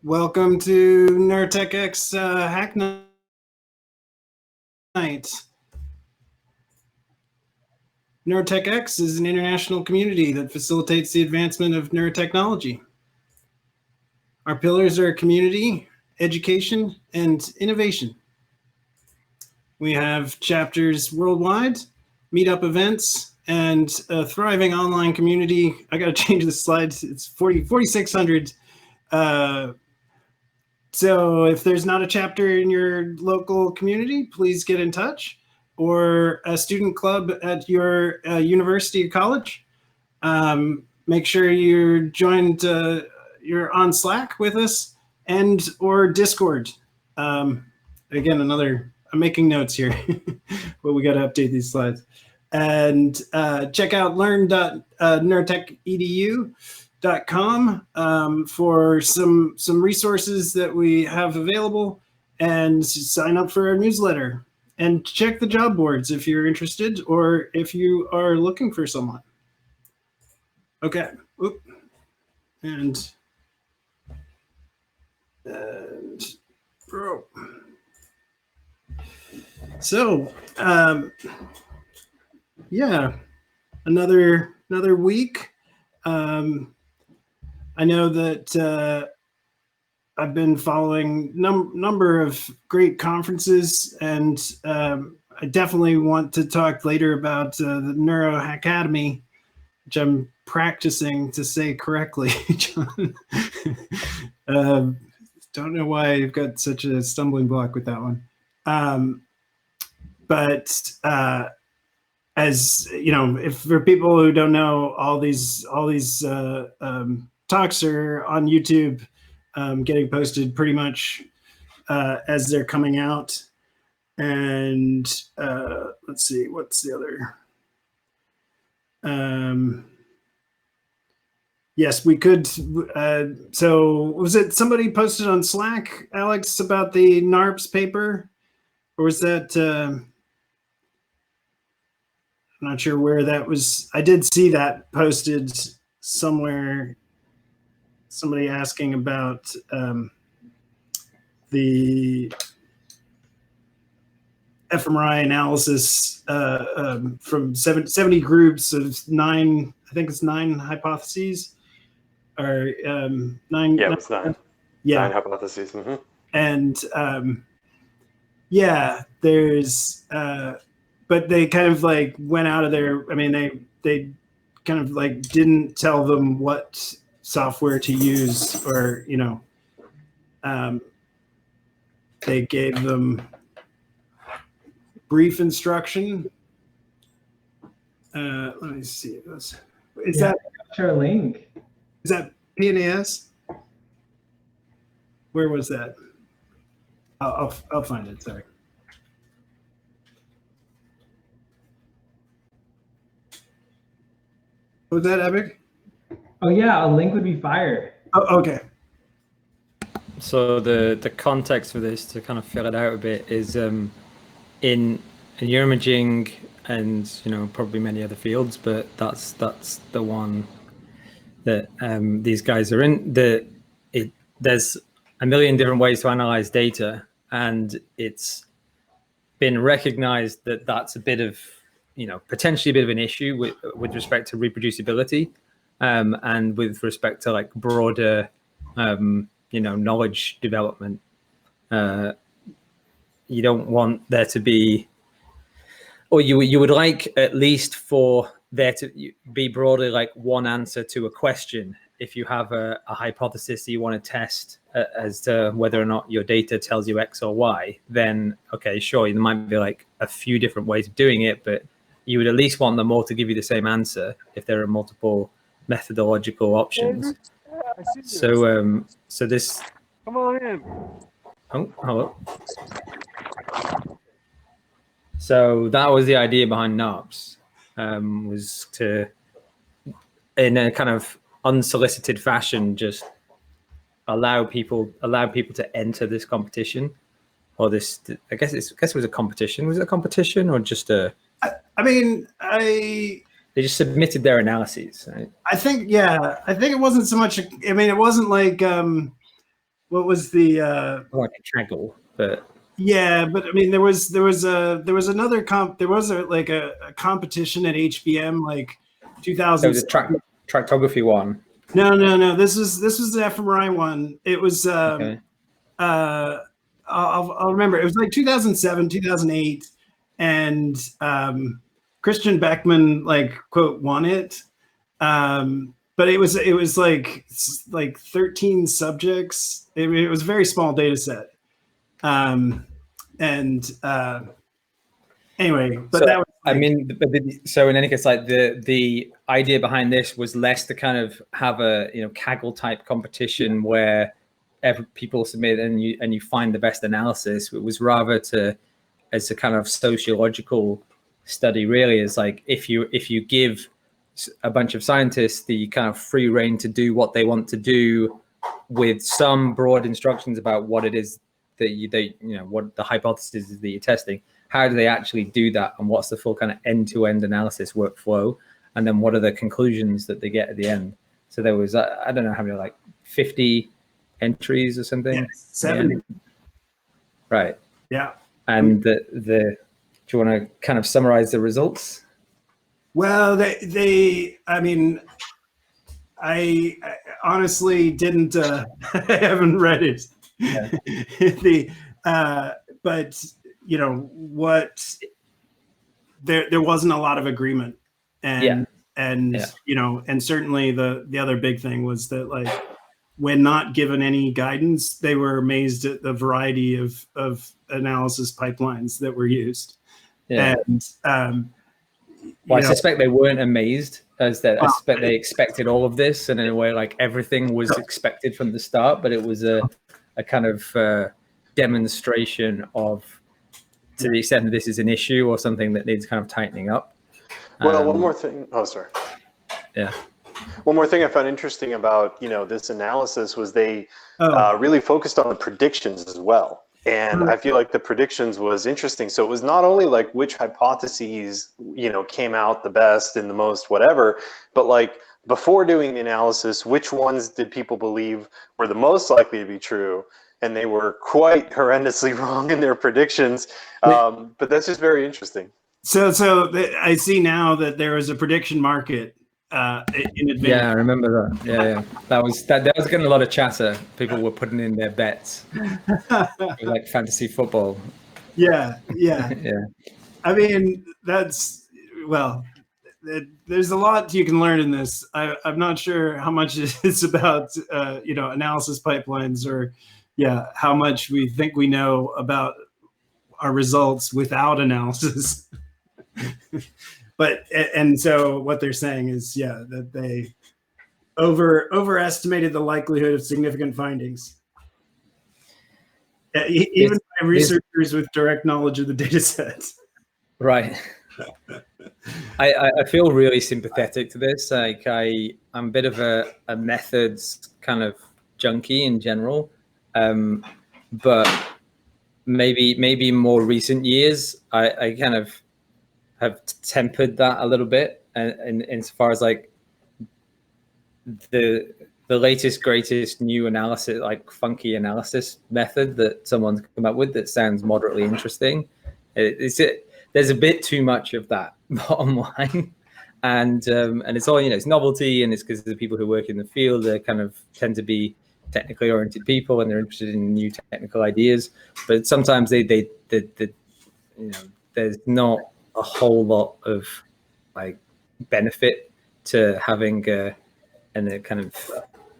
Welcome to NeurotechX Hack Night. NeurotechX is an international community that facilitates the advancement of neurotechnology. Our pillars are community, education, and innovation. We have chapters worldwide, meetup events, and a thriving online community. I got to change the slides. It's 4,600. So if there's not a chapter in your local community, please get in touch, or a student club at your university or college. Make sure you're joined, you're on Slack with us, and or Discord. Again, I'm making notes here, but we got to update these slides. And check out learn.neurotech.edu.com for some resources that we have available, and sign up for our newsletter, and check the job boards if you're interested or if you are looking for someone. Okay. Oop. And bro. So yeah, another week. I know that I've been following number of great conferences, and I definitely want to talk later about the Neuro Academy, which I'm practicing to say correctly, John. Don't know why I've got such a stumbling block with that one. But as you know, if for people who don't know, all these talks are on YouTube, getting posted pretty much as they're coming out. And let's see, what's the other? Yes, we could. So was it somebody posted on Slack, Alex, about the NARPS paper? Or was that, I'm not sure where that was. I did see that posted somewhere, somebody asking about the fMRI analysis from 70 groups of 9, I think it's 9 hypotheses. Or 9. Yeah, it was 9. Yeah. 9 hypotheses. Mm-hmm. And yeah, there's, but they kind of like went out of their, I mean, they kind of like didn't tell them what software to use, or, you know, they gave them brief instruction. Let me see. Is that share a link? Is that PNAS? Where was that? I'll find it. Sorry. Was that Epic? Oh yeah, a link would be fire. Oh, okay. So the context for this, to kind of fill it out a bit, is in neuroimaging and, you know, probably many other fields, but that's the one that these guys are in. There's a million different ways to analyze data, and it's been recognized that that's a bit of, you know, potentially a bit of an issue with respect to reproducibility, and with respect to like broader, you know, knowledge development. You don't want there to be, or you would like at least for there to be broadly like one answer to a question. If you have a hypothesis that you want to test as to whether or not your data tells you X or Y, then okay, sure, there might be like a few different ways of doing it, but you would at least want them all to give you the same answer if there are multiple methodological options. So so this, Come on in. oh, hello. So that was the idea behind NARPS, was to, in a kind of unsolicited fashion, just allow people to enter this competition, or this. I guess it was a competition. Was it a competition or just a? I mean, they just submitted their analyses, right? I think, yeah, I think it wasn't so much. I mean, it wasn't like what was the like a Kaggle, but yeah, but I mean there was another a competition at HBM like there was a 2000. tractography one. No. This was the fMRI one. It was Okay. I'll remember. It was like 2007, 2008, and Christian Beckman like quote won it. But it was like 13 subjects. It was a very small data set. And anyway, but So, that was I like, mean, so in any case, like the idea behind this was less to kind of have a Kaggle type competition where people submit and you find the best analysis. It was rather as a kind of sociological study. Really, is like if you give a bunch of scientists the kind of free rein to do what they want to do with some broad instructions about what it is that what the hypothesis is that you're testing. How do they actually do that, and what's the full kind of end-to-end analysis workflow, and then what are the conclusions that they get at the end? So there was I don't know how many, like 50 entries or something. 70. Right. Yeah. And do you want to kind of summarize the results? Well, I mean, I honestly didn't. I haven't read it. Yeah. But what there wasn't a lot of agreement, and and certainly the other big thing was that like when not given any guidance, they were amazed at the variety of analysis pipelines that were used. Yeah. And I suspect they weren't amazed, I suspect they expected all of this, and in a way, like everything was expected from the start, but it was a kind of demonstration of, to the extent that this is an issue or something that needs kind of tightening up. Well, one more thing. Oh, sorry. Yeah. One more thing I found interesting about this analysis was they really focused on the predictions as well. And I feel like the predictions was interesting. So it was not only like which hypotheses, came out the best and the most whatever, but like before doing the analysis, which ones did people believe were the most likely to be true? And they were quite horrendously wrong in their predictions. But that's just very interesting. So I see now that there is a prediction market in advance. Yeah, I remember that. Yeah. That was getting a lot of chatter. People were putting in their bets, like fantasy football. Yeah. Yeah. I mean, there's a lot you can learn in this. I'm not sure how much it's about analysis pipelines or how much we think we know about our results without analysis. And so what they're saying is, that they overestimated the likelihood of significant findings, even by researchers with direct knowledge of the data sets. Right. I feel really sympathetic to this. Like I'm a bit of a methods kind of junkie in general, but maybe in more recent years, I kind of have tempered that a little bit, and insofar as like the latest greatest new analysis, like funky analysis method that someone's come up with that sounds moderately interesting, there's a bit too much of that bottom line, and it's all it's novelty, and it's because the people who work in the field they kind of tend to be technically oriented people and they're interested in new technical ideas, but sometimes they there's not a whole lot of like benefit to having a kind of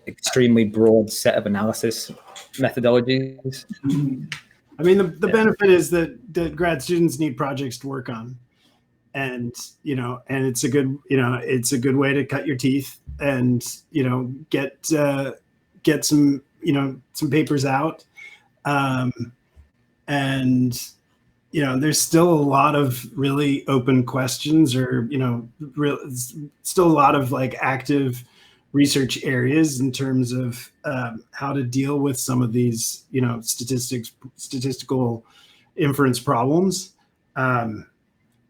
extremely broad set of analysis methodologies. I mean, the benefit is that grad students need projects to work on, and and it's a good way to cut your teeth and get some some papers out, and there's still a lot of really open questions, or still a lot of like active research areas in terms of how to deal with some of these statistical inference problems,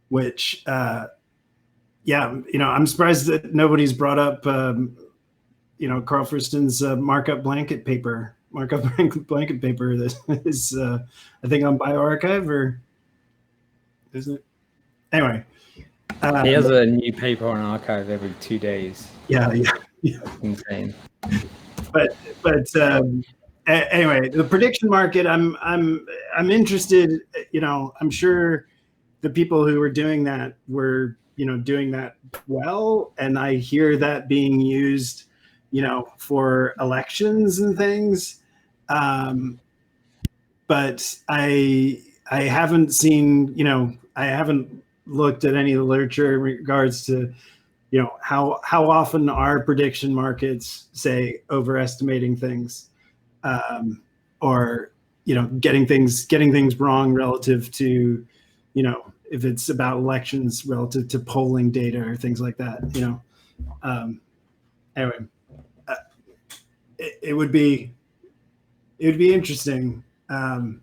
which I'm surprised that nobody's brought up Carl Friston's markup blanket paper markup blanket paper that is, I think, on bioRxiv, or isn't it? Anyway. He has a new paper on archive every 2 days. Yeah. Insane. But anyway, the prediction market, I'm interested. I'm sure the people who were doing that were doing that well, and I hear that being used for elections and things, but I haven't seen I haven't looked at any literature in regards to how often are prediction markets, say, overestimating things, or getting things wrong relative to if it's about elections relative to polling data or things like that. Anyway, it would be interesting. I'm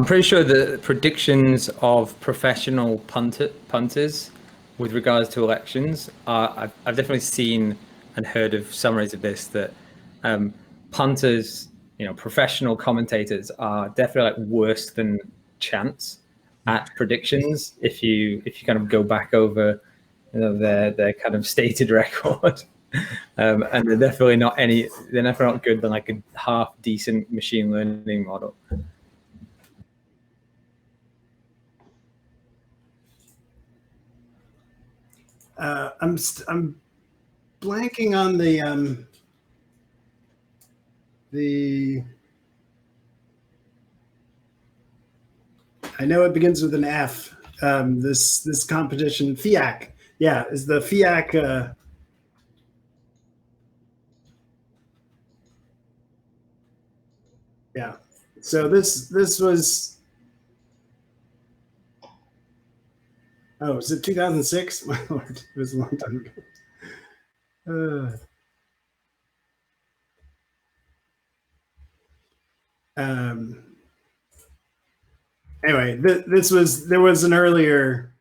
pretty sure the predictions of professional punters with regards to elections are, I've definitely seen and heard of summaries of this, that punters, professional commentators are definitely like worse than chance at predictions if you kind of go back over their kind of stated record. And they're definitely not good than like a half decent machine learning model. I'm blanking on the I know it begins with an F. This competition, FIAC. Yeah, is the FIAC. Yeah. So this was. Oh, was it 2006? My lord, it was a long time ago. Anyway, there was an earlier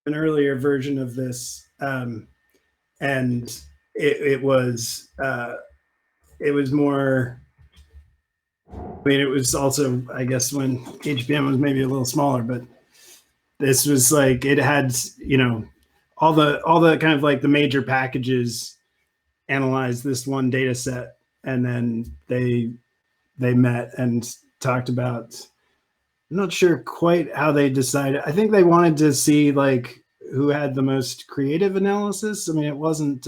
version of this, and it was more. I mean, it was also, I guess, when HBM was maybe a little smaller, but this was like, it had all the kind of like the major packages analyzed this one data set, and then they met and talked about. I'm not sure quite how they decided. I think they wanted to see like who had the most creative analysis. I mean, it wasn't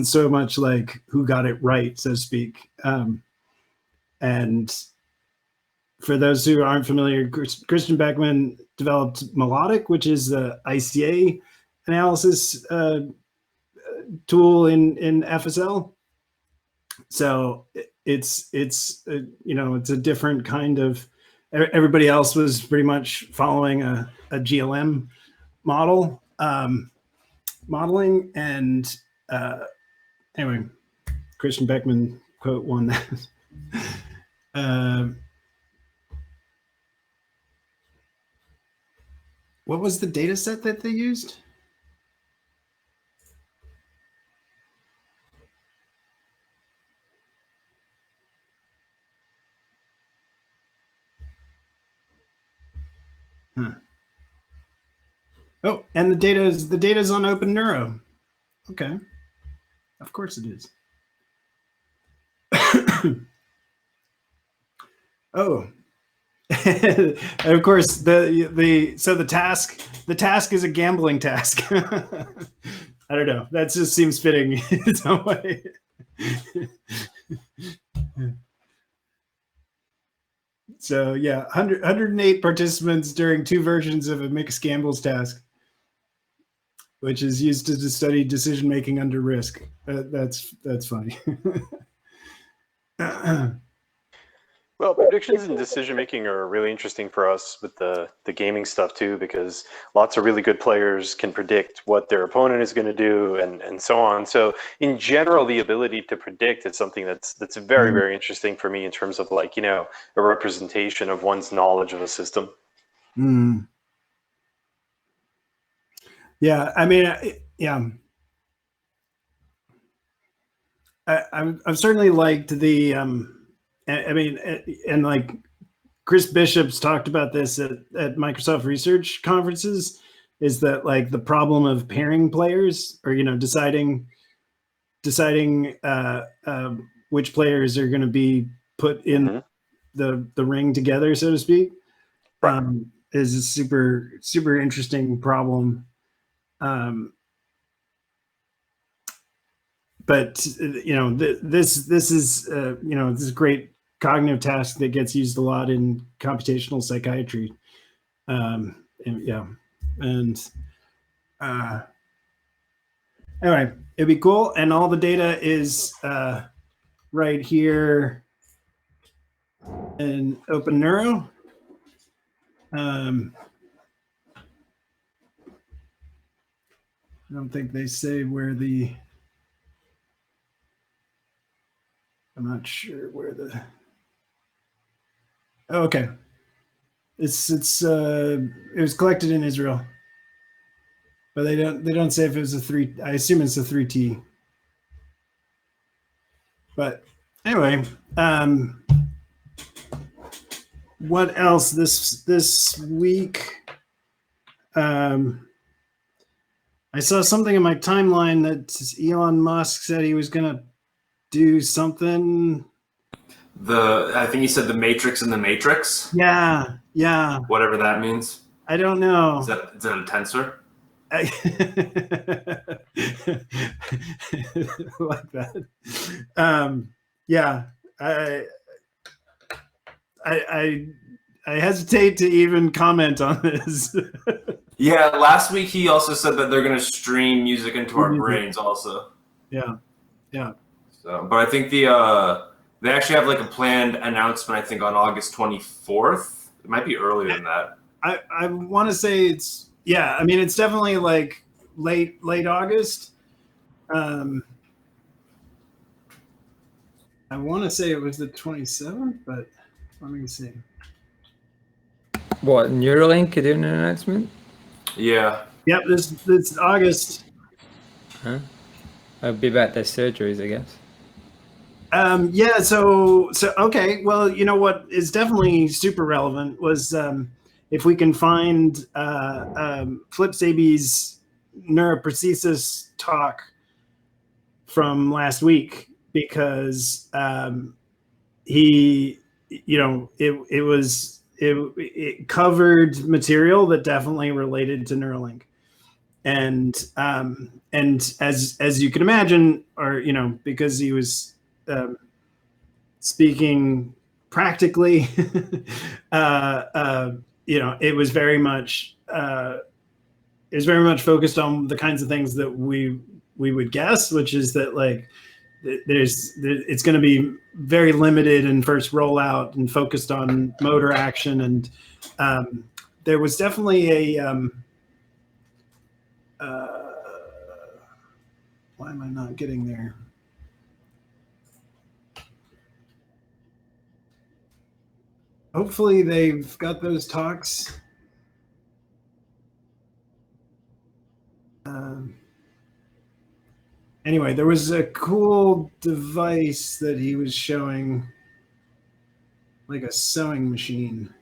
so much like who got it right, so to speak. And for those who aren't familiar, Christian Beckman developed Melodic, which is the ICA analysis tool in FSL. So it's a different kind of. Everybody else was pretty much following a GLM model, modeling, and anyway, Christian Beckman quote won that. What was the data set that they used? Huh. Oh, and the data is on Open Neuro. Okay, of course it is. Oh, of course the task is a gambling task. I don't know. That just seems fitting in some way. So yeah, 108 participants during 2 versions of a mixed gambles task, which is used to study decision making under risk. That's funny. Well, predictions and decision making are really interesting for us with the gaming stuff too, because lots of really good players can predict what their opponent is going to do and so on. So in general, the ability to predict is something that's very, very interesting for me in terms of like, a representation of one's knowledge of a system. Mm. Yeah, I mean, yeah. I've certainly liked the I mean, and like Chris Bishop's talked about this at Microsoft research conferences, is that like the problem of pairing players, or deciding which players are going to be put in the ring together, so to speak, Right. is a super interesting problem. But this is this is great cognitive task that gets used a lot in computational psychiatry. And anyway, it'd be cool, and all the data is right here in Open Neuro. I don't think they say where the. I'm not sure where the. Oh, okay. It was collected in Israel, but they don't say if it was a 3. I assume it's a 3T. But anyway, what else this week? I saw something in my timeline that Elon Musk said he was gonna do something. I think he said the Matrix in the Matrix. Yeah. Whatever that means. I don't know. Is that a tensor? Like that. Yeah. I hesitate to even comment on this. Yeah, last week he also said that they're going to stream music into our brains also. Yeah. So, but I think they actually have like a planned announcement, I think, on August 24th. It might be earlier than that. I want to say it's definitely like late August. I want to say it was the 27th, but let me see. What, Neuralink are doing an announcement? Yeah. Yep, this August. Huh? I'll be about their surgeries, I guess. Yeah. So okay. Well, what is definitely super relevant was if we can find Flip Sabi's neuroprosthesis talk from last week, because he, it covered material that definitely related to Neuralink, and as you can imagine, or because he was speaking practically, it was very much focused on the kinds of things that we would guess, which is that like it's going to be very limited in first rollout and focused on motor action, and there was definitely a why am I not getting there? Hopefully they've got those talks. Anyway, there was a cool device that he was showing, like a sewing machine.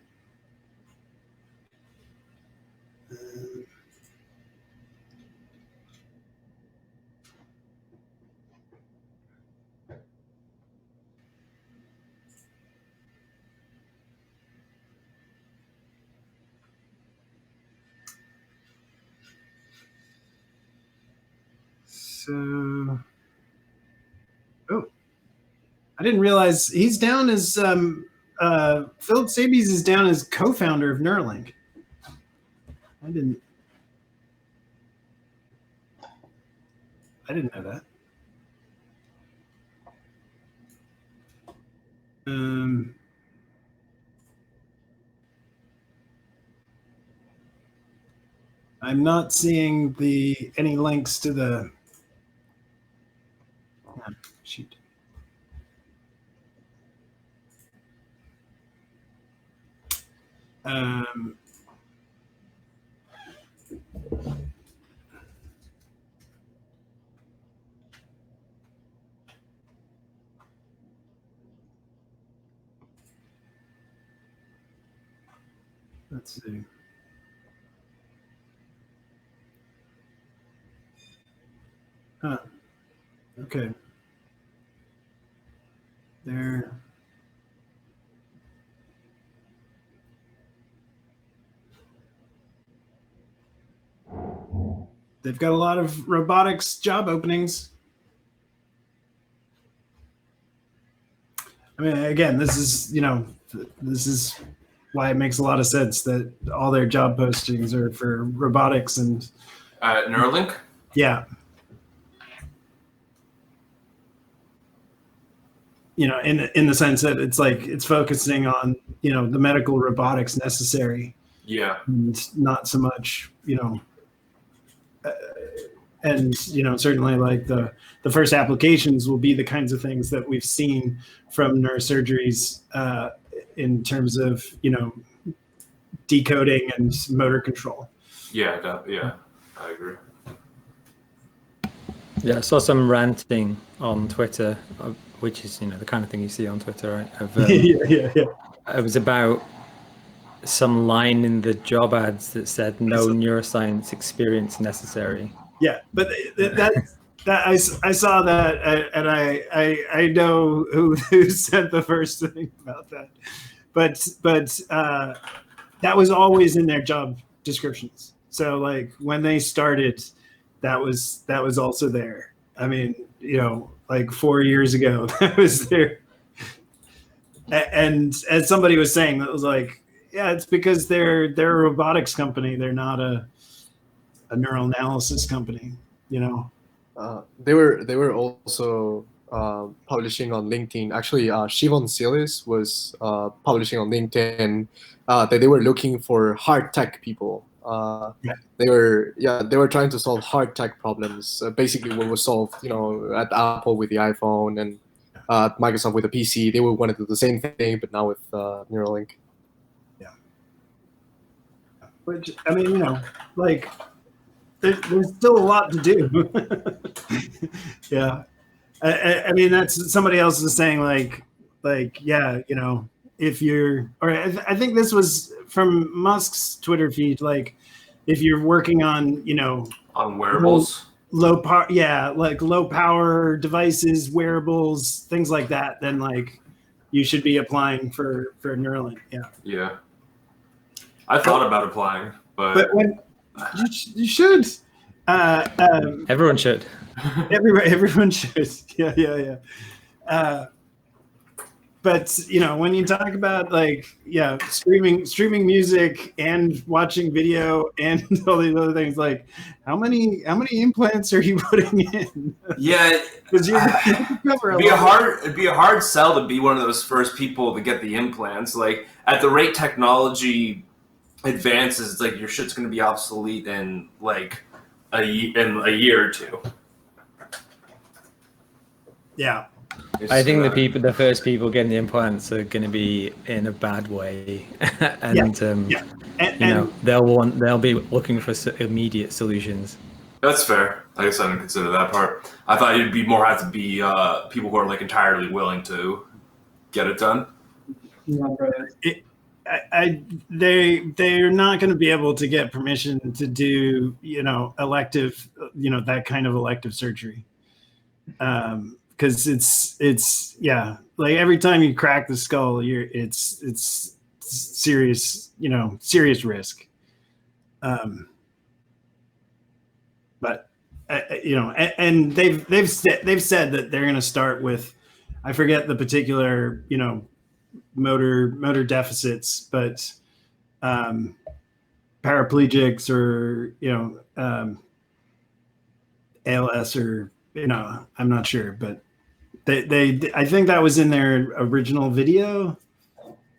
So, I didn't realize he's down as Philip Sabies is down as co-founder of Neuralink. I didn't know that. I'm not seeing any links to the. Oh, shoot. Let's see. Huh. Okay. There. They've got a lot of robotics job openings. I mean, again, this is why it makes a lot of sense that all their job postings are for robotics and Neuralink. Yeah. In the sense that it's focusing on the medical robotics necessary. Yeah. And not so much and certainly like the first applications will be the kinds of things that we've seen from neurosurgeries in terms of decoding and motor control. Yeah, I agree. Yeah, I saw some ranting on Twitter, which is the kind of thing you see on Twitter, right? Of, yeah. It was about some line in the job ads that said no neuroscience experience necessary. Yeah, but I saw that, and I know who said the first thing about that, but that was always in their job descriptions. So like when they started, that was also there. I mean, like 4 years ago, that was there. And as somebody was saying, that was like, yeah, it's because they're a robotics company. They're not a neural analysis company. They were also publishing on LinkedIn. Actually, Shivon Silis was publishing on LinkedIn that they were looking for hard tech people. They were trying to solve hard tech problems. Basically, what was solved, at Apple with the iPhone and Microsoft with the PC. They would want to do the same thing, but now with Neuralink. Yeah. Which I mean, like. There's still a lot to do. Yeah. I mean, that's somebody else was saying like, yeah, if you're, or I think this was from Musk's Twitter feed, like if you're working on, on wearables, low power, yeah, like low power devices, wearables, things like that, then like you should be applying for Neuralink. Yeah. Yeah. I thought about applying, but when, you should. Everyone should. Everyone should. Yeah. But when you talk about streaming music and watching video and all these other things, like how many implants are you putting in? Yeah, because it'd be a hard sell to be one of those first people to get the implants. Like at the rate technology advances, it's like your shit's going to be obsolete in like a year or two. Yeah. I think the first people getting the implants are going to be in a bad way, and they'll be looking for immediate solutions. That's fair. I guess I didn't consider that part. I thought you'd be more have to be people who are like entirely willing to get it done. No, brother. They're not going to be able to get permission to do elective that kind of elective surgery, because it's like every time you crack the skull, it's serious serious risk. But and they've said that they're going to start with, I forget the particular motor deficits, but paraplegics or ALS or I'm not sure, but they I think that was in their original video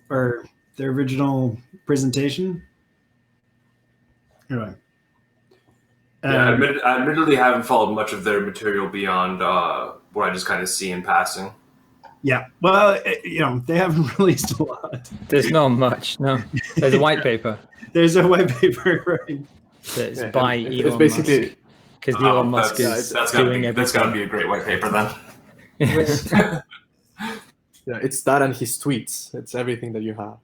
or their original presentation. Anyway. I admittedly haven't followed much of their material beyond what I just kind of see in passing. Yeah, well, they haven't released a lot. There's not much. No, there's a white paper. There's a white paper, right? That's by Elon it's basically Musk. Because Elon Musk is doing everything. That's got to be a great white paper then. Yeah, it's that and his tweets. It's everything that you have.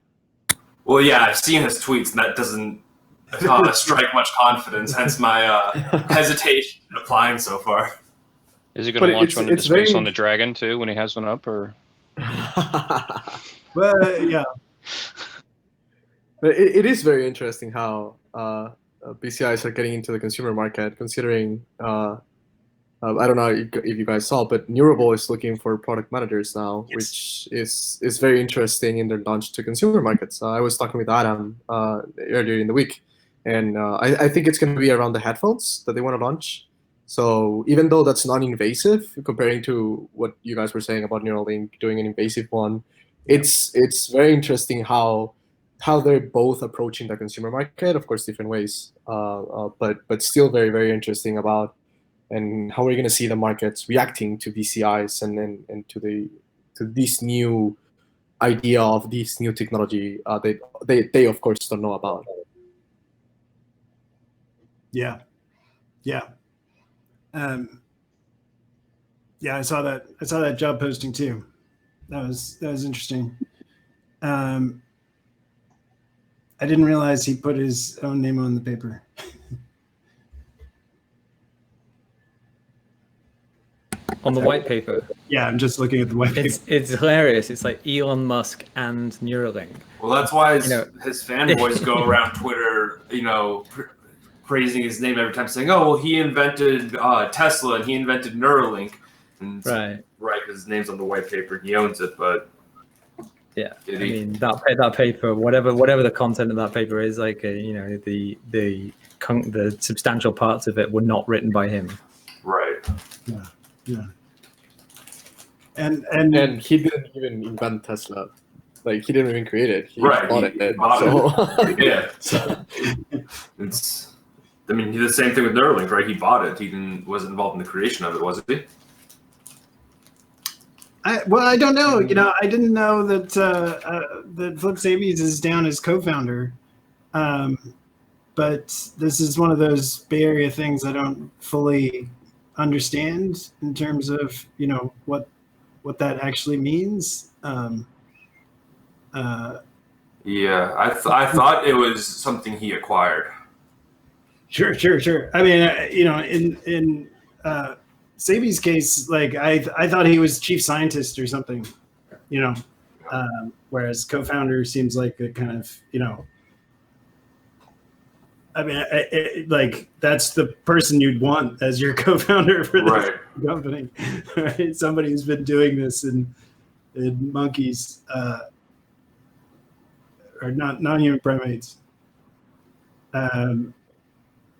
Well, yeah, I've seen his tweets, and that doesn't strike much confidence. Hence my hesitation in applying so far. Is he going to launch one into space on the Dragon too when he has one up, or? Well, yeah. But it is very interesting how BCIs are getting into the consumer market, considering I don't know if you guys saw, but Neurable is looking for product managers now, which is very interesting in their launch to consumer markets. I was talking with Adam earlier in the week, and I think it's going to be around the headphones that they want to launch. So even though that's non-invasive, comparing to what you guys were saying about Neuralink doing an invasive one, it's very interesting how they're both approaching the consumer market, of course, different ways, but still very, very interesting about and how we're going to see the markets reacting to BCIs and to this new idea of this new technology they of course don't know about. Yeah. Yeah, I saw that job posting too. That was interesting. I didn't realize he put his own name on the paper. On the white paper. Yeah, I'm just looking at the white paper. It's hilarious. It's like Elon Musk and Neuralink. Well, that's why his fanboys go around Twitter, praising his name every time, saying, "Oh, well, he invented Tesla and he invented Neuralink." And right, because his name's on the white paper and he owns it. But yeah, I mean that paper, whatever the content of that paper is, like the substantial parts of it were not written by him. Right. Yeah. And he didn't even invent Tesla. Like, he didn't even create it. He bought it. Yeah. So it's. I mean, he did the same thing with Neuralink, right? He bought it. He wasn't involved in the creation of it, was he? I don't know. I didn't know that that Flip Sabies is down as co-founder, but this is one of those Bay Area things I don't fully understand in terms of what that actually means. Yeah, I thought it was something he acquired. Sure. I mean, in Sabi's case, like I thought he was chief scientist or something, whereas co-founder seems like a kind of, I mean, like that's the person you'd want as your co-founder for this company, right? Somebody who's been doing this in monkeys or non-human primates.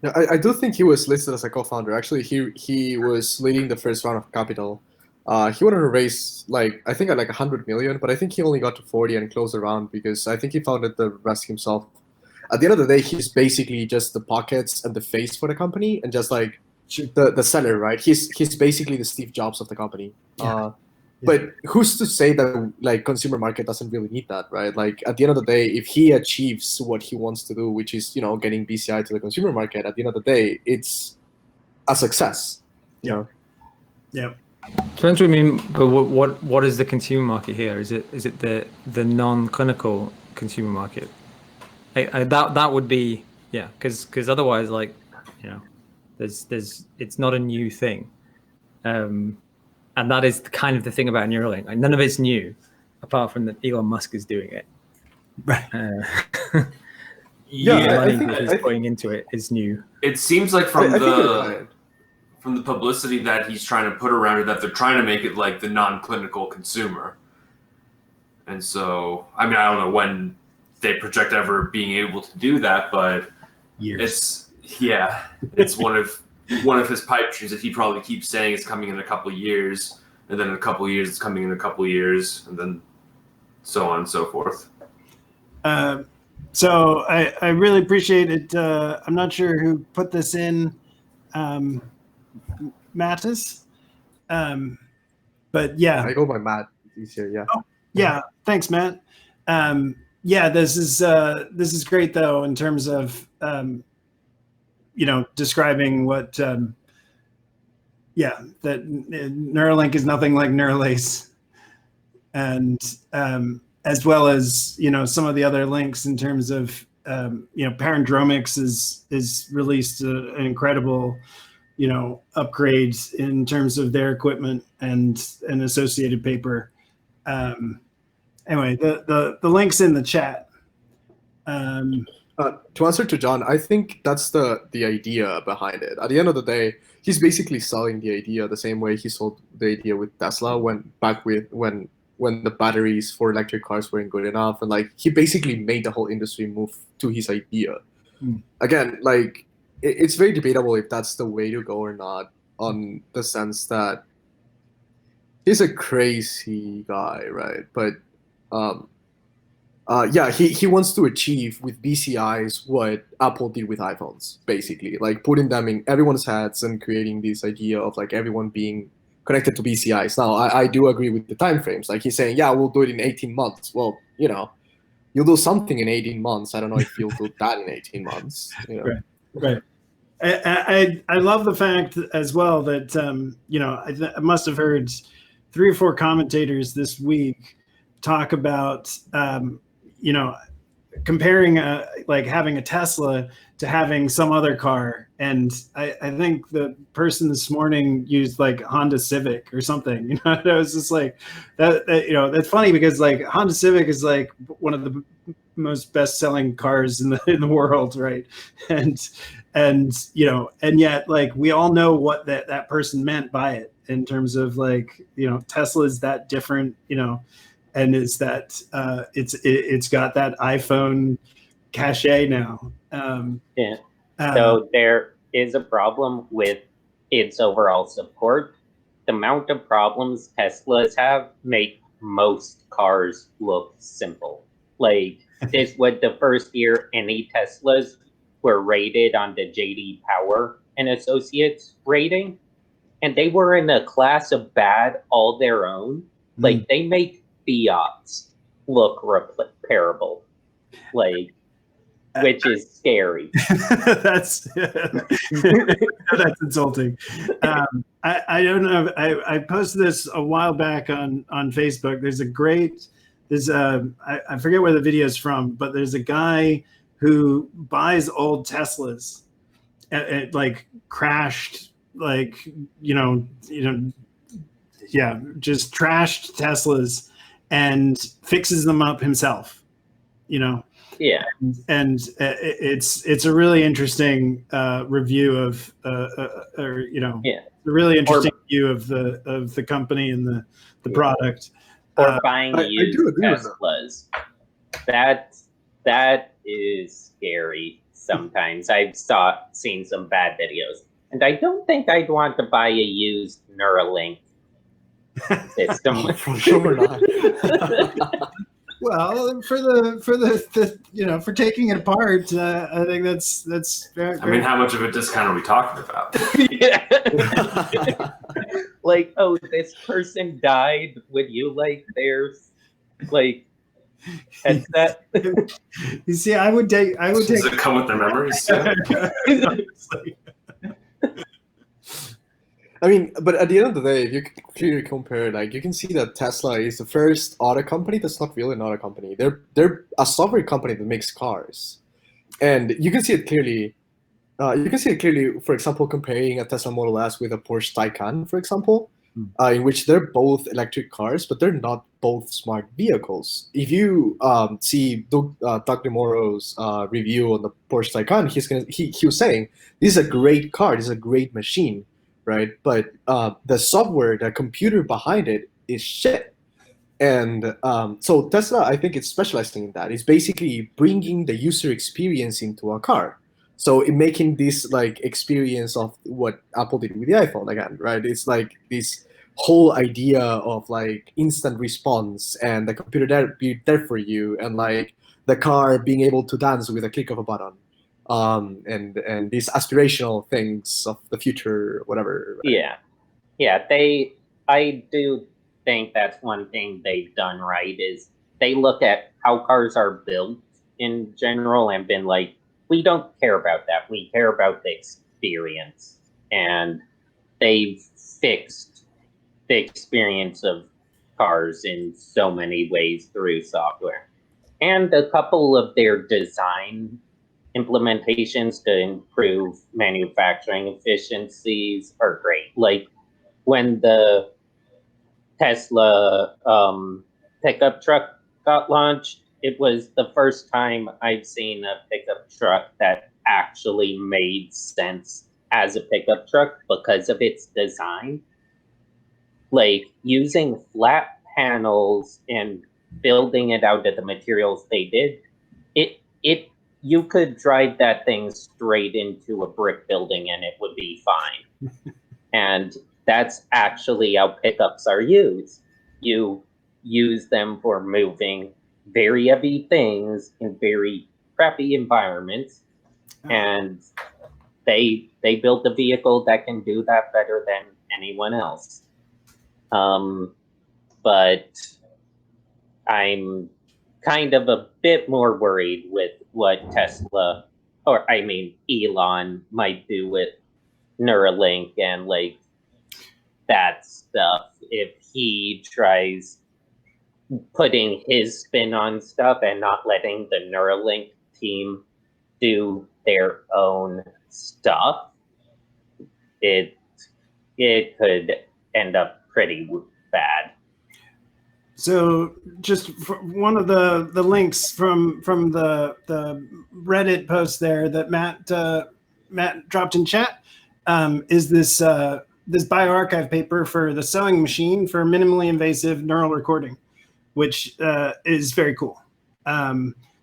Yeah, I do think he was listed as a co-founder. Actually, he was leading the first round of capital. He wanted to raise I think at 100 million, but I think he only got to 40 and closed the round because I think he founded the rest himself. At the end of the day, he's basically just the pockets and the face for the company, and just like the seller, right? He's basically the Steve Jobs of the company. Yeah. But who's to say that consumer market doesn't really need that, right? Like at the end of the day, if he achieves what he wants to do, which is getting BCI to the consumer market, at the end of the day, it's a success. Yeah. Depends what you mean, but what is the consumer market here? Is it the non-clinical consumer market? That would be because otherwise there's it's not a new thing. And that is kind of the thing about Neuralink. Like, none of it's new, apart from that Elon Musk is doing it. Right. The money that he's putting into it is new. It seems like from the publicity that he's trying to put around it, that they're trying to make it like the non-clinical consumer. And so, I mean, I don't know when they project ever being able to do that, but years. It's one of his pipe dreams that he probably keeps saying is coming in a couple of years, and then in a couple of years it's coming in a couple of years, and then so on and so forth. So I really appreciate it. I'm not sure who put this in, Mattis, but yeah. I go by Matt. It's easier, yeah. Oh, yeah. Thanks, Matt. This is great though in terms of describing what, that Neuralink is nothing like Neuralace. And as well as, some of the other links in terms of, Parandromics is released an incredible, upgrades in terms of their equipment and an associated paper. Anyway, the link's in the chat. To answer to John, I think that's the idea behind it. At the end of the day, he's basically selling the idea the same way he sold the idea with Tesla when the batteries for electric cars weren't good enough, and like he basically made the whole industry move to his idea. Again, like it's very debatable if that's the way to go or not, on the sense that he's a crazy guy, right? But yeah, he wants to achieve with BCIs what Apple did with iPhones, basically, like putting them in everyone's heads and creating this idea of like everyone being connected to BCIs. Now, I do agree with the time frames. Like he's saying, yeah, we'll do it in 18 months. Well, you'll do something in 18 months. I don't know if you'll do that in 18 months. Right. I love the fact as well that, I must have heard 3 or 4 commentators this week talk about, comparing like having a Tesla to having some other car. And I think the person this morning used like Honda Civic or something, it was just like that that's funny because like Honda Civic is like one of the most best-selling cars in the world, right? And yet like we all know what that person meant by it in terms of like, Tesla is that different, and is that it's got that iPhone cachet now. So there is a problem with its overall support. The amount of problems Teslas have make most cars look simple. Like this was the first year any Teslas were rated on the JD Power and Associates rating, and they were in a class of bad all their own. Like they make Fiats look repairable, like, which is scary. That's insulting. I don't know. I posted this a while back on Facebook. I forget where the video is from, but there's a guy who buys old Teslas, it like crashed, like just trashed Teslas and fixes them up himself, Yeah. And it's a really interesting review of a really interesting view of the company and the product. Or buying used Teslas. That is scary sometimes. I've seen some bad videos. And I don't think I'd want to buy a used Neuralink system. For sure not. Well, for taking it apart, I think that's very. I mean, how much of a discount are we talking about? Like, oh, this person died. Would you like theirs? Like, headset? You see, I would take. Does it come with their memories? I mean, but at the end of the day, if you clearly compare, like you can see that Tesla is the first auto company that's not really an auto company. They're a software company that makes cars, and you can see it clearly. For example, comparing a Tesla Model S with a Porsche Taycan, for example, in which they're both electric cars, but they're not both smart vehicles. If you see Doug DeMoro's review on the Porsche Taycan, he was saying this is a great car, this is a great machine, right? But the software, the computer behind it is shit. And so Tesla, I think it's specializing in that. It's basically bringing the user experience into a car. So in making this like experience of what Apple did with the iPhone again, right? It's like this whole idea of like instant response and the computer be there for you, and like the car being able to dance with a click of a button, and these aspirational things of the future, whatever. Right? Yeah. I do think that's one thing they've done right is they look at how cars are built in general and been like, we don't care about that. We care about the experience. And they've fixed the experience of cars in so many ways through software. And a couple of their design implementations to improve manufacturing efficiencies are great. Like when the Tesla pickup truck got launched, it was the first time I've seen a pickup truck that actually made sense as a pickup truck because of its design. Like using flat panels and building it out of the materials they did, you could drive that thing straight into a brick building and it would be fine. And that's actually how pickups are used. You use them for moving very heavy things in very crappy environments, and they built a vehicle that can do that better than anyone else. But I'm kind of a bit more worried with what Tesla, or I mean Elon, might do with Neuralink and like that stuff. If he tries putting his spin on stuff and not letting the Neuralink team do their own stuff, it could end up pretty bad. So just one of the links from the Reddit post there that Matt dropped in chat is this bioRxiv paper for the sewing machine for minimally invasive neural recording, which is very cool.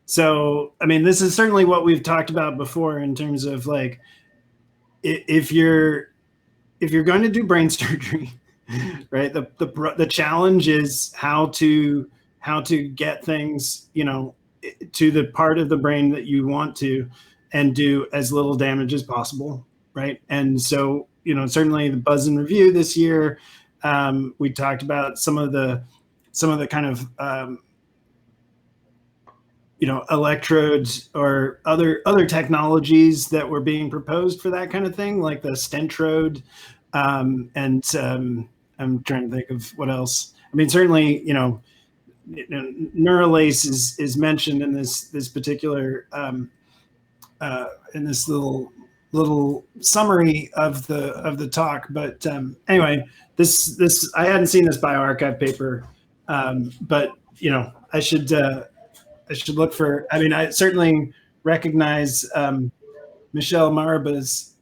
So I mean, this is certainly what we've talked about before in terms of like if you're going to do brain surgery. Right. The challenge is how to get things, to the part of the brain that you want to, and do as little damage as possible. Right. And so, certainly the Buzz in Review this year, we talked about some of the kind of, electrodes or other technologies that were being proposed for that kind of thing, like the Stentrode, and I'm trying to think of what else. I mean, certainly, Neuralace is mentioned in this particular in this little summary of the talk. But anyway, this I hadn't seen this bioRxiv paper, but I should look for. I mean, I certainly recognize Michelle Maraba's,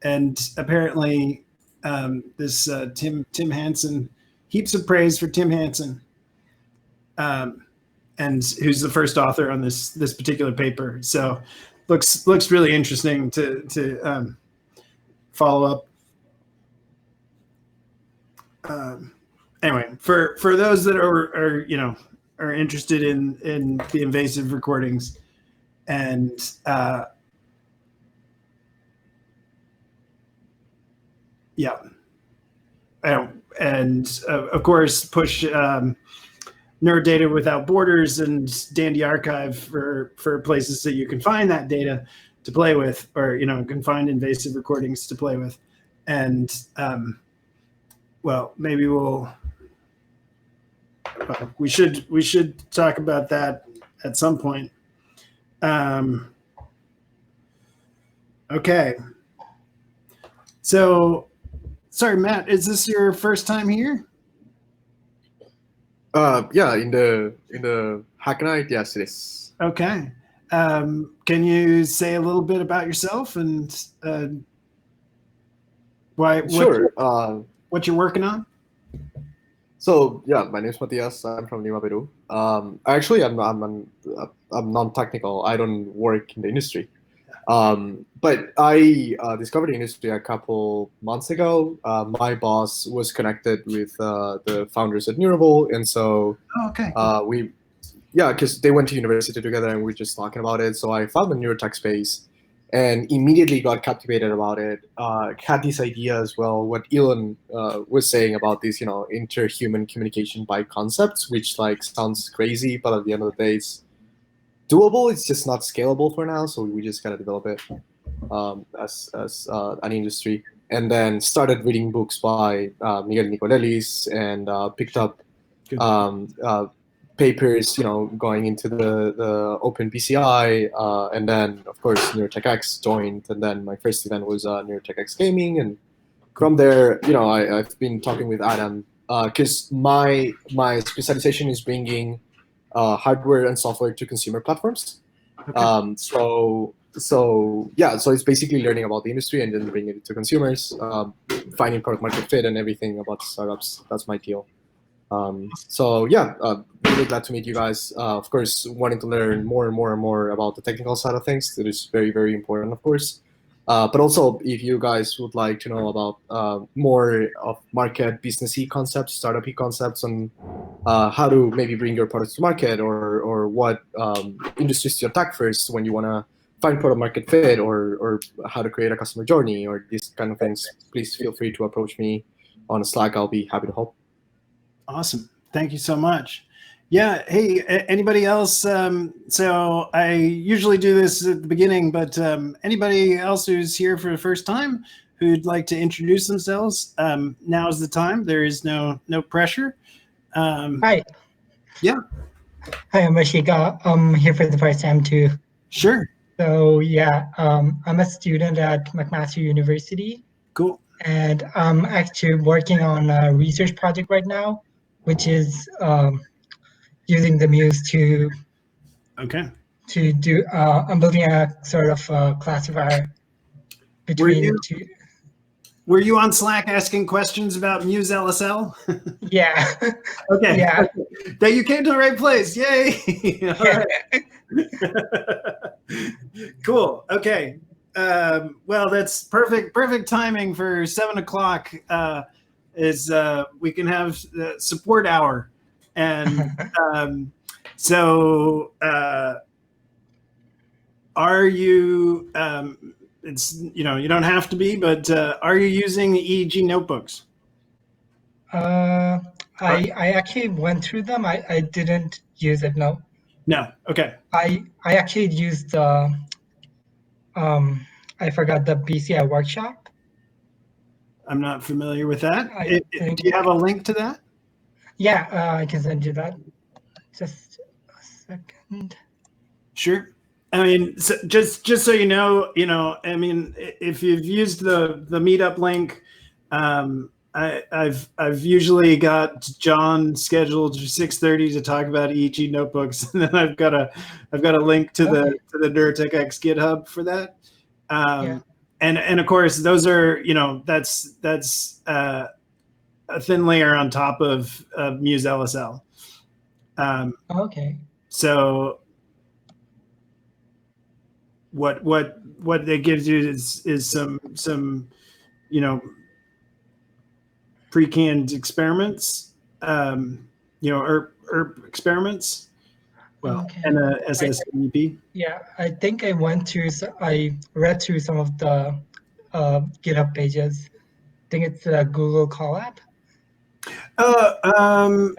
and apparently. This Tim Hansen, heaps of praise for Tim Hansen, and who's the first author on this particular paper. So looks really interesting to follow up. Anyway, for those that are interested in the invasive recordings, and yeah. And of course, push Neurodata Without Borders and Dandy Archive for places that you can find that data to play with, or can find invasive recordings to play with. And well, maybe we should talk about that at some point. Okay. So. Sorry, Matt, is this your first time here? Yeah, in the Hack Night, yes, it is. Okay. Can you say a little bit about yourself and what you're working on? So yeah, my name is Matias. I'm from Lima, Peru. Actually, I'm non-technical. I don't work in the industry. But I discovered the industry a couple months ago. My boss was connected with the founders at Neurable, and so because they went to university together, and we were just talking about it. So I found the neurotech space, and immediately got captivated about it. Had this idea as well, what Elon was saying about this, interhuman communication by concepts, which like sounds crazy, but at the end of the day, it's doable. It's just not scalable for now, so we just gotta develop it as an industry. and then started reading books by Miguel Nicolelis, and picked up papers, going into the open BCI, and then of course NeurotechX joined, and then my first event was NeurotechX Gaming, and from there, I've been talking with Adam because my specialization is bringing hardware and software to consumer platforms. Okay. So it's basically learning about the industry and then bringing it to consumers, finding product market fit and everything about startups. That's my deal. Really glad to meet you guys. Of course, wanting to learn more and more and more about the technical side of things. That is very, very important, of course. But also, if you guys would like to know about more of market businessy concepts, startup-y concepts, and how to maybe bring your products to market, or what industries to attack first when you want to find product market fit, or how to create a customer journey, or these kind of things, please feel free to approach me on Slack. I'll be happy to help. Awesome. Thank you so much. Yeah. Hey, anybody else? So I usually do this at the beginning, but anybody else who's here for the first time who'd like to introduce themselves, now is the time. There is no pressure. Hi. Yeah. Hi, I'm Rashika. I'm here for the first time too. Sure. So yeah, I'm a student at McMaster University. Cool. And I'm actually working on a research project right now, which is using the Muse to do. I'm building a sort of classifier between two. Were you on Slack asking questions about Muse LSL? Yeah. Okay. Yeah. Okay. That you came to the right place. Yay. All right. Cool. Okay. Well, that's perfect timing for 7 o'clock. Is we can have support hour, and are you? It's you don't have to be, but are you using EEG notebooks? I actually went through them. I didn't use it. No. No. Okay. I actually used I forgot the BCI workshop. I'm not familiar with that. Do you have a link to that? Yeah, I can send you that. Just a second. Sure. I mean, just so you know, I mean, if you've used the meetup link, I've usually got John scheduled for 6:30 to talk about EEG notebooks, and then I've got a link to the NeurotechX GitHub for that. And of course, those are that's a thin layer on top of Muse LSL. Okay. So what it gives you is some pre-canned experiments, or experiments. Well, okay. And a SSEP. Yeah, I think I read through some of the GitHub pages. I think it's a Google Colab.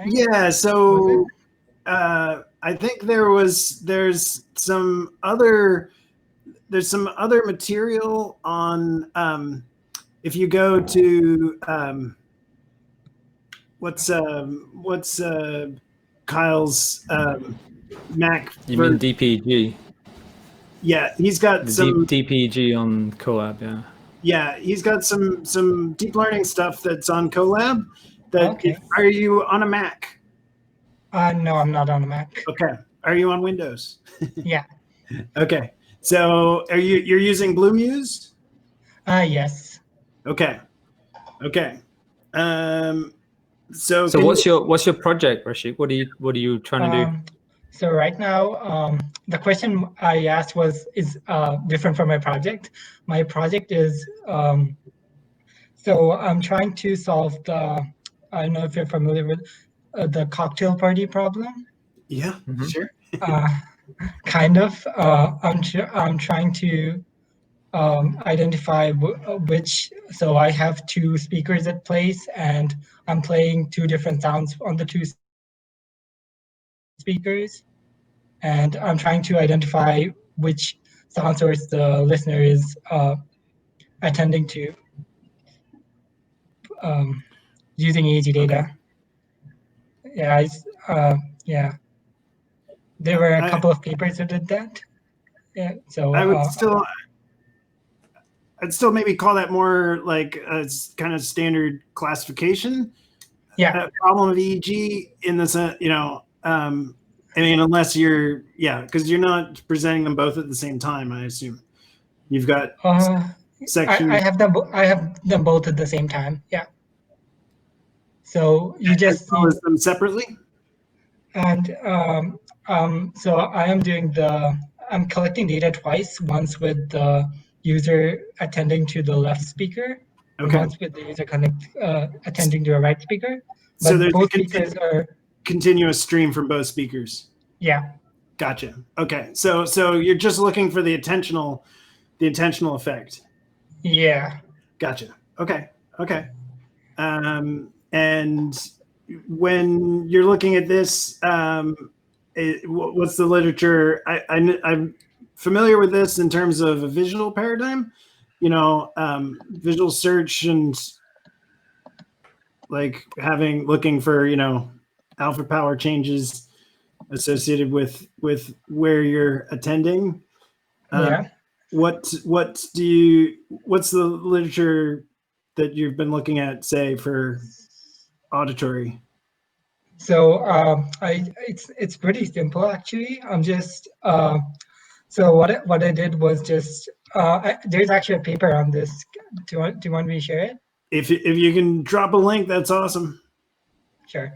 Yeah. So I think there's some other material on if you go to what's Kyle's Mac. You mean DPG? Yeah, he's got some DPG on Colab. Yeah. Yeah, he's got some deep learning stuff that's on Colab. Are you on a Mac? No, I'm not on a Mac. Okay. Are you on Windows? Yeah. Okay. So you're using BlueMuse? Yes. Okay. Okay. So what's your project, Rashid? What are you trying to do? So right now, the question I asked is different from my project. My project is so I'm trying to solve I don't know if you're familiar with the cocktail party problem. Yeah, sure. Kind of. I'm trying to identify which. So I have two speakers at place, and I'm playing two different sounds on the two speakers, and I'm trying to identify which sound source the listener is attending to. using EEG data. Okay. Yeah, there were a couple of papers that did that. Yeah, so I'd still maybe call that more like a kind of standard classification. Yeah. Problem of EEG in the sense, I mean, unless you're, because you're not presenting them both at the same time, I assume. You've got section. I have them. I have them both at the same time. Yeah. So you just see them separately. And so I am doing I'm collecting data twice. Once with the user attending to the left speaker, and once with the user attending to a right speaker. But So there's both speakers are continuous stream from both speakers. Yeah. Gotcha. Okay. So you're just looking for the attentional effect. Yeah. Gotcha. Okay. And when you're looking at this, what's the literature? I'm familiar with this in terms of a visual paradigm, visual search and like looking for, alpha power changes associated with where you're attending. Yeah. What's the literature that you've been looking at, say, for auditory? So it's pretty simple actually. I'm just so what I did was just there's actually a paper on this. Do you want me to share it? If you can drop a link, that's awesome. Sure.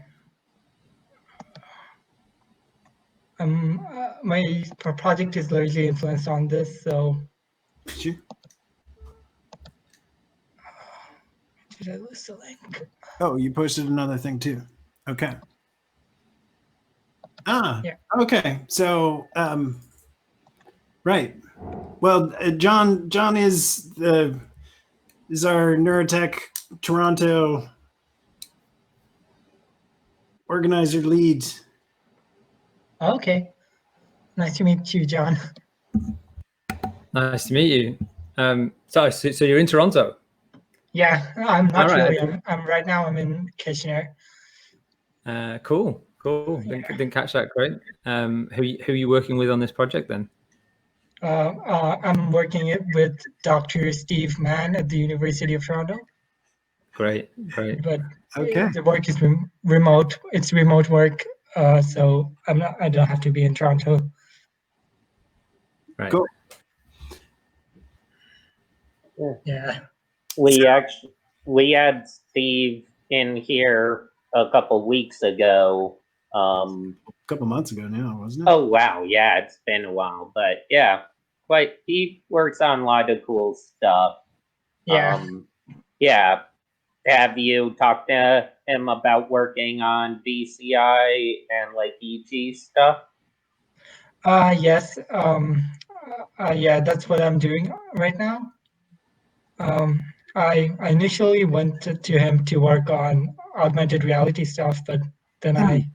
My project is largely influenced on this, so. Sure. Did I lose the link? Oh, you posted another thing too. Okay. Yeah. Okay. So, right. Well, John is our Neurotech Toronto organizer lead. Okay. Nice to meet you, John. Nice to meet you. So you're in Toronto? Yeah, I'm not right. really. I'm right now. I'm in Kitchener. Cool. Yeah. Didn't catch that. Great. Who are you working with on this project then? I'm working with Dr. Steve Mann at the University of Toronto. Great. But okay, the work is remote. It's remote work, so I don't have to be in Toronto. Right. Cool. Yeah. We had Steve in here a couple weeks ago. A couple months ago now, wasn't it? Oh wow, yeah, it's been a while, but yeah, he works on a lot of cool stuff. Yeah. Yeah. Have you talked to him about working on BCI and like EG stuff? Yes. Yeah, that's what I'm doing right now. I initially went to him to work on augmented reality stuff, but then I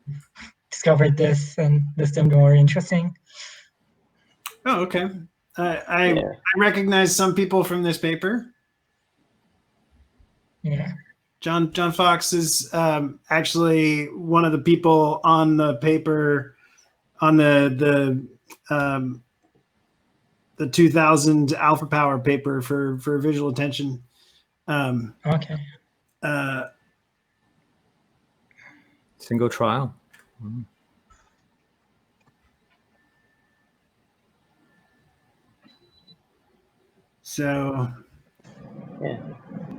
discovered this and this seemed more interesting. Oh, okay. I recognize some people from this paper. Yeah. John Fox is actually one of the people on the paper on the 2000 alpha power paper for visual attention. Okay. Single trial. So. Yeah.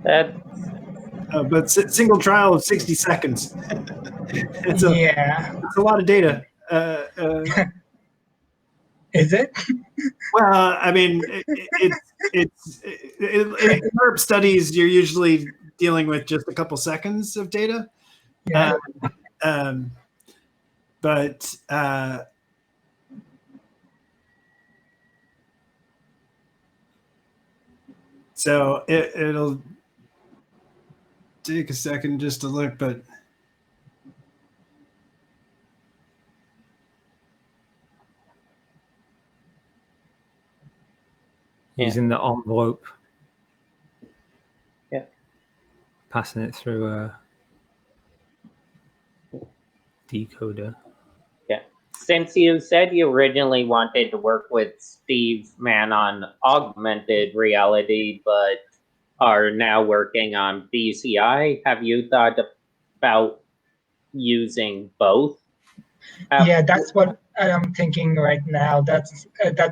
That. But single trial of 60 seconds. It's a lot of data. Is it? Well, I mean, in MERP studies, you're usually dealing with just a couple seconds of data. Yeah. But so it'll take a second just to look, but using the envelope. Yeah. passing it through a decoder. Yeah. Since you said you originally wanted to work with Steve Mann on augmented reality, but are now working on BCI, have you thought about using both? Yeah, that's what I'm thinking right now. That's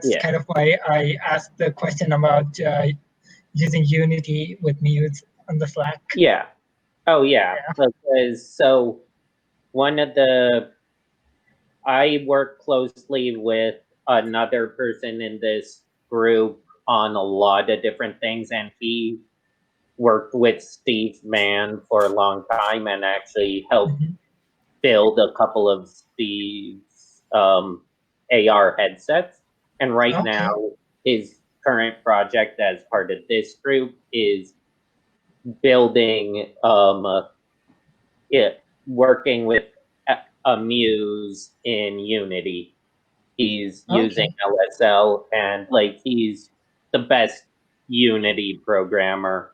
Yeah. kind of why I asked the question about using Unity with Muse on the Slack. Yeah. Oh, yeah. Because so one of the, I work closely with another person in this group on a lot of different things, and he worked with Steve Mann for a long time and actually helped build a couple of Steve's AR headsets. And right now, his current project as part of this group is building, working with a Muse in Unity. He's using LSL, and like he's the best Unity programmer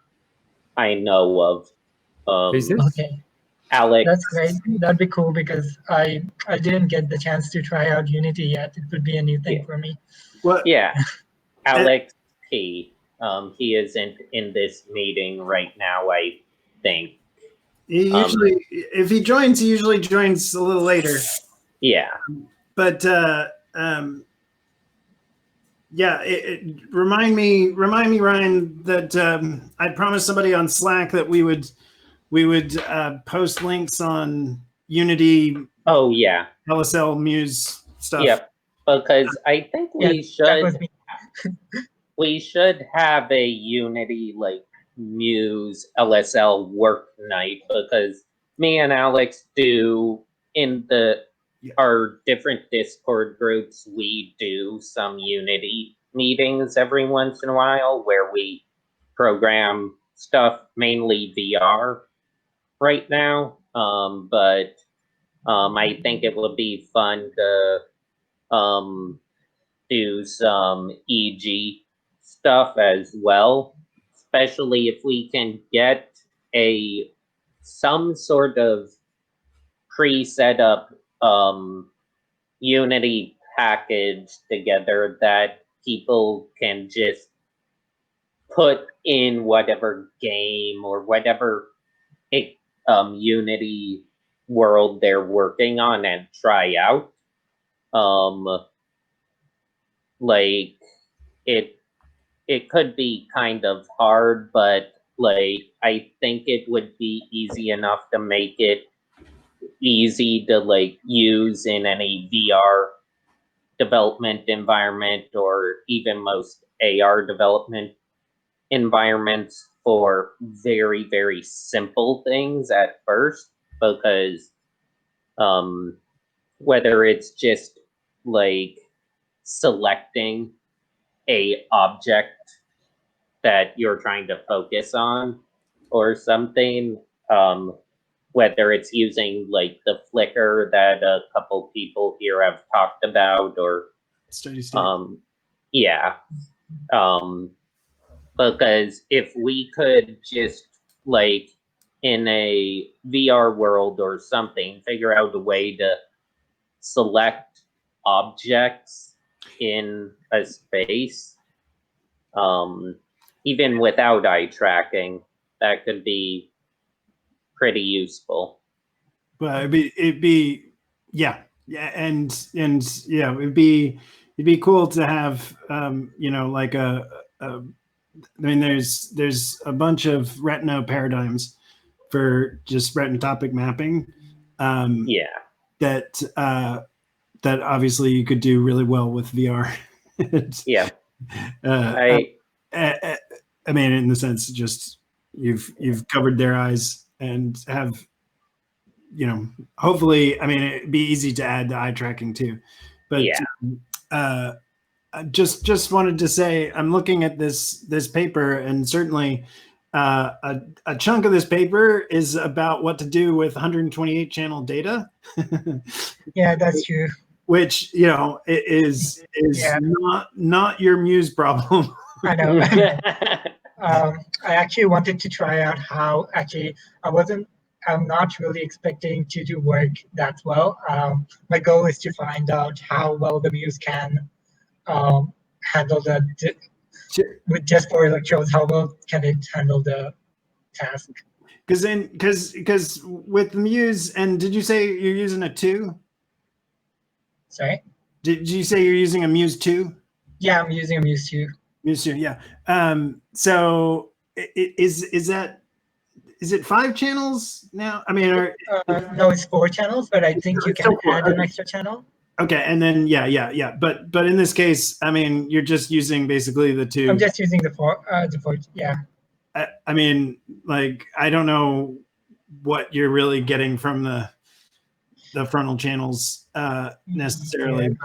I know of. Okay. Alex. That's great. That'd be cool because I didn't get the chance to try out Unity yet. It would be a new thing for me. What? Yeah. Alex P. He isn't in this meeting right now, I think. He usually, if he joins, he usually joins a little later. Yeah. But yeah, remind me, Ryan, that I promised somebody on Slack that we would post links on Unity. Oh yeah. LSL Muse stuff. Yep. Because I think we should have a Unity like Muse LSL work night, because me and Alex do in our different Discord groups, we do some Unity meetings every once in a while where we program stuff, mainly VR right now. But I think it would be fun to do some EG stuff as well, especially if we can get some sort of pre-set up Unity package together that people can just put in whatever game or whatever Unity world they're working on and try out. Like it could be kind of hard, but like I think it would be easy enough to make it easy to like use in any VR development environment or even most AR development environments for very, very simple things at first, because whether it's just like selecting a object that you're trying to focus on or something, whether it's using like the flicker that a couple people here have talked about, or steady state. Yeah. Because if we could just like in a VR world or something, figure out a way to select objects in a space, even without eye tracking, that could be pretty useful. But it'd be yeah, and yeah, it'd be cool to have you know, like I mean, there's a bunch of retina paradigms for just retinotopic mapping. Yeah. That obviously you could do really well with VR. Yeah. I mean, in the sense, just you've covered their eyes and have, you know, hopefully, I mean, it'd be easy to add the eye tracking too. But yeah. Just wanted to say, I'm looking at this paper, and certainly a chunk of this paper is about what to do with 128 channel data. Yeah, that's true. Which, you know, is not your Muse problem. I know. I actually wanted to try out how I'm not really expecting to do work that well. My goal is to find out how well the Muse can handle with just 4 electrodes, how well can it handle the task? Because with Muse, and did you say you're using a 2? Sorry? Did you say you're using a Muse 2? Yeah, I'm using a Muse 2. Muse 2, yeah. So is it 5 channels now? I mean, no, it's 4 channels, but I think you can add an extra channel. Okay, and then yeah. But in this case, I mean, you're just using basically the 2. I'm just using the 4. Yeah. I mean, like, I don't know what you're really getting from the frontal channels necessarily,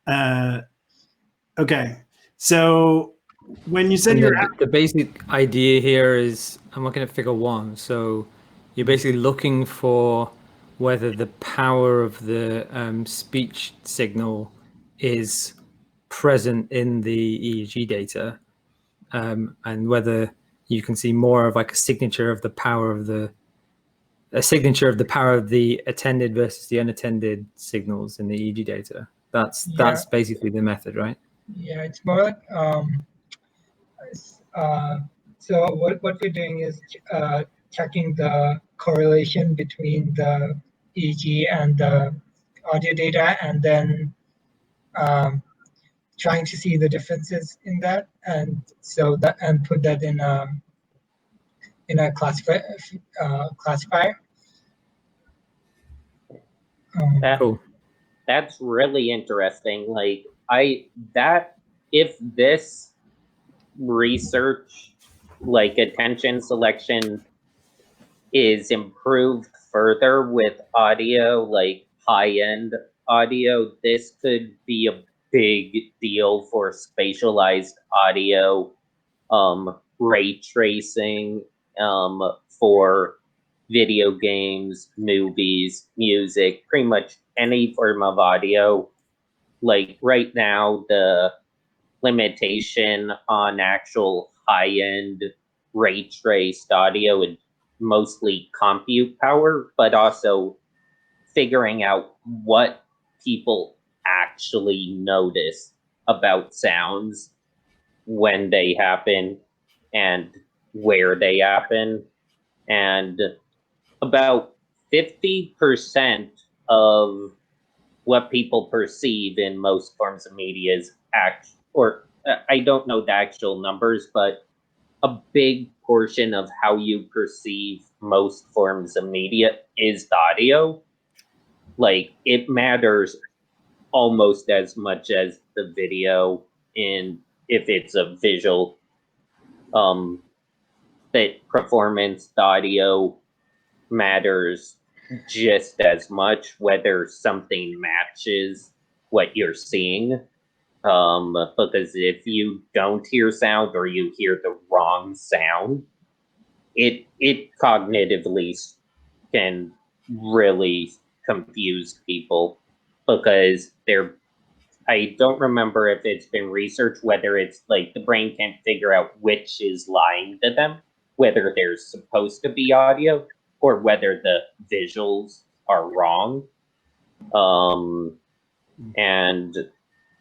but okay. So when you said the basic idea here is, I'm looking at figure 1. So you're basically looking for whether the power of the speech signal is present in the EEG data, and whether you can see more of like a signature of the power of the attended versus the unattended signals in the EEG data. That's basically the method, right? Yeah, it's more like so what we're doing is checking the correlation between the EEG and the audio data, and then trying to see the differences in that, and put that in a classifier. Cool. That's really interesting. Like if this research, like attention selection, is improved further with audio, like high-end audio, this could be a big deal for spatialized audio, ray tracing, for video games, movies, music, pretty much any form of audio. Like right now, the limitation on actual high-end ray traced audio is mostly compute power, but also figuring out what people actually notice about sounds when they happen and where they happen. And about 50% of what people perceive in most forms of media is I don't know the actual numbers, but a big portion of how you perceive most forms of media is the audio. Like, it matters almost as much as the video if it's a visual that performance. The audio matters just as much, whether something matches what you're seeing. Because if you don't hear sound, or you hear the wrong sound, it cognitively can really confuse people, because I don't remember if it's been researched whether it's like the brain can't figure out which is lying to them, whether there's supposed to be audio or whether the visuals are wrong. And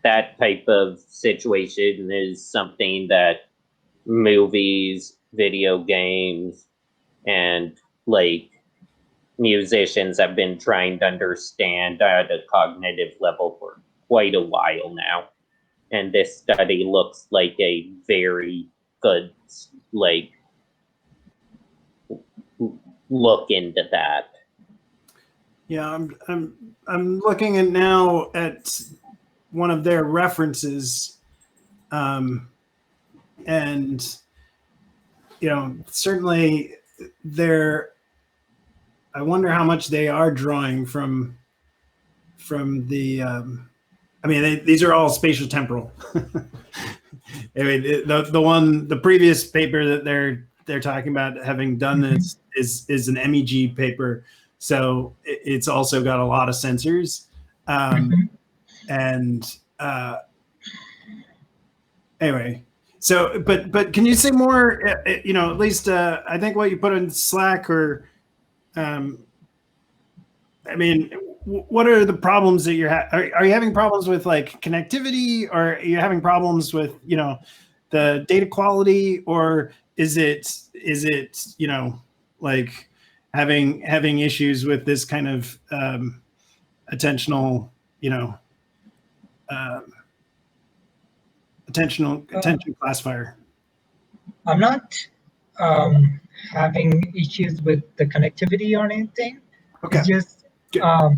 that type of situation is something that movies, video games, and like musicians have been trying to understand at a cognitive level for quite a while now. And this study looks like a very good look into that. Yeah, I'm looking at now at one of their references, and certainly I wonder how much they are drawing from the. I mean, these are all spatial temporal. I mean, the previous paper that they're talking about having done this is an MEG paper, so it's also got a lot of sensors, and anyway, So, but can you say more? You know, at least I think what you put in Slack, or I mean, what are the problems that you're are you having problems with like connectivity, or are you having problems with, you know, the data quality, or is it you know, like having issues with this kind of attentional, you know, attention classifier? I'm not having issues with the connectivity or anything. Okay. It's just I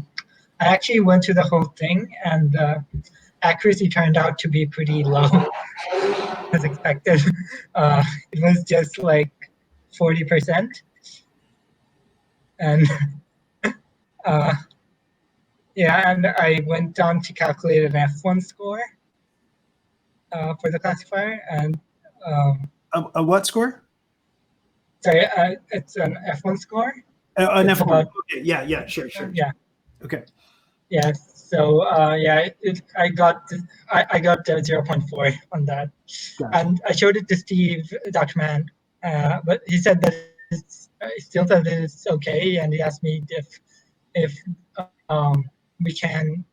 actually went through the whole thing, and accuracy turned out to be pretty low as expected. It was just like 40%, and yeah, and I went down to calculate an F1 score for the classifier, and a what score? Sorry, it's an F1 score. An It's F1. about, okay. Yeah. Sure. Yeah. Okay. Yeah. So yeah, I got 0.4 on that, Gotcha. and I showed it to Steve, Dr. Mann, but he said that he still said that it's okay, and he asked me if we can.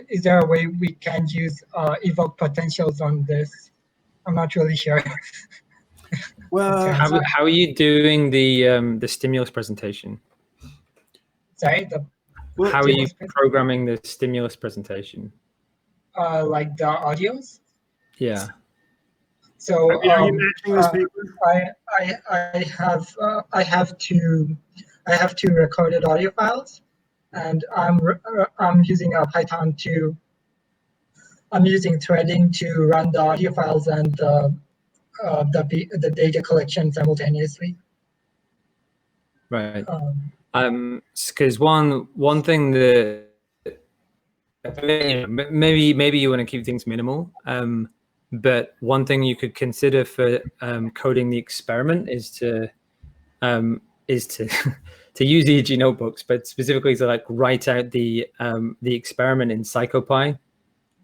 Is there a way we can use evoke potentials on this? I'm not really sure. Well, how are you doing the stimulus presentation? Sorry, how are you programming the stimulus presentation? Like the audios? Yeah. So are you matching this paper? I have two recorded audio files, and I'm using a Python to. I'm using threading to run the audio files and the data collection simultaneously. Right. Because one thing that maybe you want to keep things minimal, but one thing you could consider for coding the experiment is to to use EEG notebooks, but specifically to like write out the experiment in PsychoPy,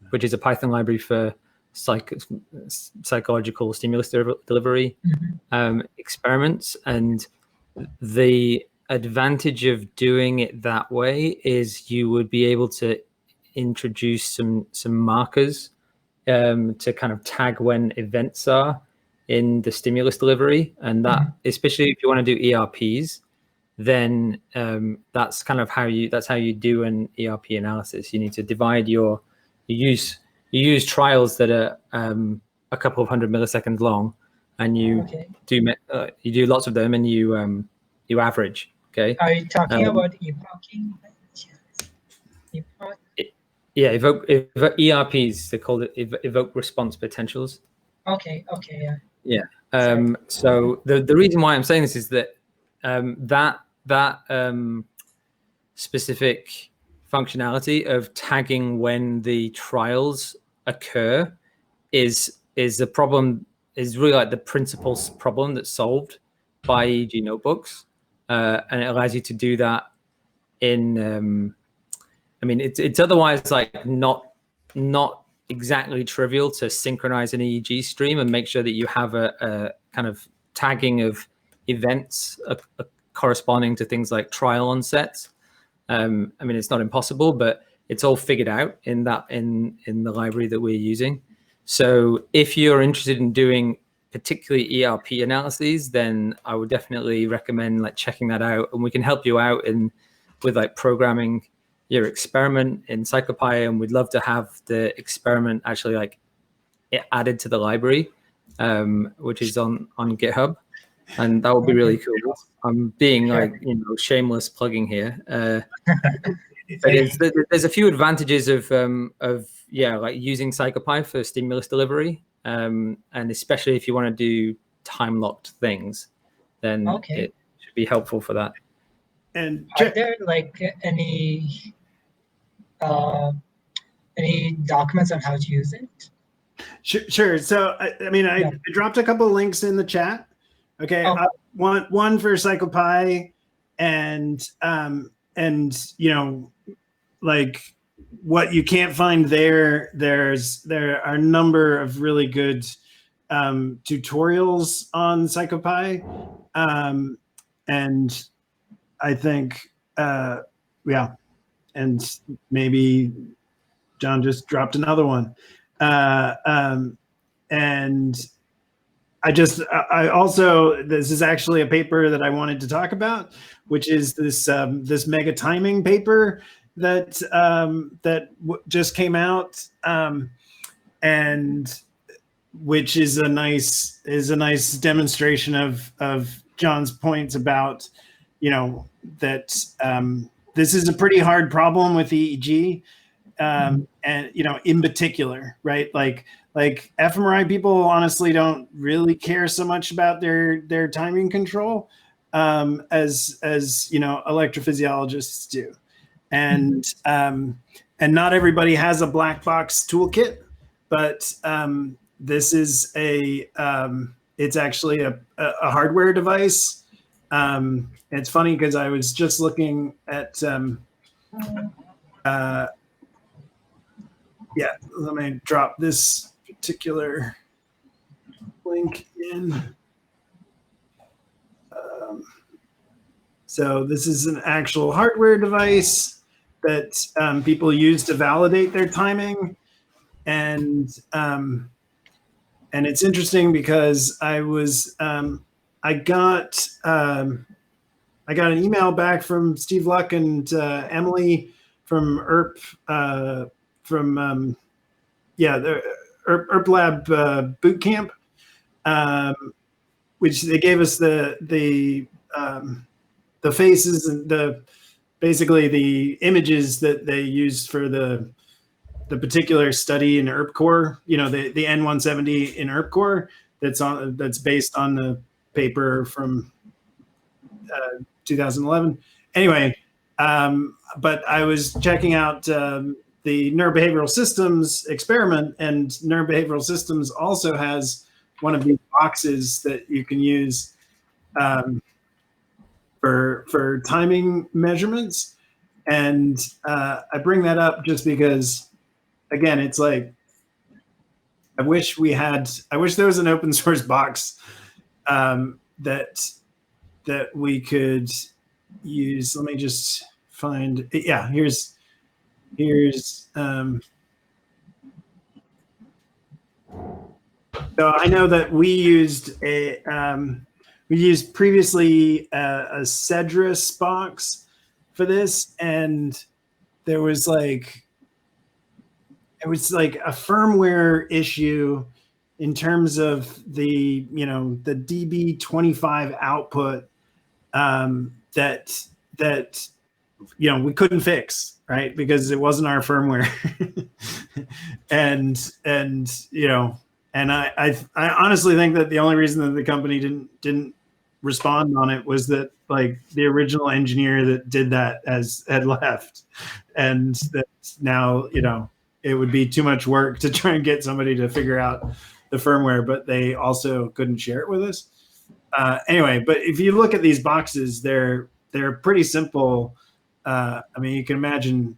which is a Python library for psychological stimulus delivery experiments. And the advantage of doing it that way is you would be able to introduce some markers to kind of tag when events are in the stimulus delivery, and that especially if you want to do ERPs, then that's kind of how you do an ERP analysis. You need to divide you use trials that are a couple of 100 milliseconds long, and you do lots of them, and you average. Okay. Are you talking about evoking? Yeah, evoke ERPs. They're called evoke response potentials. Okay. Yeah. Yeah. So the reason why I'm saying this is that that specific functionality of tagging when the trials occur is a problem, is really like the principal problem that's solved by EEG notebooks, and it allows you to do that in I mean, it's otherwise like not exactly trivial to synchronize an EEG stream and make sure that you have a kind of tagging of events corresponding to things like trial onsets. I mean, it's not impossible, but it's all figured out in the library that we're using. So if you're interested in doing particularly ERP analyses, then I would definitely recommend like checking that out, and we can help you out with like programming your experiment in PsychoPy, and we'd love to have the experiment actually like added to the library, which is on GitHub, and that would be really cool. I'm being like, you know, shameless plugging here, but there's a few advantages of like using PsychoPy for stimulus delivery, and especially if you want to do time locked things, then it should be helpful for that. And are there like any documents on how to use it? Sure. So I mean, I dropped a couple of links in the chat. Okay, one for PsychoPy, and you know, like what you can't find there are a number of really good tutorials on PsychoPy, and I think yeah, and maybe John just dropped another one, and I also, this is actually a paper that I wanted to talk about, which is this this mega timing paper that just came out, and which is a nice demonstration of John's points about, you know, that this is a pretty hard problem with EEG, and you know, in particular, right? Like fMRI people honestly don't really care so much about their timing control as you know, electrophysiologists do, and not everybody has a black box toolkit, but this is it's actually a hardware device. It's funny because I was just looking at yeah, let me drop this particular link in. So this is an actual hardware device that people use to validate their timing, and it's interesting because I got an email back from Steve Luck and Emily from ERP, from the ERP Lab boot camp, which they gave us the faces and basically the images that they used for the particular study in ERP core, you know, the N170 in ERP core that's based on the paper from 2011. Anyway, but I was checking out the neurobehavioral systems experiment, and neurobehavioral systems also has one of these boxes that you can use for timing measurements. And I bring that up just because, again, it's like, I wish there was an open source box that we could use. Let me just find, yeah, here's so I know that we used previously a Cedrus box for this, and it was like a firmware issue in terms of the, you know, the DB25 output that you know, we couldn't fix, right? Because it wasn't our firmware. and you know, and I honestly think that the only reason that the company didn't respond on it was that, like, the original engineer that did that had left, and that now, you know, it would be too much work to try and get somebody to figure out the firmware, but they also couldn't share it with us. Anyway, but if you look at these boxes, they're pretty simple. I mean, you can imagine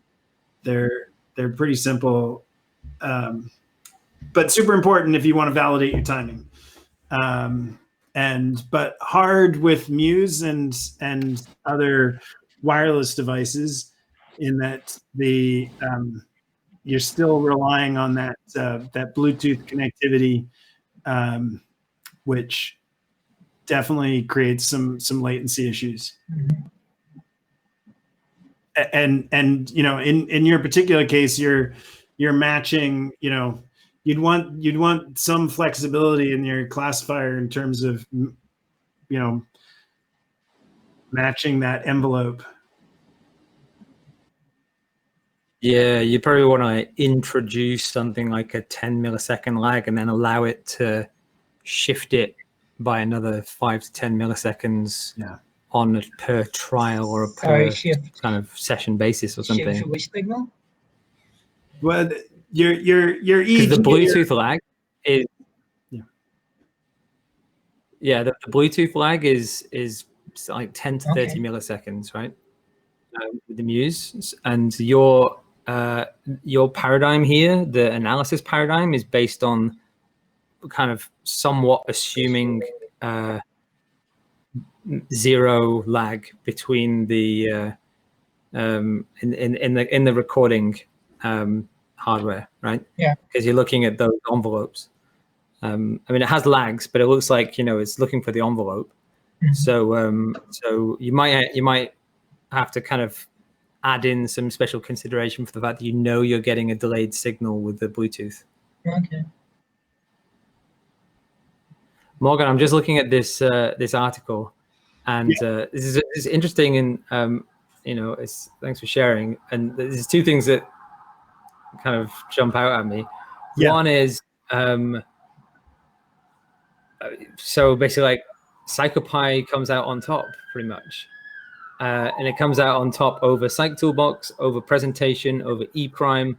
they're pretty simple, but super important if you want to validate your timing. But hard with Muse and other wireless devices, in that you're still relying on that Bluetooth connectivity, which definitely creates some latency issues. And you know, in your particular case, you're matching, you know, you'd want some flexibility in your classifier in terms of, you know, matching that envelope. Yeah, you probably want to introduce something like a 10 millisecond lag and then allow it to shift it by another 5 to 10 milliseconds. Yeah. On a per trial or a per kind of session basis or something. Shift which signal? Well, your EEG, the Bluetooth lag is the Bluetooth lag is like 10 to 30 milliseconds, right? With the Muse, and your your paradigm here, the analysis paradigm, is based on kind of somewhat assuming zero lag between the in the recording hardware, right? Yeah. Because you're looking at those envelopes. I mean, it has lags, but it looks like, you know, it's looking for the envelope. Mhm. So you might have to kind of add in some special consideration for the fact that you know you're getting a delayed signal with the Bluetooth. Okay. Morgan, I'm just looking at this this article, and this is interesting, and you know, thanks for sharing. And there's two things that kind of jump out at me. Yeah. One is so basically, like, PsychoPi comes out on top pretty much, and it comes out on top over Psych Toolbox, over Presentation, over ePrime.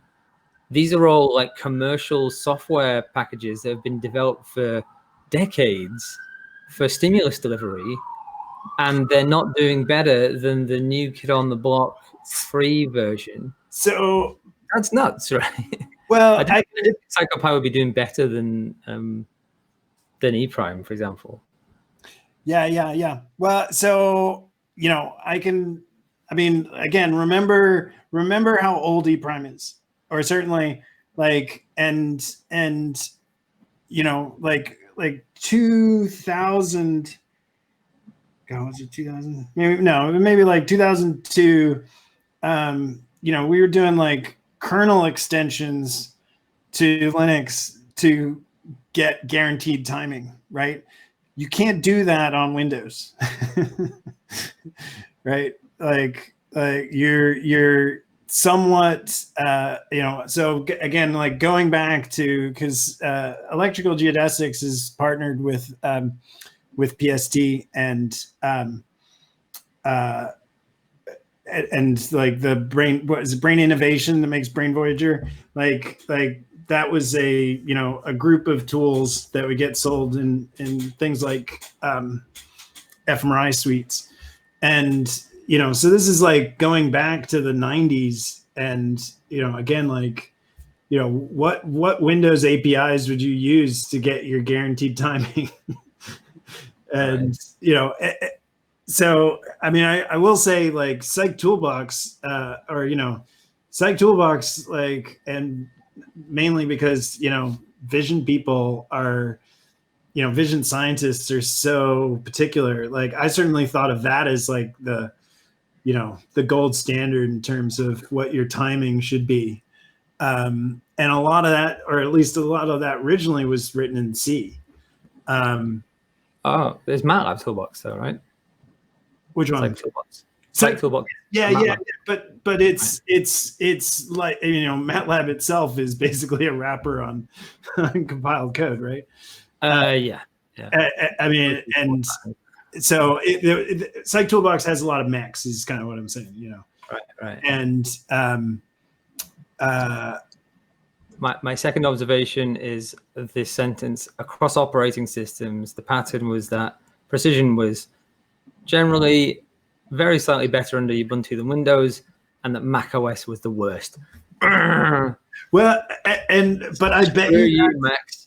These are all like commercial software packages that have been developed for decades for stimulus delivery, and they're not doing better than the new kid on the block free version. So that's nuts, right? Well, I don't think PsychoPi would be doing better than ePrime, for example. Yeah. Well, so, you know, I mean, again, remember how old ePrime is, or certainly like, and you know, like 2000. God, was it 2000? Maybe like 2002. You know, we were doing like kernel extensions to Linux to get guaranteed timing, right? You can't do that on Windows, right? Like you're somewhat, you know, so again, like going back to, because Electrical Geodesics is partnered with PST and like the brain innovation that makes Brain Voyager, like that was a group of tools that would get sold in things like fMRI suites. And, you know, so this is like going back to the 90s, and, you know, again, like, you know, what Windows APIs would you use to get your guaranteed timing? And, right. You know, so, I mean, I will say, like, Psych Toolbox, or, you know, Psych Toolbox, like, and mainly because, you know, vision people are, you know, vision scientists are so particular. Like, I certainly thought of that as like the, you know, the gold standard in terms of what your timing should be. And a lot of that, or at least a lot of that originally was written in C. Oh, there's MATLAB Toolbox though, right? Which one? Psych Toolbox. Psych Toolbox. Yeah, but it's like, you know, MATLAB itself is basically a wrapper on compiled code, right? Yeah. I mean, and so Psych Toolbox has a lot of mechs, is kind of what I'm saying, you know. Right. And my second observation is this sentence: across operating systems, the pattern was that precision was generally very slightly better under Ubuntu than Windows, and that Mac OS was the worst. Well, but I bet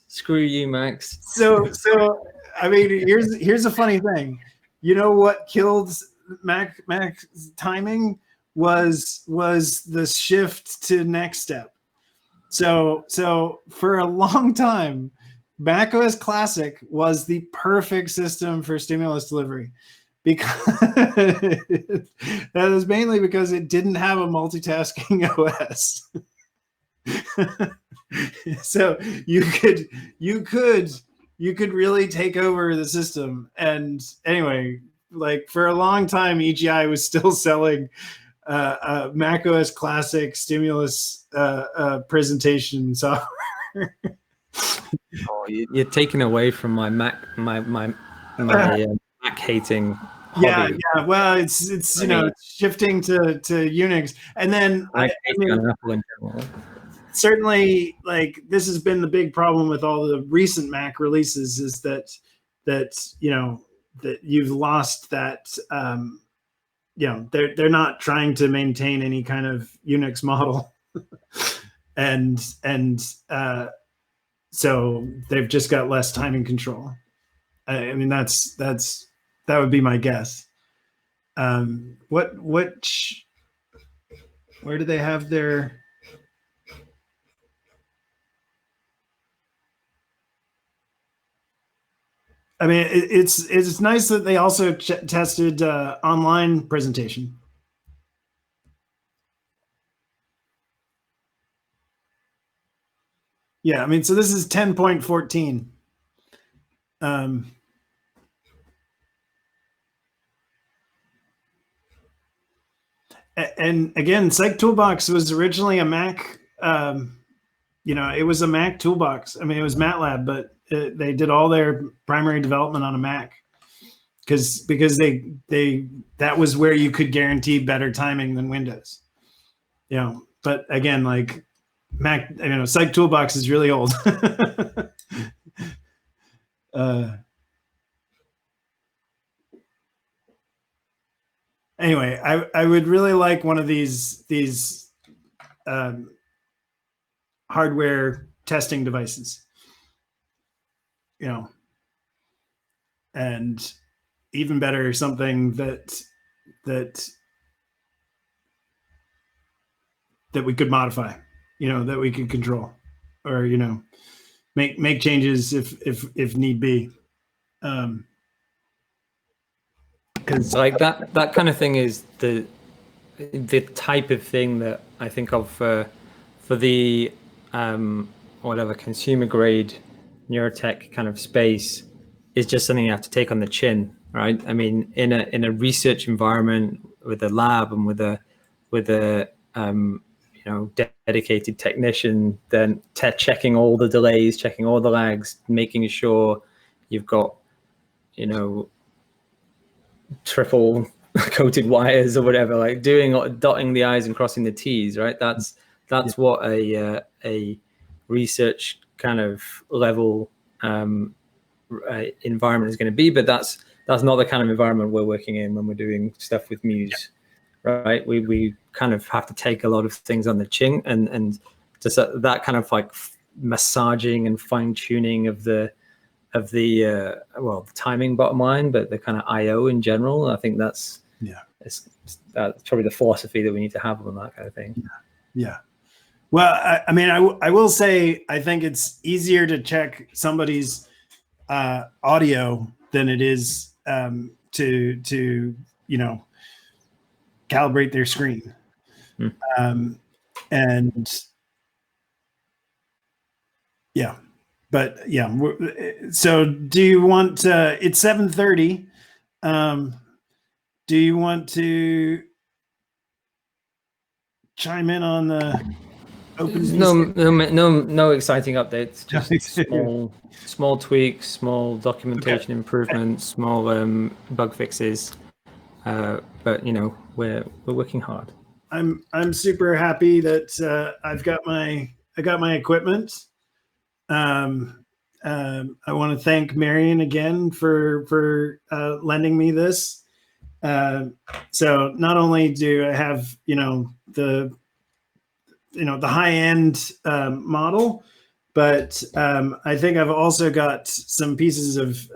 Screw you, Max. So I mean, here's a funny thing. You know what killed Mac's timing was the shift to Next Step. So for a long time, Mac OS Classic was the perfect system for stimulus delivery, because that was mainly because it didn't have a multitasking OS. So you could really take over the system. And anyway, like for a long time, EGI was still selling Mac OS Classic stimulus presentation software. Oh, you're taking away from my Mac Mac hating hobby. Yeah. Well, it's you know, it's shifting to Unix, and then I mean, Apple in general. Certainly, like, this has been the big problem with all the recent Mac releases, is that you know, that you've lost that, you know, they're not trying to maintain any kind of Unix model. and so they've just got less timing control. I mean, that would be my guess. Where do they have their? I mean, it's nice that they also tested online presentation. Yeah, I mean, so this is 10.14. And again, Psych Toolbox was originally a Mac. It was a Mac toolbox. I mean, it was MATLAB, but they did all their primary development on a Mac because that was where you could guarantee better timing than Windows. But again, like Mac, Psych Toolbox is really old. Anyway, I would really like one of these hardware testing devices, and even better, something that we could modify, that we could control, or make changes if need be. Because like that kind of thing is the type of thing that I think of for the whatever consumer grade neurotech kind of space is just something you have to take on the chin, right? I mean, in a research environment with a lab and with a dedicated technician, then checking all the delays, checking all the lags, making sure you've got triple coated wires or whatever, like dotting the I's and crossing the T's, right? That's what a research kind of level environment is going to be, but that's not the kind of environment we're working in when we're doing stuff with Muse, right? We kind of have to take a lot of things on the chin and just that kind of like massaging and fine tuning of the timing bottom line, but the kind of IO in general. I think that's probably the philosophy that we need to have on that kind of thing. Yeah. Well, I mean, I will say I think it's easier to check somebody's audio than it is to calibrate their screen. And yeah. But yeah, so do you want it's 7:30. Do you want to chime in on the open? No exciting updates. Just small tweaks, small documentation improvements, small bug fixes. But we're working hard. I'm super happy that I got my equipment. I want to thank Marion again for lending me this. So not only do I have the high end model, but I think I've also got some pieces of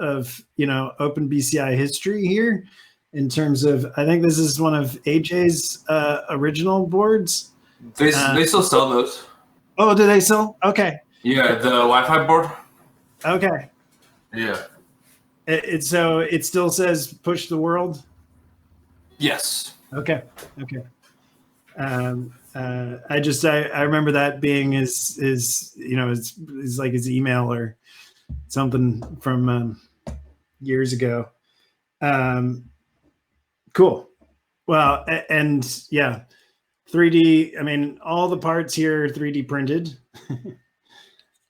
open BCI history here. In terms of, I think this is one of AJ's original boards. They still sell those. Oh, do they still? Okay. Yeah, the Wi-Fi board. Okay. Yeah. So it still says push the world? Yes. Okay. I remember that being his like his email or something from years ago. Cool. Well, and yeah, 3D. I mean, all the parts here are 3D printed,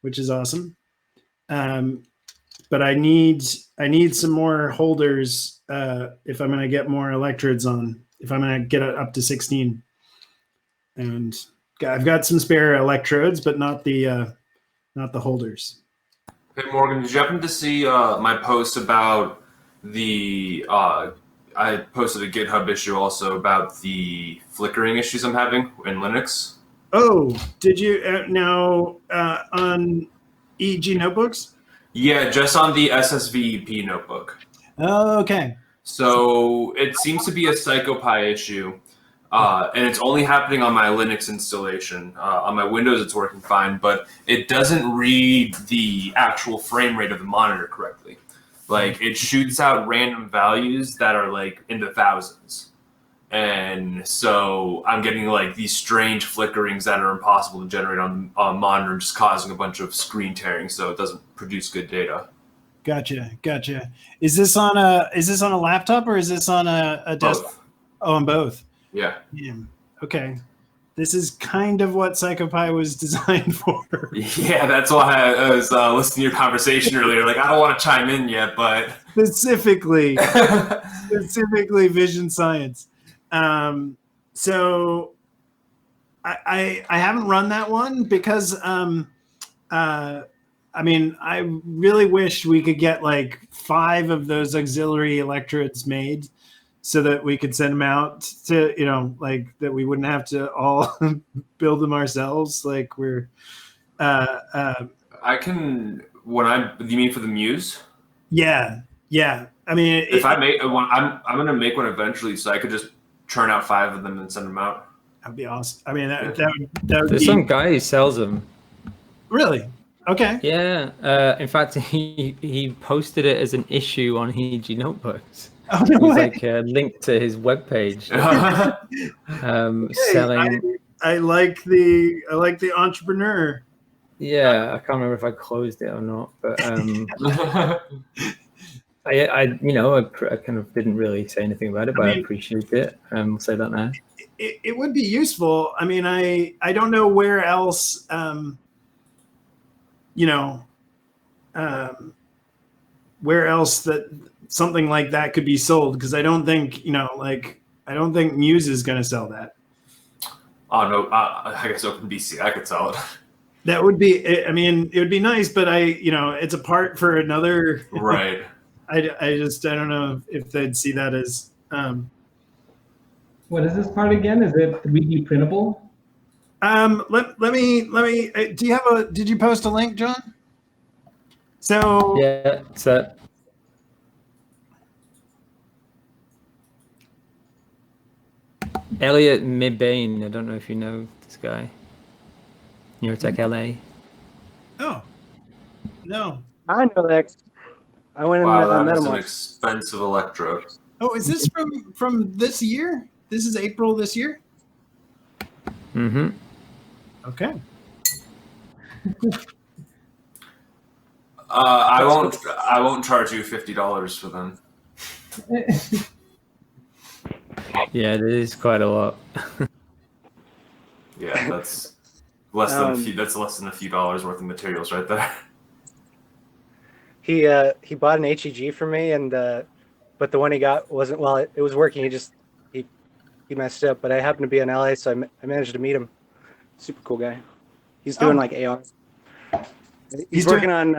which is awesome. But I need some more holders if I'm going to get more electrodes on. If I'm going to get it up to 16, and I've got some spare electrodes, but not the holders. Hey Morgan, did you happen to see my post about the? I posted a GitHub issue also about the flickering issues I'm having in Linux. Oh, did you now on EEG notebooks? Yeah, just on the SSVP notebook. Oh, okay. So it seems to be a PsychoPy issue, and it's only happening on my Linux installation. On my Windows, it's working fine, but it doesn't read the actual frame rate of the monitor correctly. Like, it shoots out random values that are like in the thousands. And so I'm getting like these strange flickerings that are impossible to generate on monitor, just causing a bunch of screen tearing, so it doesn't produce good data. Gotcha. Is this on a laptop or is this on a desktop? Both. Oh, on both. Yeah. Okay. This is kind of what PsychoPy was designed for. Yeah, that's why I was listening to your conversation earlier. Like, I don't want to chime in yet, but specifically vision science. So I haven't run that one because I mean, I really wish we could get like 5 of those auxiliary electrodes made so that we could send them out to, like that we wouldn't have to all build them ourselves. Like we're I can, you mean for the Muse? Yeah. I mean, if I make one, I'm going to make one eventually, so I could just churn out 5 of them and send them out. That'd be awesome. I mean, that would There's some guy who sells them. Really? Okay. Yeah. In fact, he posted it as an issue on EEG notebooks. Oh, no it was way. like a link to his webpage. Selling. I like the entrepreneur. Yeah, I can't remember if I closed it or not, but I kind of didn't really say anything about it, but I appreciate it. I'll say that now. It would be useful. I mean, I don't know where else, where else that something like that could be sold, because I don't think, I don't think Muse is going to sell that. Oh, no, I guess OpenBCI, I could sell it. That would be, I mean, it would be nice, but it's a part for another. Right. I don't know if they'd see that as. What is this part again? Is it 3D printable? Let me. Did you post a link, John? So. Yeah, it's that. Elliot Mibane, I don't know if you know this guy. Neurotech LA. Oh, no. I know that. I went wow, and met that him is an once. expensive electrode. Oh, is this from this year? This is April this year? Mm-hmm. Okay. I won't charge you $50 for them. Yeah, it is quite a lot. Yeah, that's less than a few dollars worth of materials right there. He bought an HEG for me, and but the one he got wasn't, well, it was working. He messed up, but I happened to be in LA, so I managed to meet him. Super cool guy. He's doing like AR. He's working on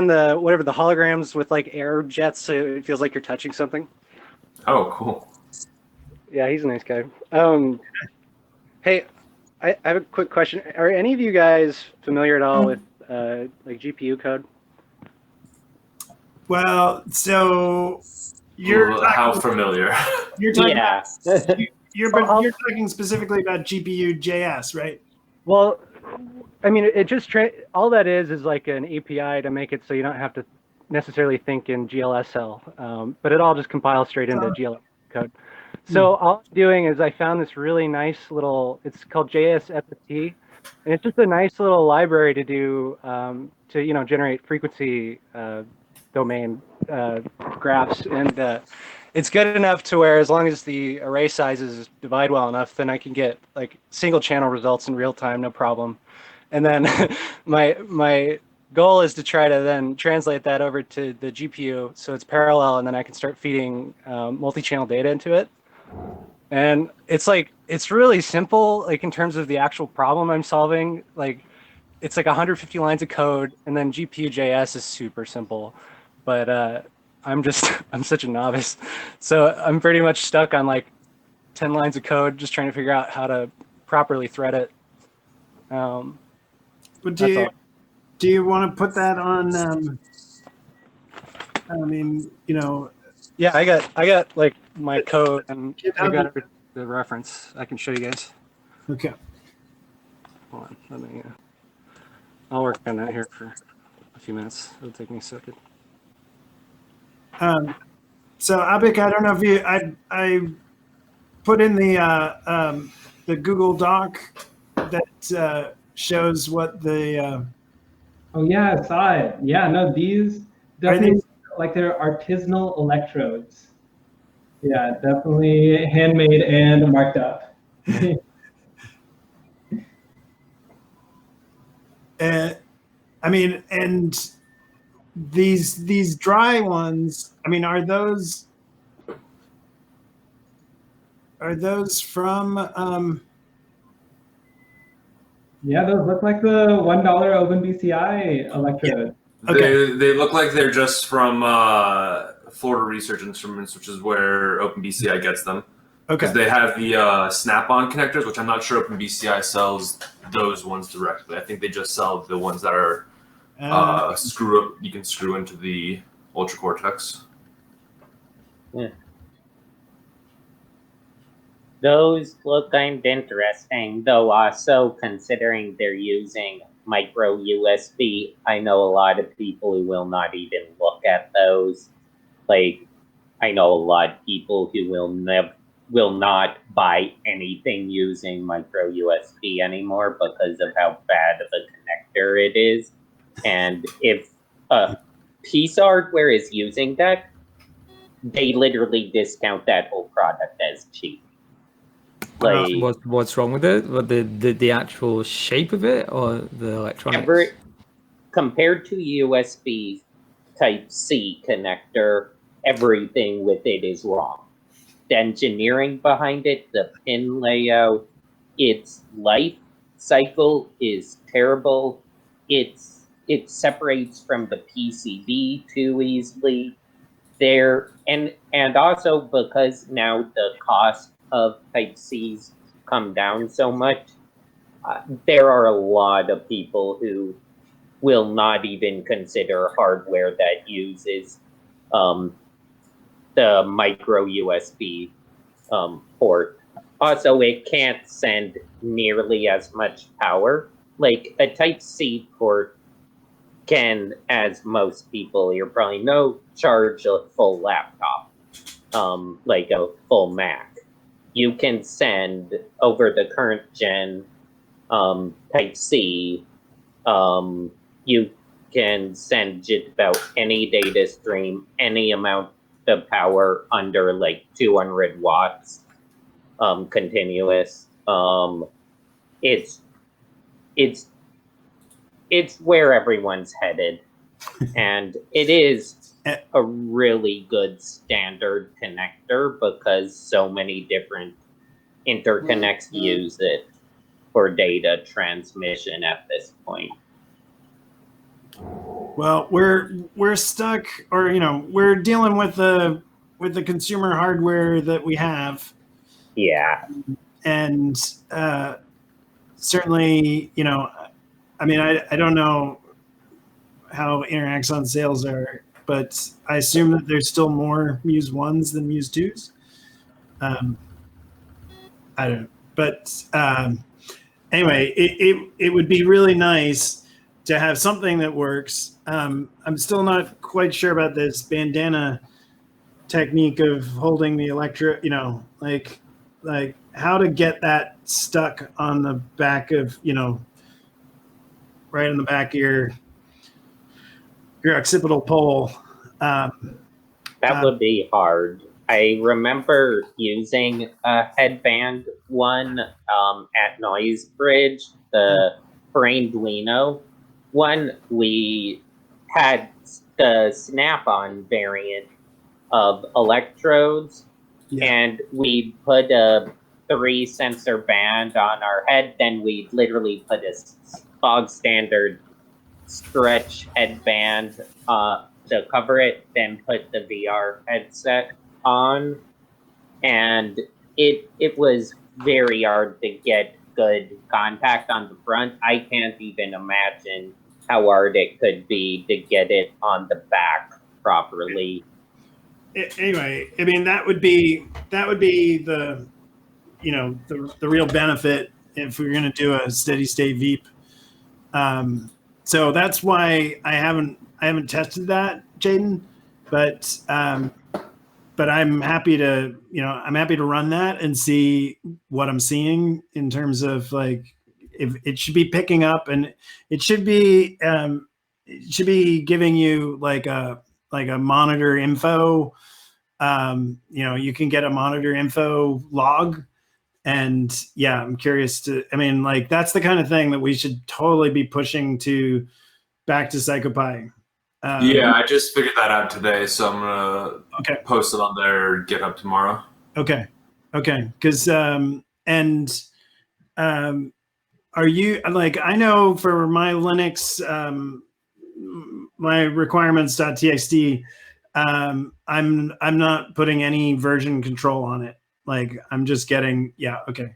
the whatever, the holograms with like air jets, so it feels like you're touching something. Oh, cool. Yeah, he's a nice guy. Hey, I have a quick question. Are any of you guys familiar at all with like GPU code? Well, so you're how familiar? You're talking. Yeah. You're talking specifically about GPU JS, right? Well, I mean, it just all that is like an API to make it so you don't have to necessarily think in GLSL, but it all just compiles straight into GLSL code. So all I'm doing is I found this really nice little, it's called JSFT, and it's just a nice little library to do to generate frequency domain graphs, and it's good enough to where as long as the array sizes divide well enough, then I can get like single channel results in real time, no problem. And then my goal is to try to then translate that over to the GPU so it's parallel, and then I can start feeding multi-channel data into it. And it's really simple, like in terms of the actual problem I'm solving. Like it's like 150 lines of code, and then GPU JS is super simple. But I'm such a novice, so I'm pretty much stuck on like 10 lines of code, just trying to figure out how to properly thread it. But do you want to put that on? I mean, you know. Yeah, I got like my code, and I got the reference. I can show you guys. Okay. Hold on, let me. I'll work on that here for a few minutes. It'll take me a second. So Abik, I don't know if I put in the Google Doc that shows what the. Oh yeah, I saw it. Yeah, no, these definitely like they're artisanal electrodes. Yeah, definitely handmade and marked up. I mean, and these dry ones, I mean, are those from Yeah, those look like the $1 open BCI electrode. Yeah. Okay. They look like they're just from Florida Research Instruments, which is where OpenBCI gets them. Okay. Because they have the snap-on connectors, which I'm not sure OpenBCI sells those ones directly. I think they just sell the ones that are you can screw into the Ultra Cortex. Yeah. Those look kind of interesting, though also considering they're using micro USB, I know a lot of people who will not even look at those. Like, I know a lot of people who will not buy anything using micro USB anymore because of how bad of a connector it is. And if a piece of hardware is using that, they literally discount that whole product as cheap. Like, what's wrong with it? The actual shape of it or the electronics? Compared to USB Type-C connector, everything with it is wrong. The engineering behind it, the pin layout, its life cycle is terrible. It separates from the PCB too easily. And also because now the cost of Type-Cs come down so much, there are a lot of people who will not even consider hardware that uses the micro USB port. Also, it can't send nearly as much power. Like a Type-C port can, as most people here probably know, charge a full laptop, like a full Mac. You can send over the current gen Type-C, you can send just about any data stream, any amount of power under like 200 watts continuous. It's where everyone's headed, and it is a really good standard connector because so many different interconnects use it for data transmission at this point. Well, we're stuck, or we're dealing with the consumer hardware that we have. Yeah. And certainly, I mean, I don't know how Interaxon sales are, but I assume that there's still more Muse 1s than Muse 2s. I don't know. But anyway, it would be really nice to have something that works. I'm still not quite sure about this bandana technique of holding the like how to get that stuck on the back of, right on the back of your occipital pole. That would be hard. I remember using a headband one at Noise Bridge, the Brainduino one. We had the snap-on variant of electrodes, and we put a 3-sensor band on our head. Then we literally put a bog standard stretch headband to cover it, then put the VR headset on, and it was very hard to get good contact on the front, I can't even imagine how hard it could be to get it on the back properly. Anyway, I mean, that would be the, you know, the real benefit if we're going to do a steady state Veep. So that's why I haven't tested that, Jaden, but I'm happy to, you know, I'm happy to run that and see what I'm seeing in terms of like, if it should be picking up, and it should be giving you like a monitor info. You know, you can get a monitor info log, and yeah, I'm curious to, I mean, like, that's the kind of thing that we should totally be pushing to back to PsychoPy. Yeah, I just figured that out today, so I'm gonna post it on their GitHub tomorrow. Okay. Because are you, like, I know for my Linux, my requirements.txt, I'm not putting any version control on it. Like, I'm just getting, yeah, okay.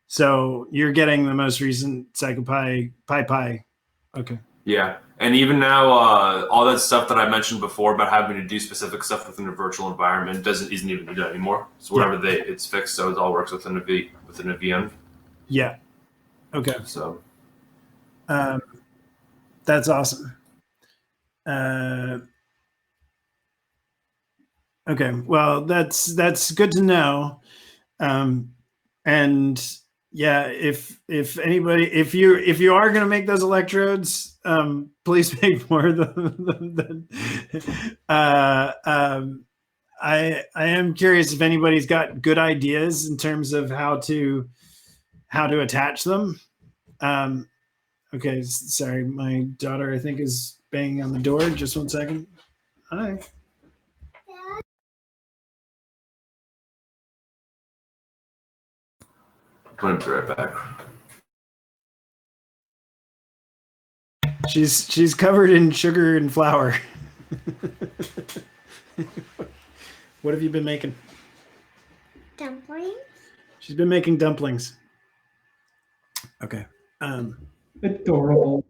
So you're getting the most recent PsychoPy PyPy. Okay. Yeah, and even now, all that stuff that I mentioned before about having to do specific stuff within a virtual environment isn't even needed anymore. So whatever it's fixed, so it all works within a VM. Yeah. Okay. So that's awesome. Okay. Well, that's good to know. And yeah, if anybody, if you are going to make those electrodes, please make more of them. I am curious if anybody's got good ideas in terms of how to attach them. Okay, sorry, my daughter, I think, is banging on the door. Just 1 second. Hi. I'm be right back. She's covered in sugar and flour. What have you been making? Dumplings. She's been making dumplings. Okay. Adorable.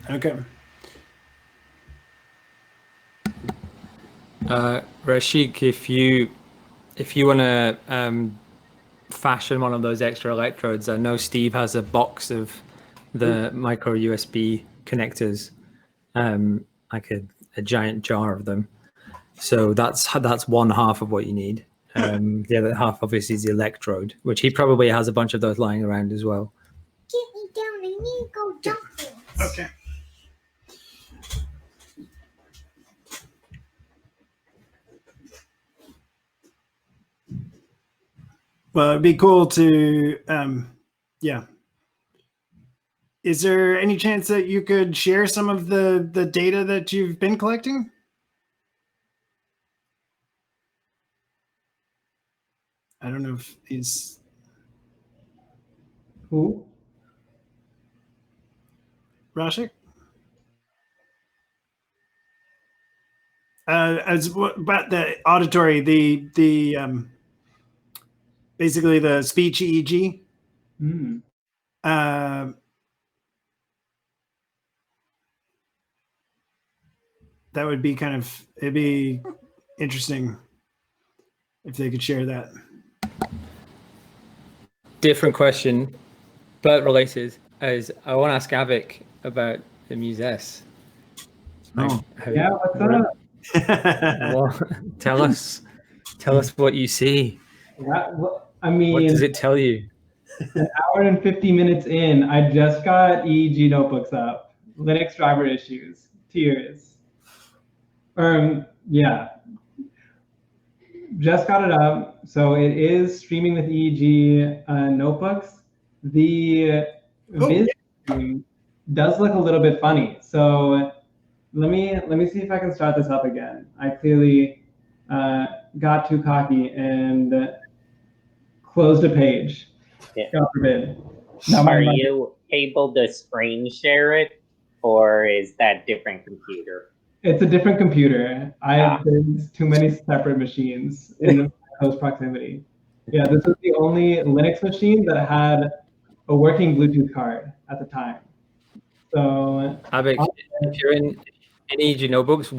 Okay. Rashik, if you want to fashion one of those extra electrodes, I know Steve has a box of the micro USB connectors, like a giant jar of them. So that's one half of what you need. The other half obviously is the electrode, which he probably has a bunch of those lying around as well. Get me down, I need to go jumping. Okay. Well, it'd be cool to, yeah. Is there any chance that you could share some of the data that you've been collecting? I don't know if he's... Who? Rashik? As about the auditory, the basically the speech EEG. That would be it'd be interesting if they could share that. Different question, but related, is I want to ask Avik about the Muse S. Oh, yeah, what's up? Well, tell us what you see. Yeah, well, I mean, what does it tell you? An hour and 50 minutes in, I just got EEG notebooks up. Linux driver issues, tears. Yeah, just got it up. So it is streaming with EEG notebooks. The Viz stream does look a little bit funny. So let me see if I can start this up again. I clearly got too cocky and closed a page. Yeah. God forbid. Are you able to screen share it? or is that different computer? It's a different computer. There's too many separate machines in close proximity. Yeah, this was the only Linux machine that had a working Bluetooth card at the time. So if you're in EEG notebooks,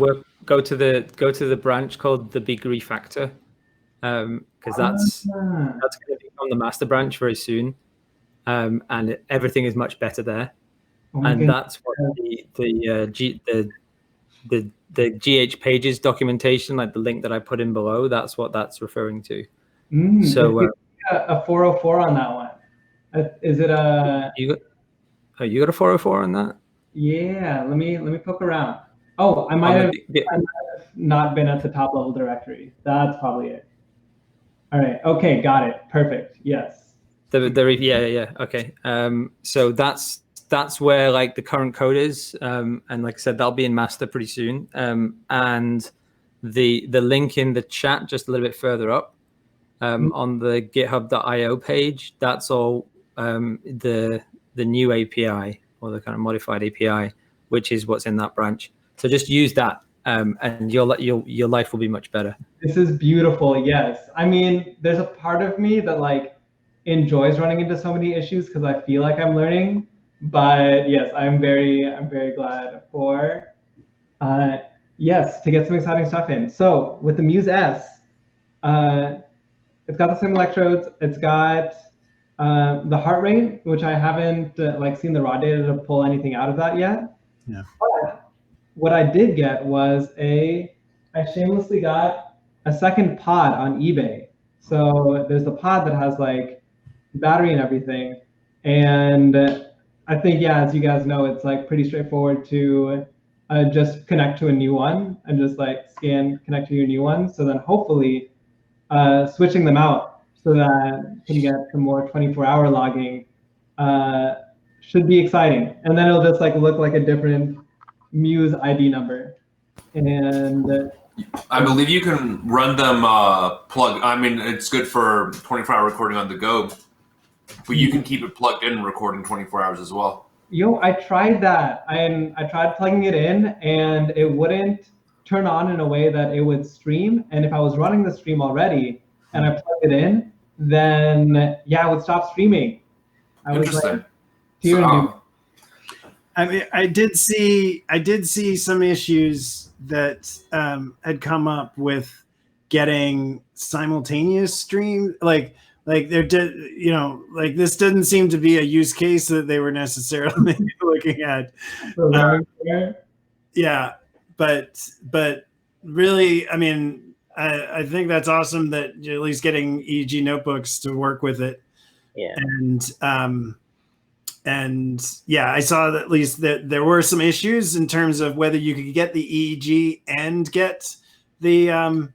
go to the branch called the Big Refactor, because that's going to become the master branch very soon, and everything is much better there. And that's what the GH Pages documentation, like the link that I put in below, that's what that's referring to. So a 404 on that one. Is it a? You got a 404 on that? Yeah, let me poke around. Oh, I might have not been at the top level directory. That's probably it. All right. Okay, got it. Perfect. Yes. Yeah. Okay. So that's where like the current code is, and like I said, that'll be in master pretty soon. And the link in the chat just a little bit further up, on the GitHub.io page, that's all the new API, or the kind of modified API, which is what's in that branch. So just use that, and your life will be much better. This is beautiful. Yes. I mean, there's a part of me that like enjoys running into so many issues because I feel like I'm learning. But yes, I'm very glad for yes, to get some exciting stuff in. So with the Muse S, it's got the same electrodes. It's got the heart rate, which I haven't like seen the raw data to pull anything out of that yet. Yeah. But what I did get was I shamelessly got a second pod on eBay. So there's the pod that has like battery and everything. And I think, yeah, as you guys know, it's like pretty straightforward to just connect to a new one and just like connect to your new one. So then hopefully switching them out so that you can get some more 24-hour logging should be exciting. And then it'll just like look like a different Muse ID number. And I believe you can run them plug. I mean, it's good for 24-hour recording on the go, but you can keep it plugged in and recording 24 hours as well. Yo, I tried that. I tried plugging it in, and it wouldn't turn on in a way that it would stream. And if I was running the stream already and I plugged it in, then yeah, it would stop streaming. I was like, I mean, I did see some issues that had come up with getting simultaneous stream, like there did, like this didn't seem to be a use case that they were necessarily looking at. Yeah, but really, I mean, I think that's awesome that you're at least getting EEG notebooks to work with it. Yeah. And yeah, I saw that at least that there were some issues in terms of whether you could get the EEG and get the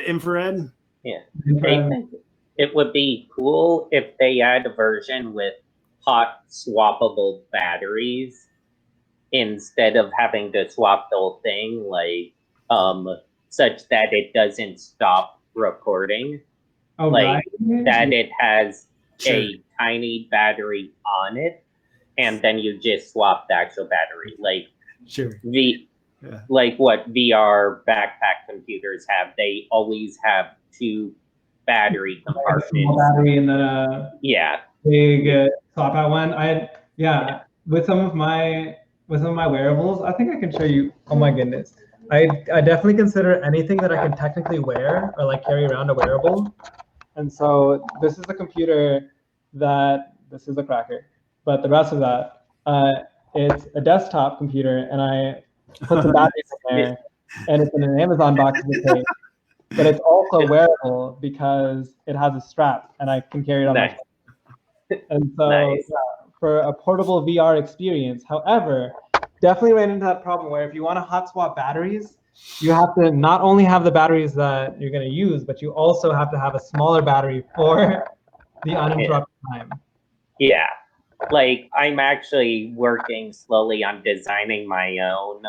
infrared. Yeah, I think it would be cool if they had a version with hot swappable batteries instead of having to swap the whole thing, like such that it doesn't stop recording. Oh, like right. That it has a tiny battery on it, and then you just swap the actual battery. Like like what VR backpack computers have, they always have two battery compartments. Small battery and then a big swap out one. With some of my wearables, I think I can show you. Oh my goodness. I definitely consider anything that I can technically wear or like carry around a wearable. And so this is the computer this is a cracker, but the rest of that, it's a desktop computer, and I put some batteries in there, and it's in an Amazon box with a case, but it's also wearable because it has a strap, and I can carry it on my phone. And so for a portable VR experience, however, definitely ran into that problem where if you want to hot swap batteries, you have to not only have the batteries that you're going to use, but you also have to have a smaller battery for the uninterrupted time. Yeah, like I'm actually working slowly on designing my own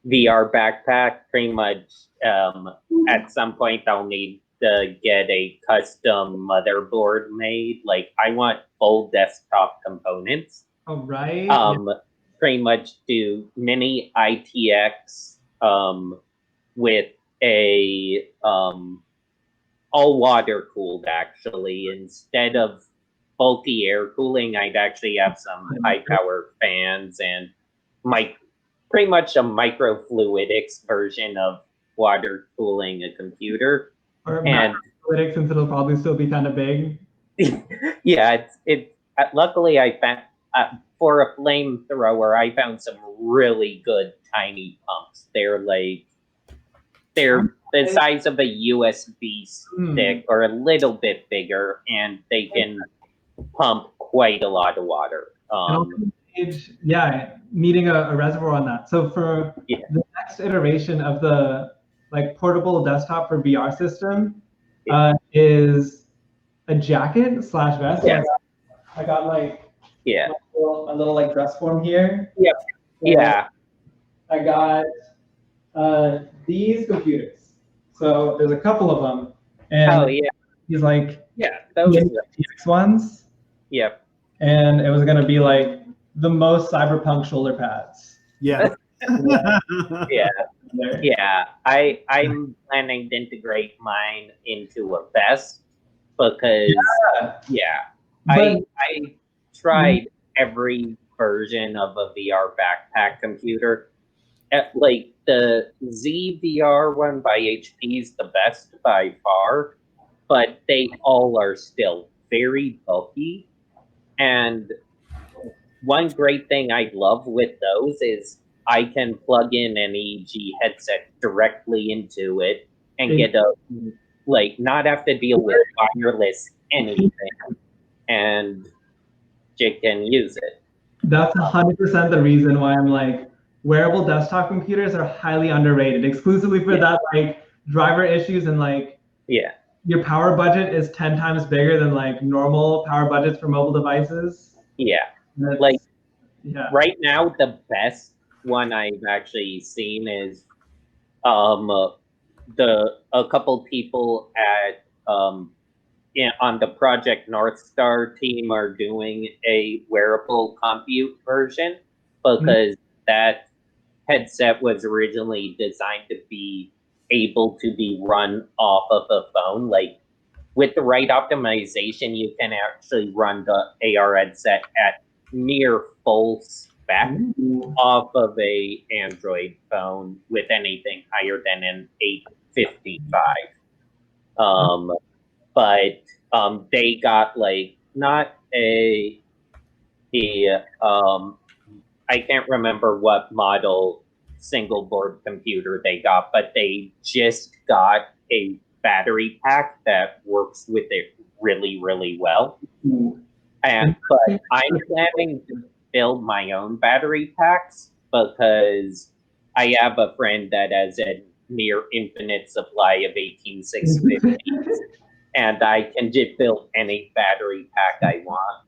VR backpack. Pretty much at some point I'll need to get a custom motherboard made. Like I want full desktop components. Oh, right. Pretty much do mini ITX with a all water cooled, actually. Instead of bulky air cooling, I'd actually have some high power fans and pretty much a microfluidics version of water cooling a computer. Or microfluidics, since it'll probably still be kind of big. Yeah, it's luckily I found for a flamethrower, I found some really good tiny pumps. They're the size of a USB stick or a little bit bigger, and they can pump quite a lot of water. Needing a reservoir on that. So for the next iteration of the portable desktop for VR system is a jacket / vest. Yeah. So I got a little dress form here. Yeah. So yeah. I got these computers. So there's a couple of them. And these those TX ones. Yep. And it was gonna be the most cyberpunk shoulder pads. Yeah. Yeah. I'm planning to integrate mine into a vest because I tried every version of a VR backpack computer. The ZVR one by HP is the best by far, but they all are still very bulky. And one great thing I love with those is I can plug in an EEG headset directly into it and get not have to deal with wireless anything, and you can use it. That's 100% the reason why I'm wearable desktop computers are highly underrated, exclusively for that driver issues and your power budget is 10 times bigger than normal power budgets for mobile devices. Yeah. Right now, the best one I've actually seen is a couple people at on the Project North Star team are doing a wearable compute version because that headset was originally designed to be able to be run off of a phone. With the right optimization, you can actually run the AR headset at near full spec off of a Android phone with anything higher than an 855. But they got not I can't remember what model single board computer they got, but they just got a battery pack that works with it really, really well. But I'm planning to build my own battery packs because I have a friend that has a near infinite supply of 18650s, and I can just build any battery pack I want.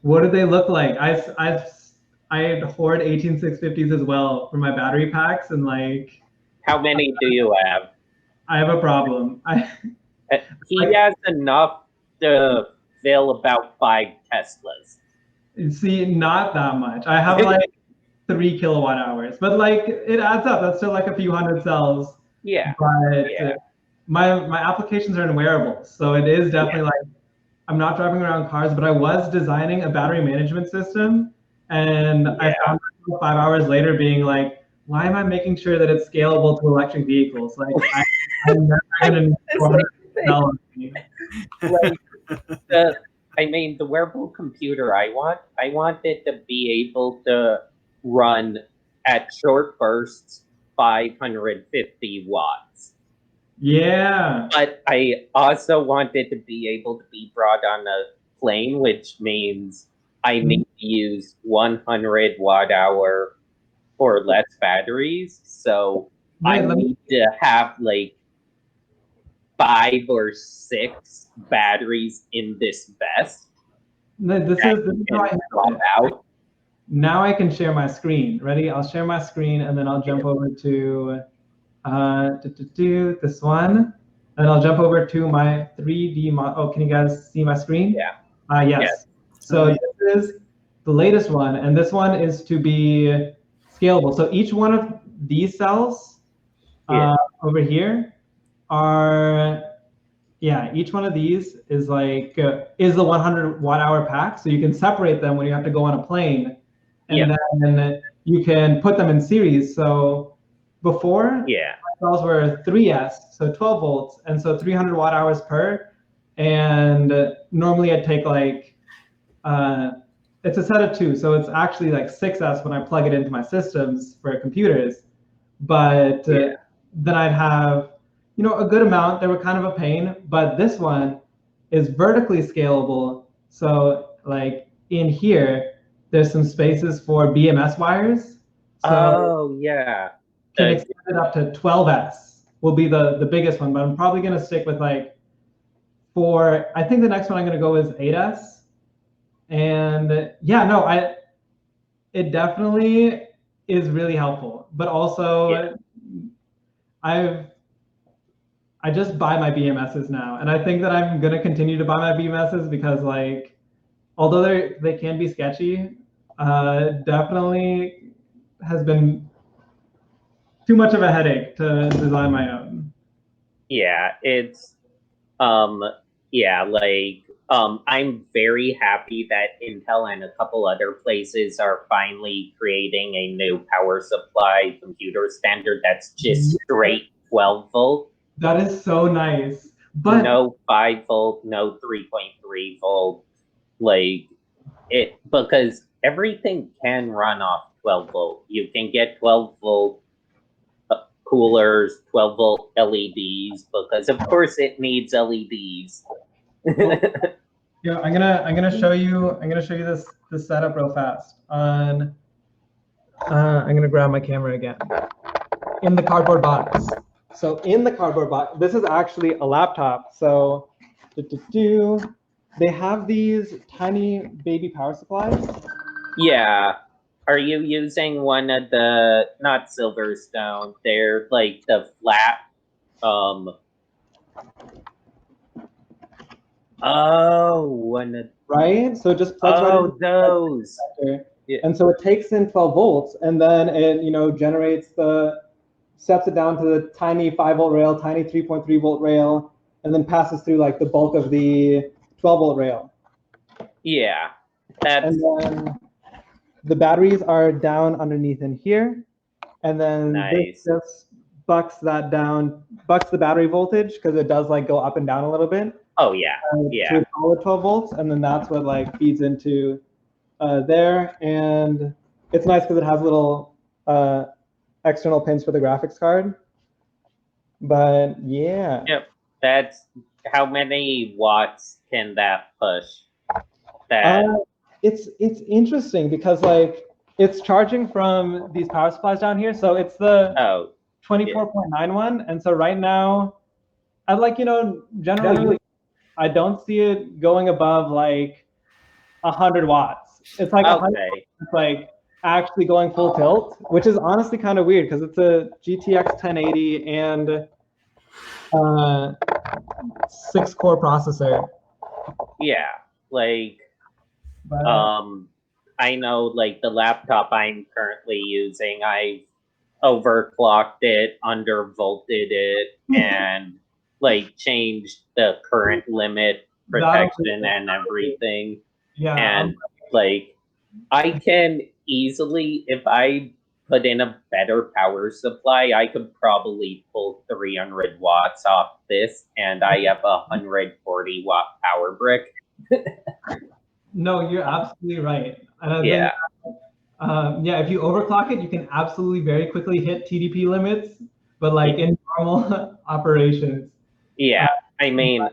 What do they look like? I hoard 18650s as well for my battery packs, and How many do you have? I have a problem. He has enough to fill about 5 Teslas. See, not that much. I have 3 kilowatt hours, but it adds up. That's still a few hundred cells. Yeah. But my applications are in wearables, so it is definitely I'm not driving around cars, but I was designing a battery management system, and I found myself 5 hours later being why am I making sure that it's scalable to electric vehicles? I'm never gonna need 400 cells. The wearable computer I want it to be able to run at short bursts 550 watts. Yeah. But I also want it to be able to be brought on a plane, which means I need to use 100 watt hour or less batteries. So I need to have 5 or 6 batteries in this vest. This is how I handle it. Now I can share my screen. Ready? I'll share my screen, and then I'll jump over to this one, and I'll jump over to my 3D model. Oh, can you guys see my screen? Yeah. Yes. So this is the latest one, and this one is to be scalable. So each one of these cells over here are, each one of these is like is the 100 watt-hour pack. So you can separate them when you have to go on a plane, and then you can put them in series. So before, cells were 3S, so 12 volts, and so 300 watt-hours per. And normally I'd take like, it's a set of 2, so it's actually like 6S when I plug it into my systems for computers. But then I'd have, a good amount. They were kind of a pain, but this one is vertically scalable. So like in here, there's some spaces for BMS wires. So can extend it up to 12S will be the biggest one, but I'm probably gonna stick with like 4. I think the next one I'm gonna go is 8S. And it definitely is really helpful. But also I just buy my BMSs now, and I think that I'm gonna continue to buy my BMSs because like, although they can be sketchy, definitely has been too much of a headache to design my own. Yeah, it's I'm very happy that Intel and a couple other places are finally creating a new power supply computer standard that's just straight 12 volt. That is so nice. But no 5 volt, no 3.3 volt, because everything can run off 12 volt. You can get 12 volt coolers, 12 volt LEDs, because of course it needs LEDs. I'm gonna show you this setup real fast. I'm gonna grab my camera again. In the cardboard box. So in the cardboard box, this is actually a laptop. So they have these tiny baby power supplies. Yeah. Are you using one of the, not Silverstone, they're like the flat, right? So it just plugs right into those. And so it takes in 12 volts, and then it, generates sets it down to the tiny 5 volt rail, tiny 3.3 volt rail, and then passes through like the bulk of the 12 volt rail. Yeah. And then the batteries are down underneath in here. And then this just bucks the battery voltage, because it does like go up and down a little bit. Oh yeah. To follow 12 volts, and then that's what like feeds into there. And it's nice because it has little external pins for the graphics card. But yeah. Yep. That's how many watts can that push? It's interesting because like it's charging from these power supplies down here. So it's the 24.91. And so right now, I like, generally I don't see it going above like 100 watts. It's like 100 watts, it's like actually going full tilt, which is honestly kind of weird because it's a GTX 1080 and 6-core processor. Yeah, I know like the laptop I'm currently using, I overclocked it, undervolted it, and like changed the current limit protection and everything. Yeah. And like I can easily, if I put in a better power supply, I could probably pull 300 watts off this, and I have a 140 watt power brick. No, you're absolutely right. And I think, if you overclock it, you can absolutely very quickly hit TDP limits, but like in normal operations. Yeah, I mean,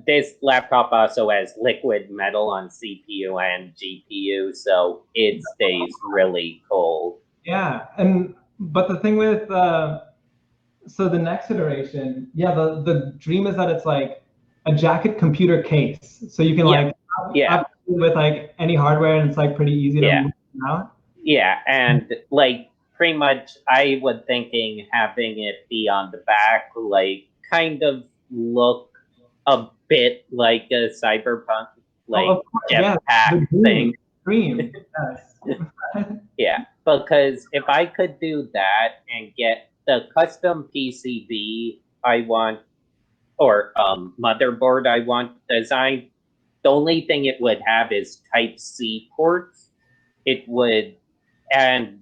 this laptop also has liquid metal on CPU and GPU, so it stays really cold. Yeah, but the thing with so the next iteration, the dream is that it's like a jacket computer case, so you can upgrade with like any hardware, and it's like pretty easy to move out. Yeah, and like pretty much, I was thinking having it be on the back, like kind of look a bit like a cyberpunk, like jetpack thing. dream. Yes. Yeah, because if I could do that and get the custom PCB I want, or motherboard I want designed, the only thing it would have is Type-C ports. It would, and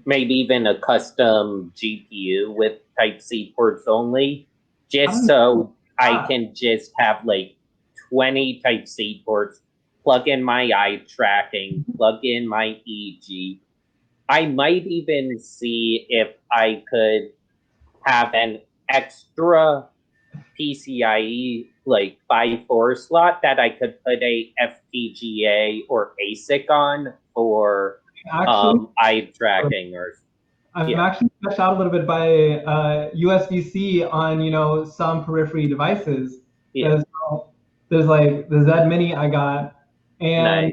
maybe even a custom GPU with Type-C ports only, just so I can just have like 20 Type-C ports, plug in my eye tracking, plug in my EEG. I might even see if I could have an extra PCIe like 5.4 slot that I could put a FPGA or ASIC on for eye tracking. Or I'm actually stretched out a little bit by USB-C on some periphery devices. Yeah. There's like the Z Mini I got, and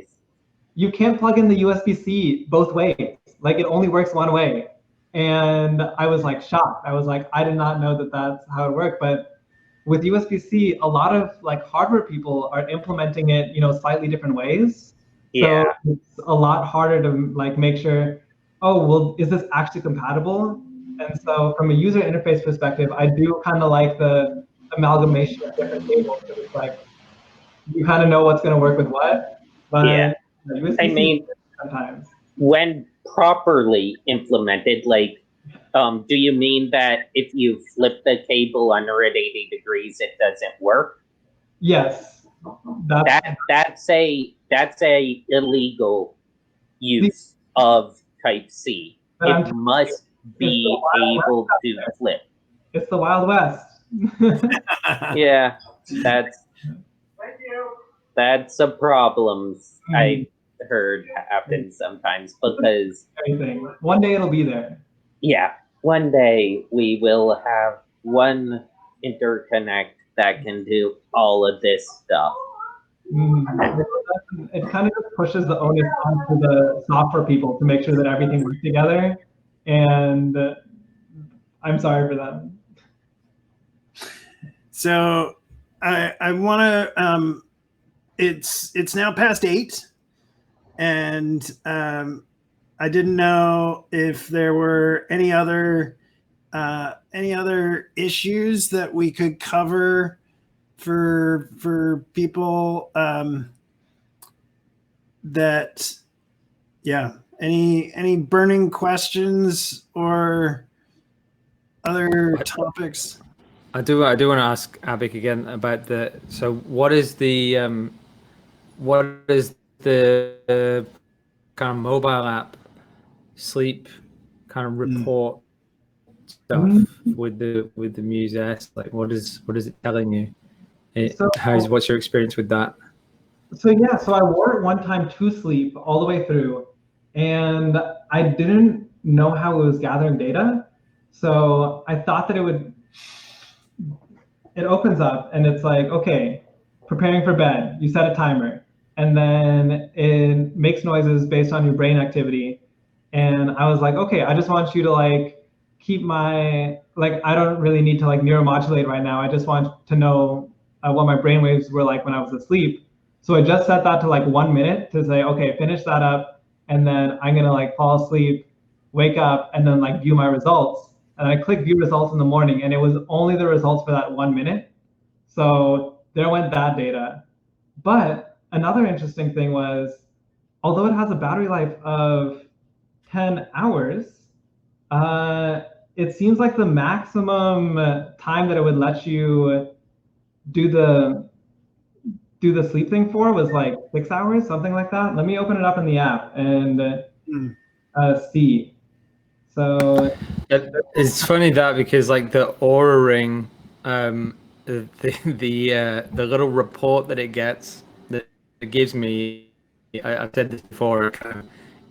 you can't plug in the USB-C both ways. Like it only works one way. And I was like shocked. I was like, I did not know that that's how it worked. But with USB-C, a lot of like hardware people are implementing it, slightly different ways. Yeah. So it's a lot harder to like make sure, oh, well, is this actually compatible? And so from a user interface perspective, I do kind of like the amalgamation of different cables. So it's like, you kind of know what's going to work with what. But yeah. USB-C I mean, sometimes. When properly implemented, like, do you mean that if you flip the cable 180 degrees, it doesn't work? Yes. That's a illegal use of Type-C. It must be able to flip. It's the Wild West. Yeah, that's a problem. I heard happen sometimes because one day it'll be there. Yeah, one day we will have one interconnect that can do all of this stuff. It kind of just pushes the onus onto the software people to make sure that everything works together, and I'm sorry for that. So I want to. It's now past 8, and I didn't know if there were any other issues that we could cover for people that, yeah, any burning questions or other topics. I do want to ask Abik again about so what is the kind of mobile app sleep kind of report stuff with the Muse S? Like what is it telling you? What's your experience with that? So I wore it one time to sleep all the way through, and I didn't know how it was gathering data. So I thought that it opens up and it's like, okay, preparing for bed, you set a timer, and then it makes noises based on your brain activity. And I was like, okay, I just want you to like keep I don't really need to like neuromodulate right now. I just want to know what my brain waves were like when I was asleep. So I just set that to like 1 minute to say, okay, finish that up. And then I'm gonna like fall asleep, wake up, and then like view my results. And I click view results in the morning, and it was only the results for that 1 minute. So there went that data. But another interesting thing was, although it has a battery life of 10 hours, it seems like the maximum time that it would let you do the sleep thing for was like 6 hours, something like that. Let me open it up in the app and see. So it's funny that because like the Oura Ring, the little report that it gets that it gives me, I've said this before,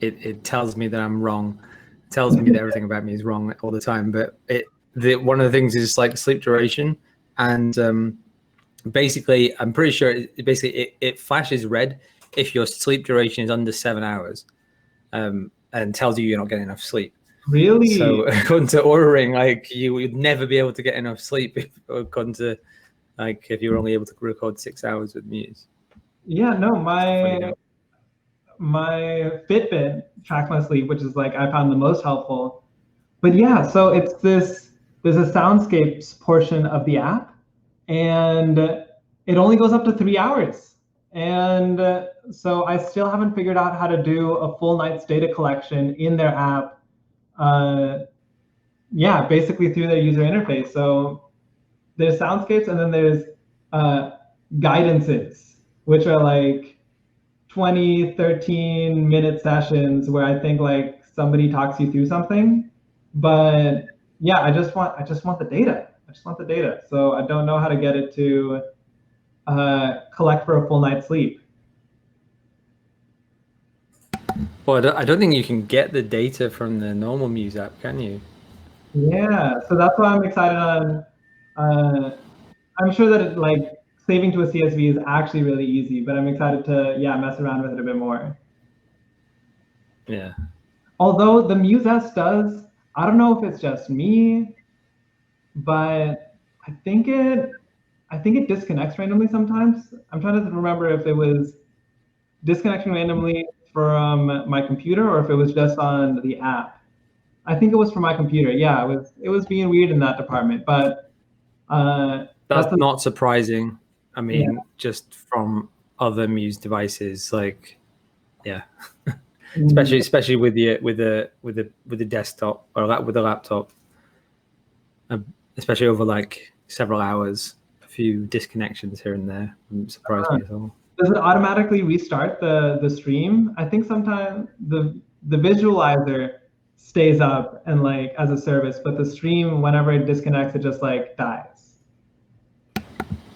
it tells me that I'm wrong. It tells me that everything about me is wrong all the time. But one of the things is like sleep duration, and basically I'm pretty sure it flashes red if your sleep duration is under 7 hours, and tells you you're not getting enough sleep. Really? So according to Oura Ring, like you would never be able to get enough sleep according to if you were only able to record 6 hours with Muse. Yeah, no, my my Fitbit tracks my sleep, which is like I found the most helpful. But yeah, so it's this, there's a soundscapes portion of the app, and it only goes up to 3 hours. And so I still haven't figured out how to do a full night's data collection in their app. Yeah, basically through their user interface. So there's soundscapes, and then there's guidances, which are like 20, 13-minute sessions where I think like somebody talks you through something. But yeah, I just want the data. I just want the data. So I don't know how to get it to collect for a full night's sleep. Well, I don't think you can get the data from the normal Muse app, can you? Yeah, so that's why I'm excited on. I'm sure that like saving to a CSV is actually really easy, but I'm excited to mess around with it a bit more. Yeah. Although the Muse S does, I don't know if it's just me, but I think it disconnects randomly sometimes. I'm trying to remember if it was disconnecting randomly from my computer or if it was just on the app. I think it was from my computer. Yeah, it was being weird in that department, but that's not surprising. I mean, just from other Muse devices, like, yeah, especially with the desktop or with the laptop, especially over like several hours, a few disconnections here and there wouldn't surprise me at all. Does it automatically restart the stream? I think sometimes the visualizer stays up and like as a service, but the stream, whenever it disconnects, it just like dies.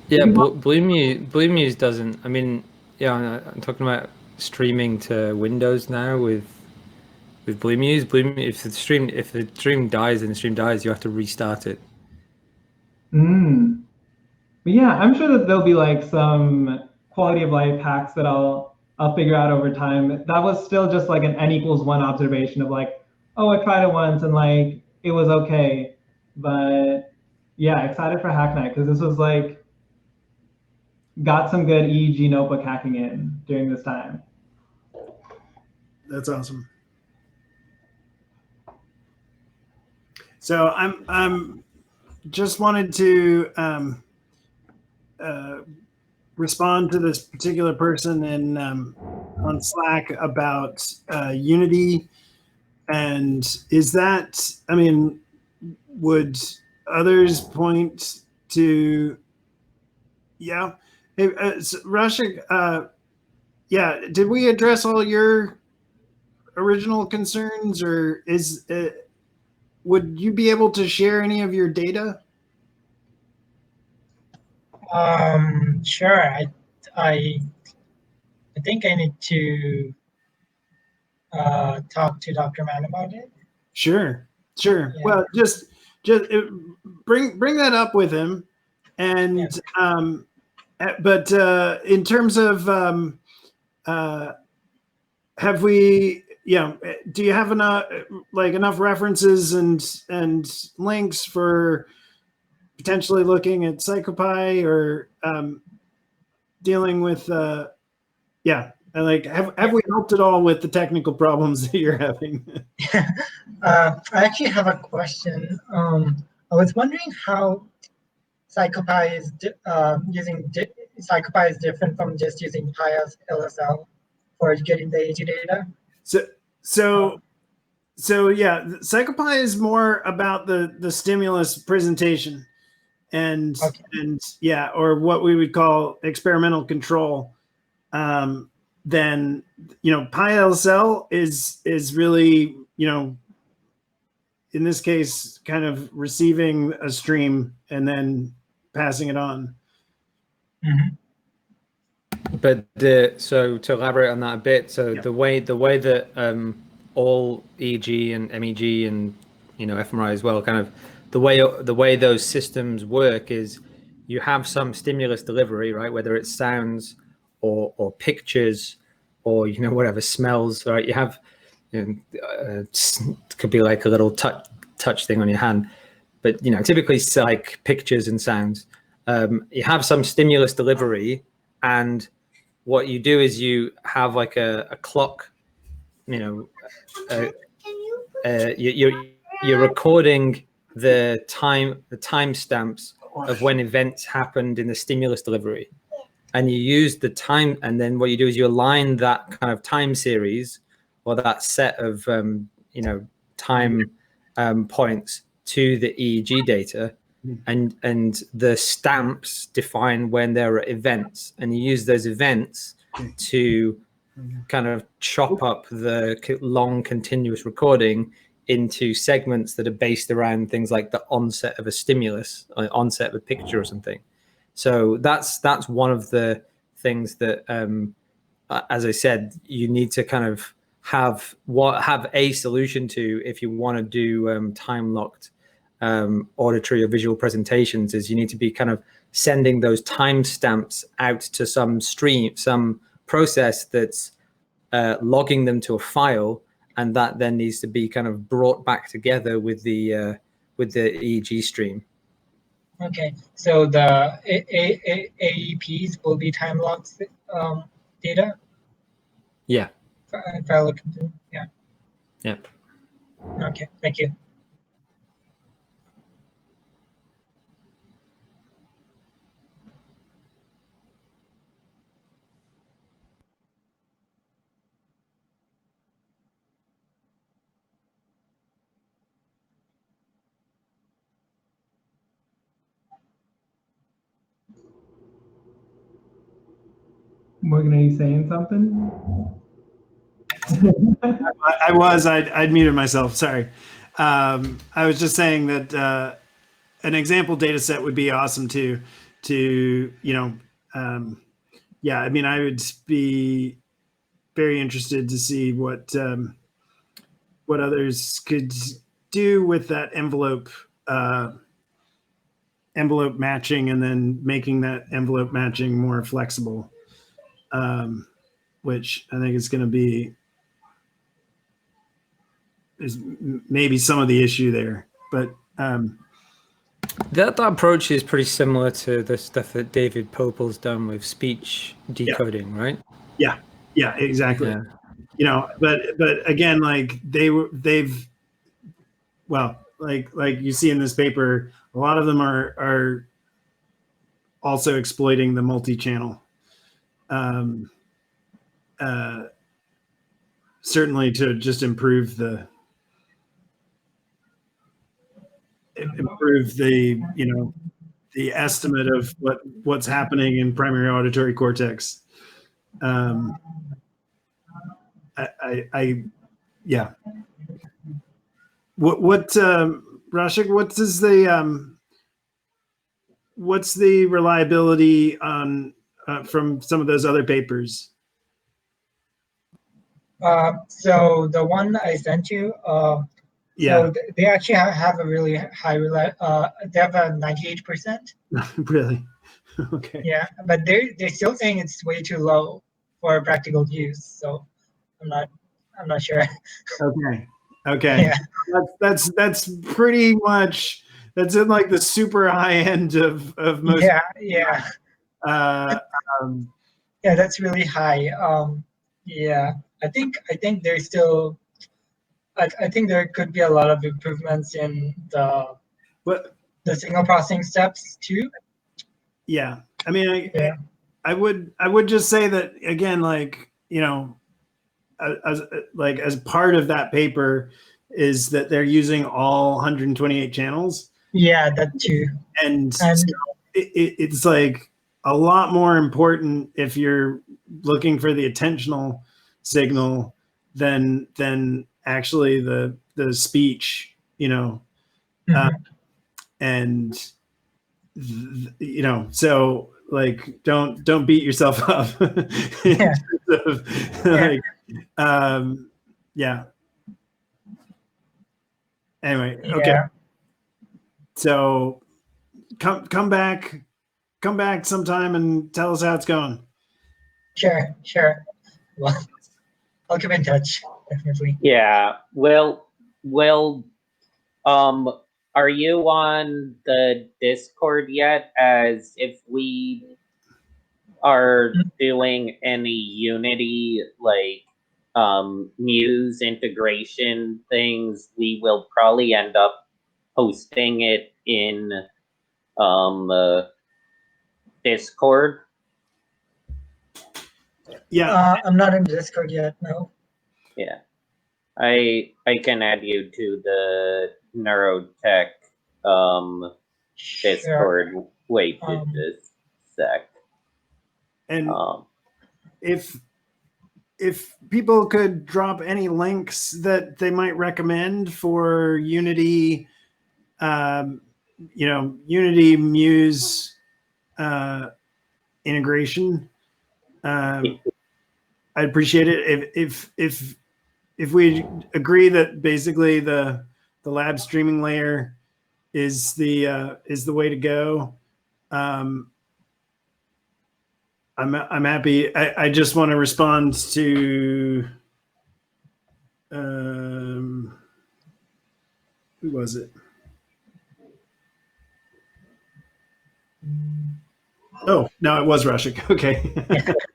Yeah, Blue Muse doesn't. I mean, yeah, I'm talking about streaming to Windows now with Blue Muse. If the stream dies and the stream dies, you have to restart it. But yeah, I'm sure that there'll be like some quality of life hacks that I'll figure out over time. That was still just like an N=1 observation of like, oh, I tried it once and like it was okay. But yeah, excited for Hack Night because this was like got some good EEG notebook hacking in during this time. That's awesome. So I'm just wanted to respond to this particular person in on Slack about Unity, and is that, I mean, would others point to, yeah, hey, Rashik, yeah, did we address all your original concerns, or is would you be able to share any of your data? Sure. I think I need to talk to Dr. Mann about it. Sure. Yeah. Well, just bring that up with him, and but in terms of have we? Yeah. Do you have enough references and links for potentially looking at PsychoPy or dealing with like have we helped at all with the technical problems that you're having? I actually have a question. I was wondering how PsychoPy is using PsychoPy is different from just using PyLSL for getting the AG data. So yeah, PsychoPy is more about the stimulus presentation and yeah, or what we would call experimental control. Then PyLSL is really, in this case, kind of receiving a stream and then passing it on. But so to elaborate on that a bit, so the way that all EEG and MEG and fMRI as well, kind of the way those systems work is you have some stimulus delivery, right? Whether it's sounds or pictures or whatever, smells, right? You have it could be like a little touch thing on your hand, but typically it's like pictures and sounds. You have some stimulus delivery, and what you do is you have like a clock, you know, you're recording the timestamps of when events happened in the stimulus delivery, and you use the time, and then what you do is you align that kind of time series or that set of you know, time points to the EEG data, and the stamps define when there are events, and you use those events to kind of chop up the long continuous recording into segments that are based around things like the onset of a stimulus, onset of a picture or something. So that's one of the things that, as I said, you need to kind of have a solution to if you want to do time-locked auditory or visual presentations. Is you need to be kind of sending those timestamps out to some process that's logging them to a file, and that then needs to be kind of brought back together with the EEG stream. Okay, so the AEPs will be time locked data? Yeah. If I look into, yeah. Yeah. Okay, thank you. Morgan, are you saying something? I'd muted myself. Sorry. I was just saying that an example data set would be awesome to you know, yeah. I mean, I would be very interested to see what others could do with that envelope matching, and then making that envelope matching more flexible, which I think is going to be maybe some of the issue there. But that approach is pretty similar to the stuff that David Popel's done with speech decoding, right? Yeah, exactly. Yeah. You know, but again, like they've well, like you see in this paper, a lot of them are also exploiting the multi-channel. Certainly to just improve the you know, the estimate of what's happening in primary auditory cortex. Yeah. What Rashik, what's the reliability on from some of those other papers? So the one I sent you, yeah, so they actually have a really high they have a 98%. Really? Okay. Yeah, but they're still saying it's way too low for practical use. So I'm not sure. Okay. Yeah. That's pretty much, that's in like the super high end of most. Yeah. Yeah, that's really high. Yeah, I think there's still. I think there could be a lot of improvements in the signal processing steps too. Yeah, I mean, I would just say that again, like, you know, as part of that paper is that they're using all 128 channels. Yeah, that too. And so it's like a lot more important if you're looking for the attentional signal than actually the speech, you know. And you know, so like don't beat yourself up. Yeah. Like, yeah. Anyway, okay. So come back sometime and tell us how it's going. Sure. Well, I'll keep in touch, definitely. Yeah. Well, are you on the Discord yet? As if we are doing any Unity like Muse integration things, we will probably end up hosting it in Discord. Yeah. I'm not in Discord yet, no. Yeah. I can add you to the Neurotech Discord. Sure. Wait just a sec. And if people could drop any links that they might recommend for Unity, Unity Muse integration, I'd appreciate it. If we agree that basically the lab streaming layer is the way to go, I'm happy. I just want to respond to who was it? Oh, no, it was Rushik. Okay.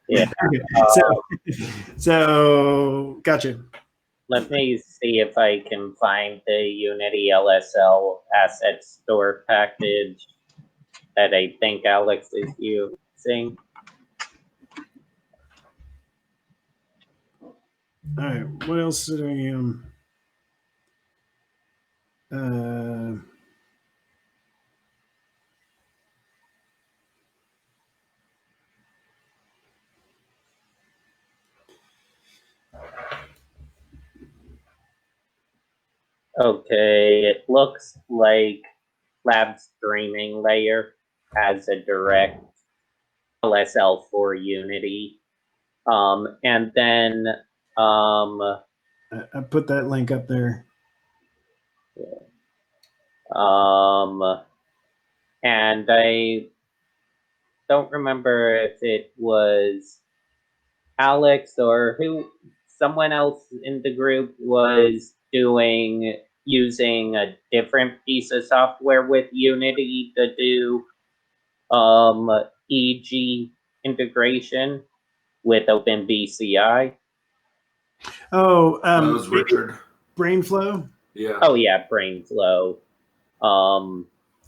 Yeah. Okay. So gotcha. Let me see if I can find the Unity LSL asset store package that I think Alex is using. All right. What else did I Okay, it looks like Lab Streaming Layer has a direct LSL for Unity. And then I put that link up there. And I don't remember if it was Alex or someone else in the group was using a different piece of software with Unity to do EG integration with OpenBCI. Oh, that was Richard. BrainFlow. Yeah. Oh yeah, BrainFlow.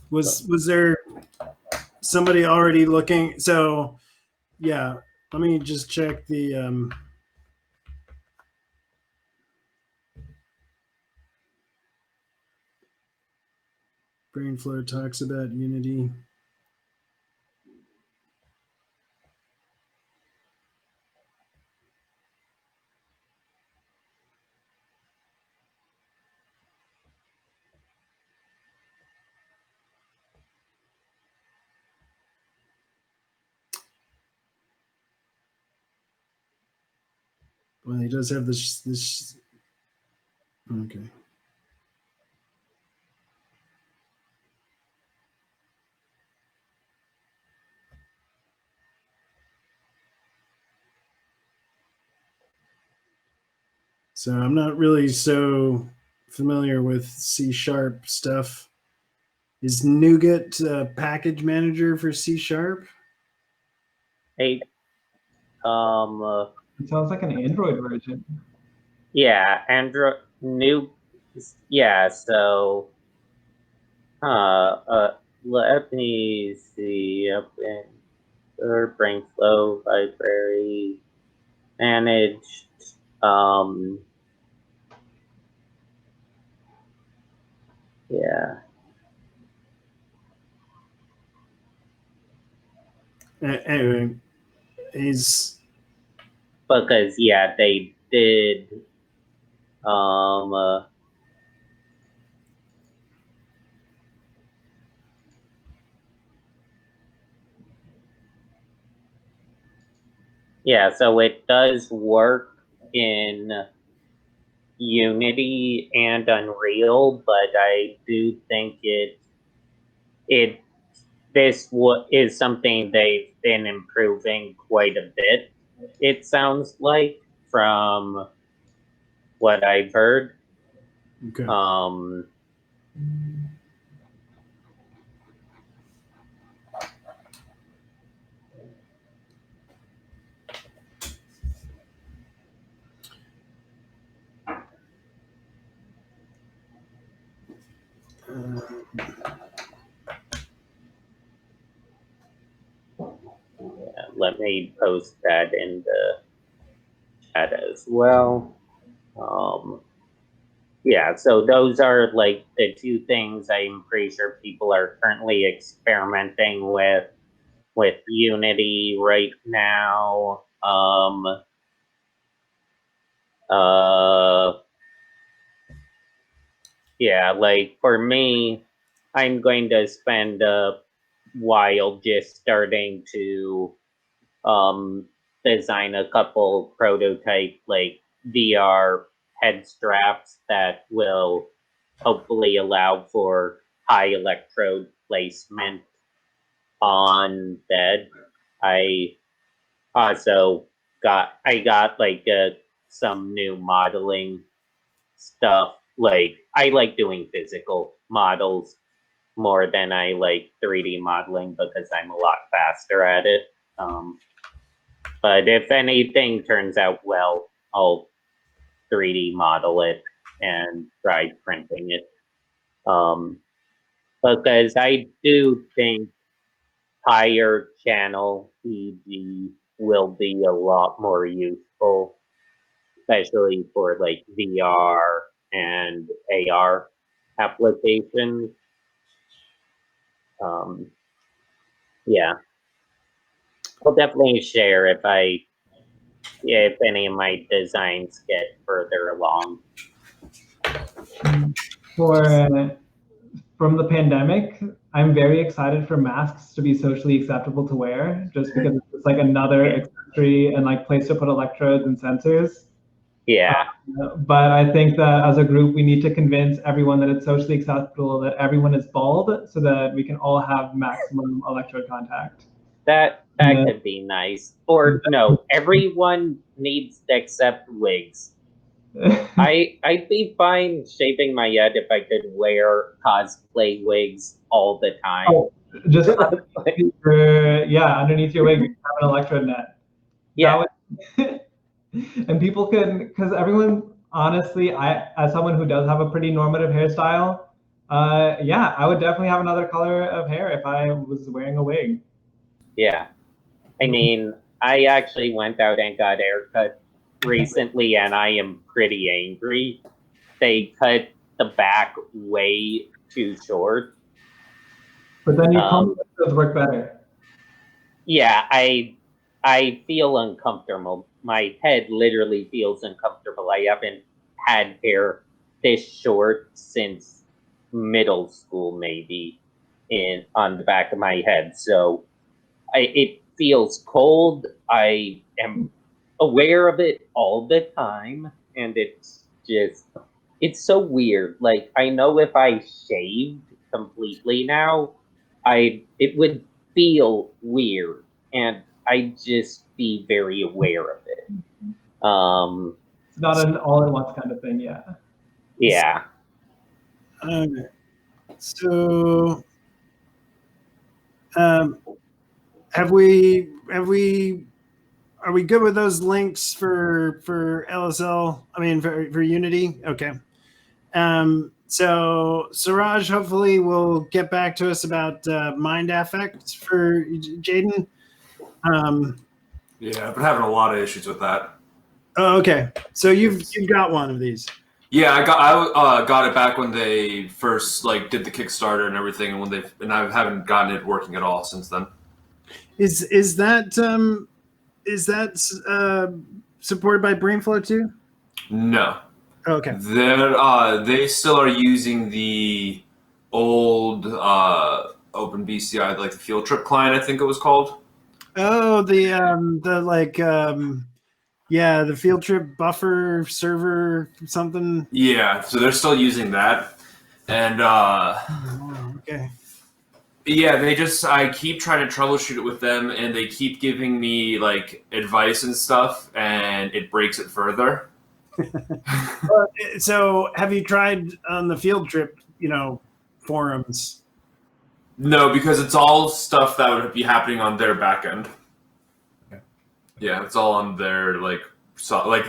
Was there somebody already looking? So yeah, let me just check the BrainFlow talks about Unity. Well, he does have this. Okay. So I'm not really so familiar with C# stuff. Is NuGet a package manager for C#? It sounds like an Android version. Yeah, so let me see up in their BrainFlow library managed yeah. Anyway, because yeah, they did yeah, so it does work in Unity and Unreal, but I do think this is something they've been improving quite a bit, it sounds like, from what I've heard. Okay. Let me post that in the chat as well. Yeah, so those are like the two things I'm pretty sure people are currently experimenting with Unity right now. Yeah, like for me, I'm going to spend a while just starting to design a couple prototype like VR head straps that will hopefully allow for high electrode placement on bed. I also got like some new modeling stuff. Like I like doing physical models more than I like 3D modeling because I'm a lot faster at it. But if anything turns out well, I'll 3D model it and try printing it. Because I do think higher channel EG will be a lot more useful, especially for like VR and AR applications. Yeah, I'll definitely share if any of my designs get further along. From the pandemic, I'm very excited for masks to be socially acceptable to wear, just because it's like another accessory and like place to put electrodes and sensors. Yeah. But I think that as a group, we need to convince everyone that it's socially acceptable that everyone is bald, so that we can all have maximum electrode contact. That could be nice. Or no, everyone needs to accept wigs. I'd be fine shaving my head if I could wear cosplay wigs all the time. Oh, just underneath your wig, you have an electrode net. Yeah. And people can, because everyone, honestly, as someone who does have a pretty normative hairstyle, yeah, I would definitely have another color of hair if I was wearing a wig. Yeah. I mean, I actually went out and got a haircut recently, and I am pretty angry. They cut the back way too short. But then you comb does work better. Yeah, I feel uncomfortable. My head literally feels uncomfortable. I haven't had hair this short since middle school, maybe, on the back of my head. So it feels cold. I am aware of it all the time, and it's so weird. Like I know if I shaved completely now, it would feel weird, and I'd just be very aware of it. It's not an all-at-once kind of thing, yeah. Yeah. Okay. So, are we good with those links for LSL? I mean, for Unity? Okay. So Suraj hopefully will get back to us about mind affect for Jaden. Yeah, I've been having a lot of issues with that. Oh, okay. So you've got one of these. Yeah, I got it back when they first like did the Kickstarter and everything, and I haven't gotten it working at all since then. Is that supported by BrainFlow too? No. Okay. They still are using the old Open BCI, like the Field Trip client, I think it was called. Oh, the Field Trip buffer server something. Yeah, so they're still using that, and okay. Yeah, I keep trying to troubleshoot it with them, and they keep giving me like advice and stuff, and it breaks it further. So have you tried on the Field Trip, forums? No, because it's all stuff that would be happening on their back end. Okay. Yeah, it's all on their like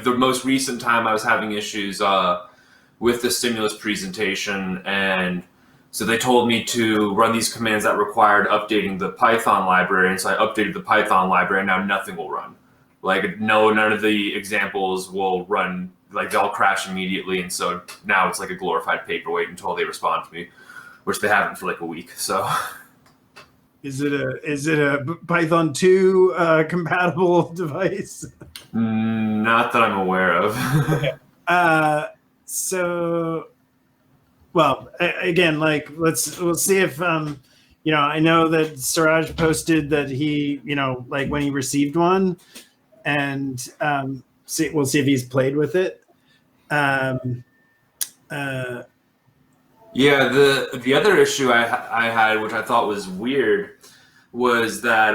the most recent time I was having issues with the stimulus presentation, and So they told me to run these commands that required updating the Python library, and so I updated the Python library, and now nothing will run. Like none of the examples will run, like they'll crash immediately, and so now it's like a glorified paperweight until they respond to me, which they haven't for like a week. So is it a Python 2 compatible device? Not that I'm aware of. So, well, again, like we'll see if I know that Siraj posted that he, like when he received one, and we'll see if he's played with it. Yeah, the other issue I had, which I thought was weird, was that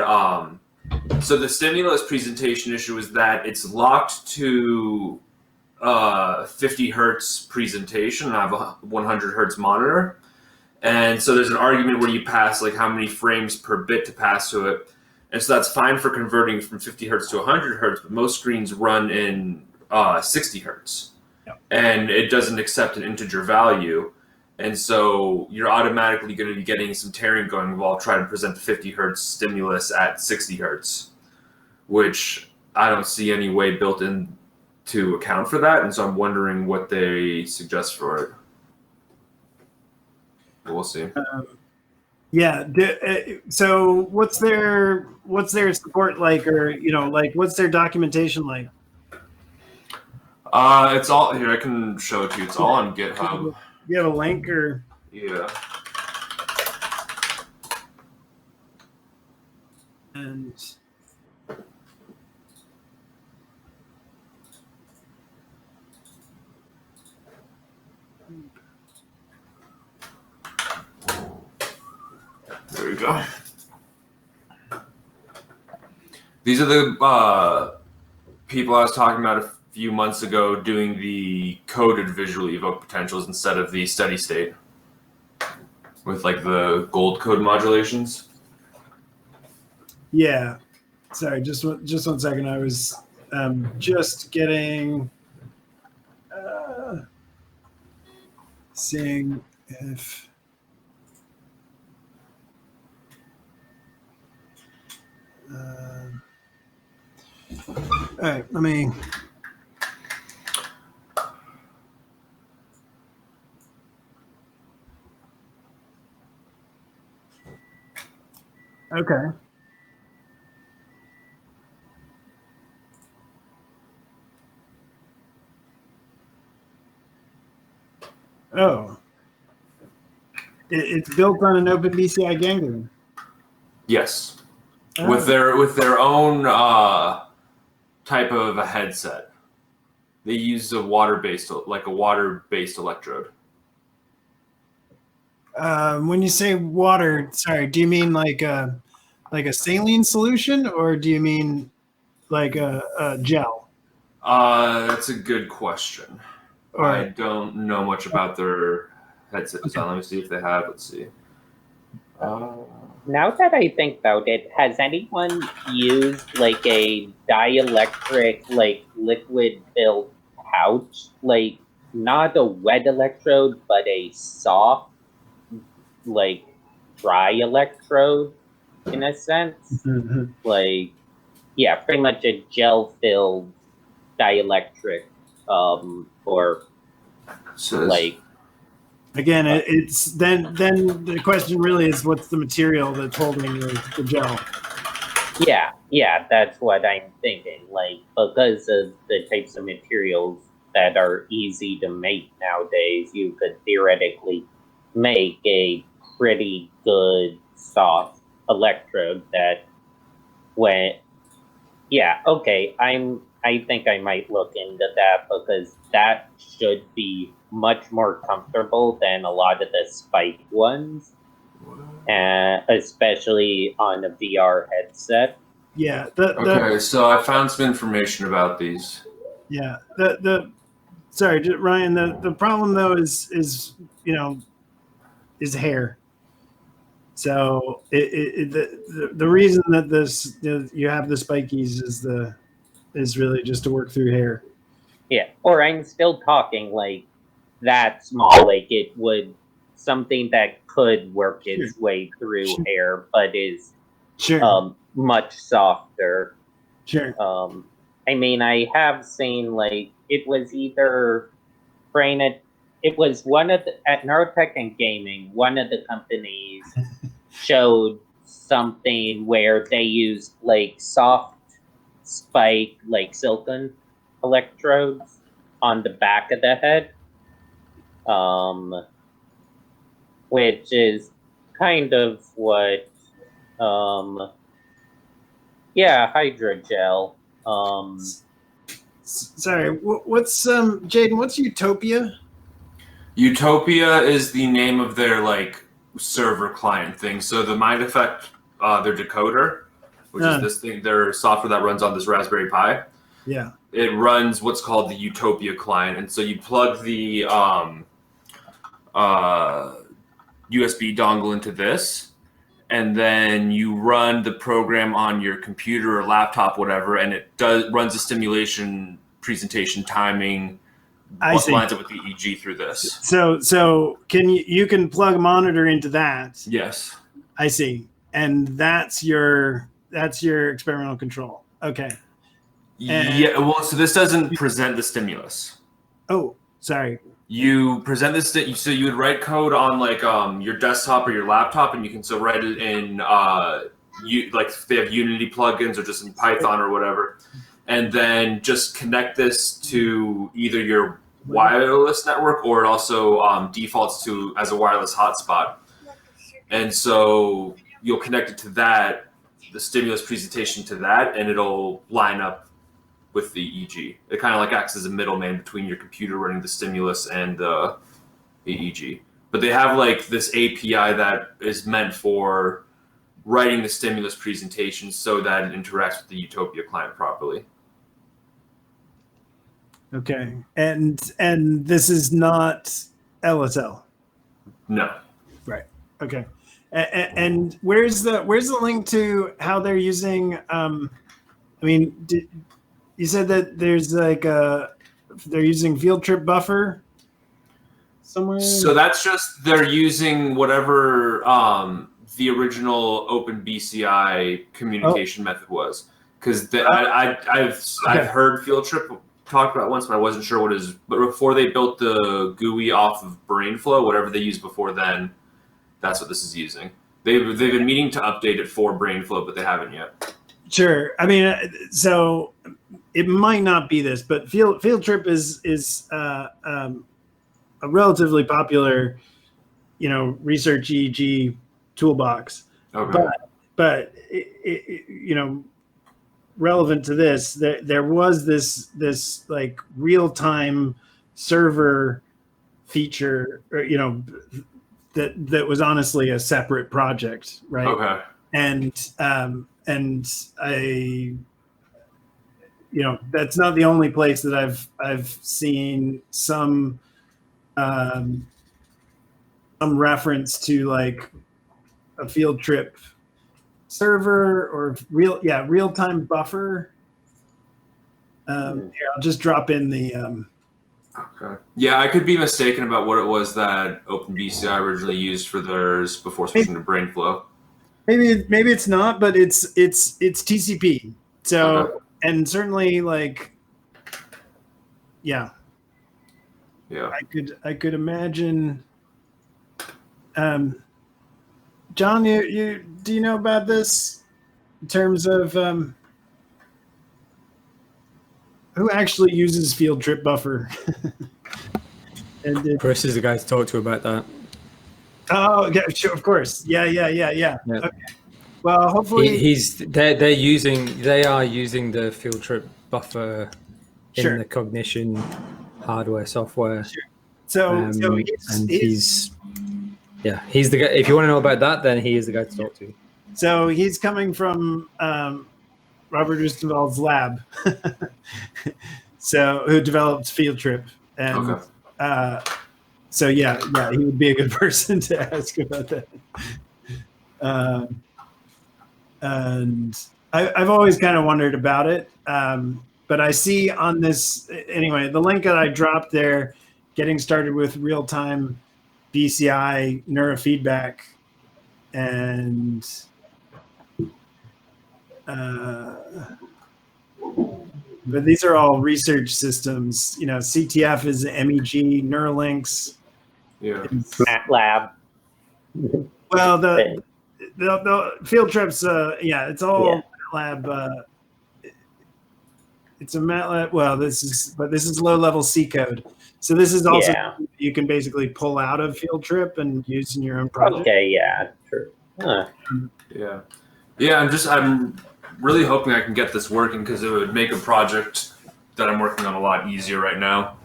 so the stimulus presentation issue is that it's locked to 50 hertz presentation. I have a 100 hertz monitor, and so there's an argument where you pass like how many frames per bit to pass to it, and so that's fine for converting from 50 hertz to 100 hertz, but most screens run in 60 hertz. Yep. And it doesn't accept an integer value. And so you're automatically going to be getting some tearing going while trying to present the 50 hertz stimulus at 60 hertz, which I don't see any way built in to account for that. And so I'm wondering what they suggest for it. We'll see. Yeah. So what's their support like, or like what's their documentation like? It's all here. I can show it to you. It's all on GitHub. You have a link, or? Yeah. And there we go. These are the people I was talking about a few months ago doing the coded visually evoked potentials instead of the steady state with like the gold code modulations. Yeah. Sorry, just 1 second. I was just getting seeing if all right, let me. Okay. Oh. It's built on an open BCI ganglion. Yes. Oh. With their own type of a headset. They use a water-based electrode. When you say water, sorry, do you mean like a saline solution, or do you mean like a gel? That's a good question. I don't know much about their headset design. Let me see if they have. Let's see. Now that I think about it, has anyone used like a dielectric, like liquid-filled pouch, like not a wet electrode, but a soft, like dry electrode, in a sense? Mm-hmm. Like, yeah, pretty much a gel-filled dielectric, or like. Again, it's then the question really is, what's the material that's holding the gel? Yeah, that's what I'm thinking. Like, because of the types of materials that are easy to make nowadays, you could theoretically make a pretty good soft electrode that I think I might look into that, because that should be much more comfortable than a lot of the spike ones, especially on a VR headset. Yeah. Okay, so I found some information about these. Yeah. Sorry, Ryan. The problem though is hair. So the reason that you have the spikies is really just to work through hair. Yeah, or I'm still talking like that small, like it would something that could work its way through air, but is much softer. I mean, I have seen like it was either it was one of the at Neurotech and Gaming, one of the companies showed something where they used like soft spike, like silicon electrodes on the back of the head, which is kind of what, hydrogel. Sorry, what's Jaden? What's Utopia? Utopia is the name of their like server client thing. So the Mind Effect, their decoder, which is this thing, their software that runs on this Raspberry Pi. Yeah. It runs what's called the Utopia client, and so you plug the USB dongle into this, and then you run the program on your computer or laptop, whatever, and it runs a stimulation presentation timing. Lines up with the EEG through this. So you can plug a monitor into that? Yes. I see, and that's your experimental control. Okay. Yeah. Well, so this doesn't present the stimulus. Oh, sorry. You present this. So you would write code on like your desktop or your laptop, and you can still write it in like if they have Unity plugins or just in Python or whatever, and then just connect this to either your wireless network or it also defaults to as a wireless hotspot. And so you'll connect it to that, the stimulus presentation to that, and it'll line up with the EEG. It kind of like acts as a middleman between your computer running the stimulus and the EEG. But they have like this API that is meant for writing the stimulus presentation so that it interacts with the Utopia client properly. Okay, and this is not LSL. No. Right. Okay. And where's the link to how they're using? I mean, you said that there's like they're using field trip buffer somewhere. So that's just they're using whatever the original Open BCI communication method was, because I've heard field trip talked about once, but I wasn't sure what it is. But before they built the GUI off of BrainFlow, whatever they used before then, that's what this is using. They've been meaning to update it for BrainFlow, but they haven't yet. Sure. I mean, so it might not be this, but field trip is a relatively popular, research EEG toolbox. Okay. But relevant to this, there was this like real-time server feature, that was honestly a separate project, right? Okay. And I, that's not the only place that I've seen some reference to like a field trip server or real-time buffer. Here, I'll just drop in the okay. Yeah, I could be mistaken about what it was that OpenBCI originally used for theirs before switching to BrainFlow. Maybe it's not, but it's TCP. So okay. And certainly like yeah. I could imagine. John, do you know about this in terms of who actually uses field trip buffer? Chris is the guy to talk to about that. Oh, yeah, sure, of course. Yeah. Okay. Well, hopefully they are using the field trip buffer in the cognition hardware software. Sure. So he's the guy. If you want to know about that, then he is the guy to talk to. So he's coming from Robert Oostendahl's lab, who developed Field Trip, and so he would be a good person to ask about that. And I've always kind of wondered about it, but I see on this anyway. The link that I dropped there, getting started with real-time BCI neurofeedback, and but these are all research systems. You know, CTF is MEG, Neuralinks. Yeah. MATLAB. Well, the field trips, it's all MATLAB. It's a MATLAB. Well, this is low-level C code. So this is also you can basically pull out of field trip and use in your own project. Okay, yeah, true. Huh. Yeah. I'm really hoping I can get this working because it would make a project that I'm working on a lot easier right now.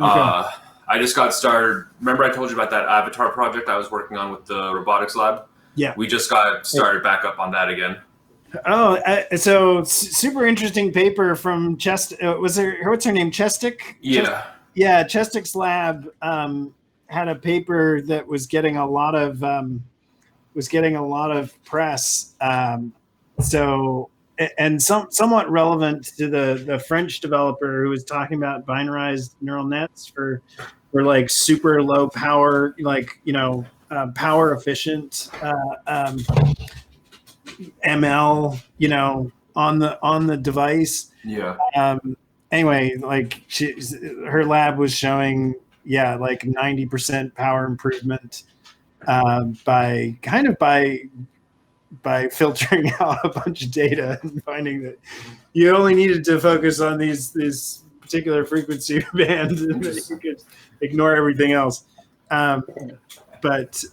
Okay. I just got started. Remember I told you about that avatar project I was working on with the robotics lab? Yeah. We just got started back up on that again. Oh, so super interesting paper from what's her name? Chestic? Yeah. Yeah, Chestic's lab had a paper that was getting a lot of press. Somewhat relevant to the French developer who was talking about binarized neural nets for like super low power, like power efficient ML, on the device. Yeah. Anyway, like her lab was showing, like 90% power improvement by filtering out a bunch of data and finding that you only needed to focus on these particular frequency bands and that you could ignore everything else. But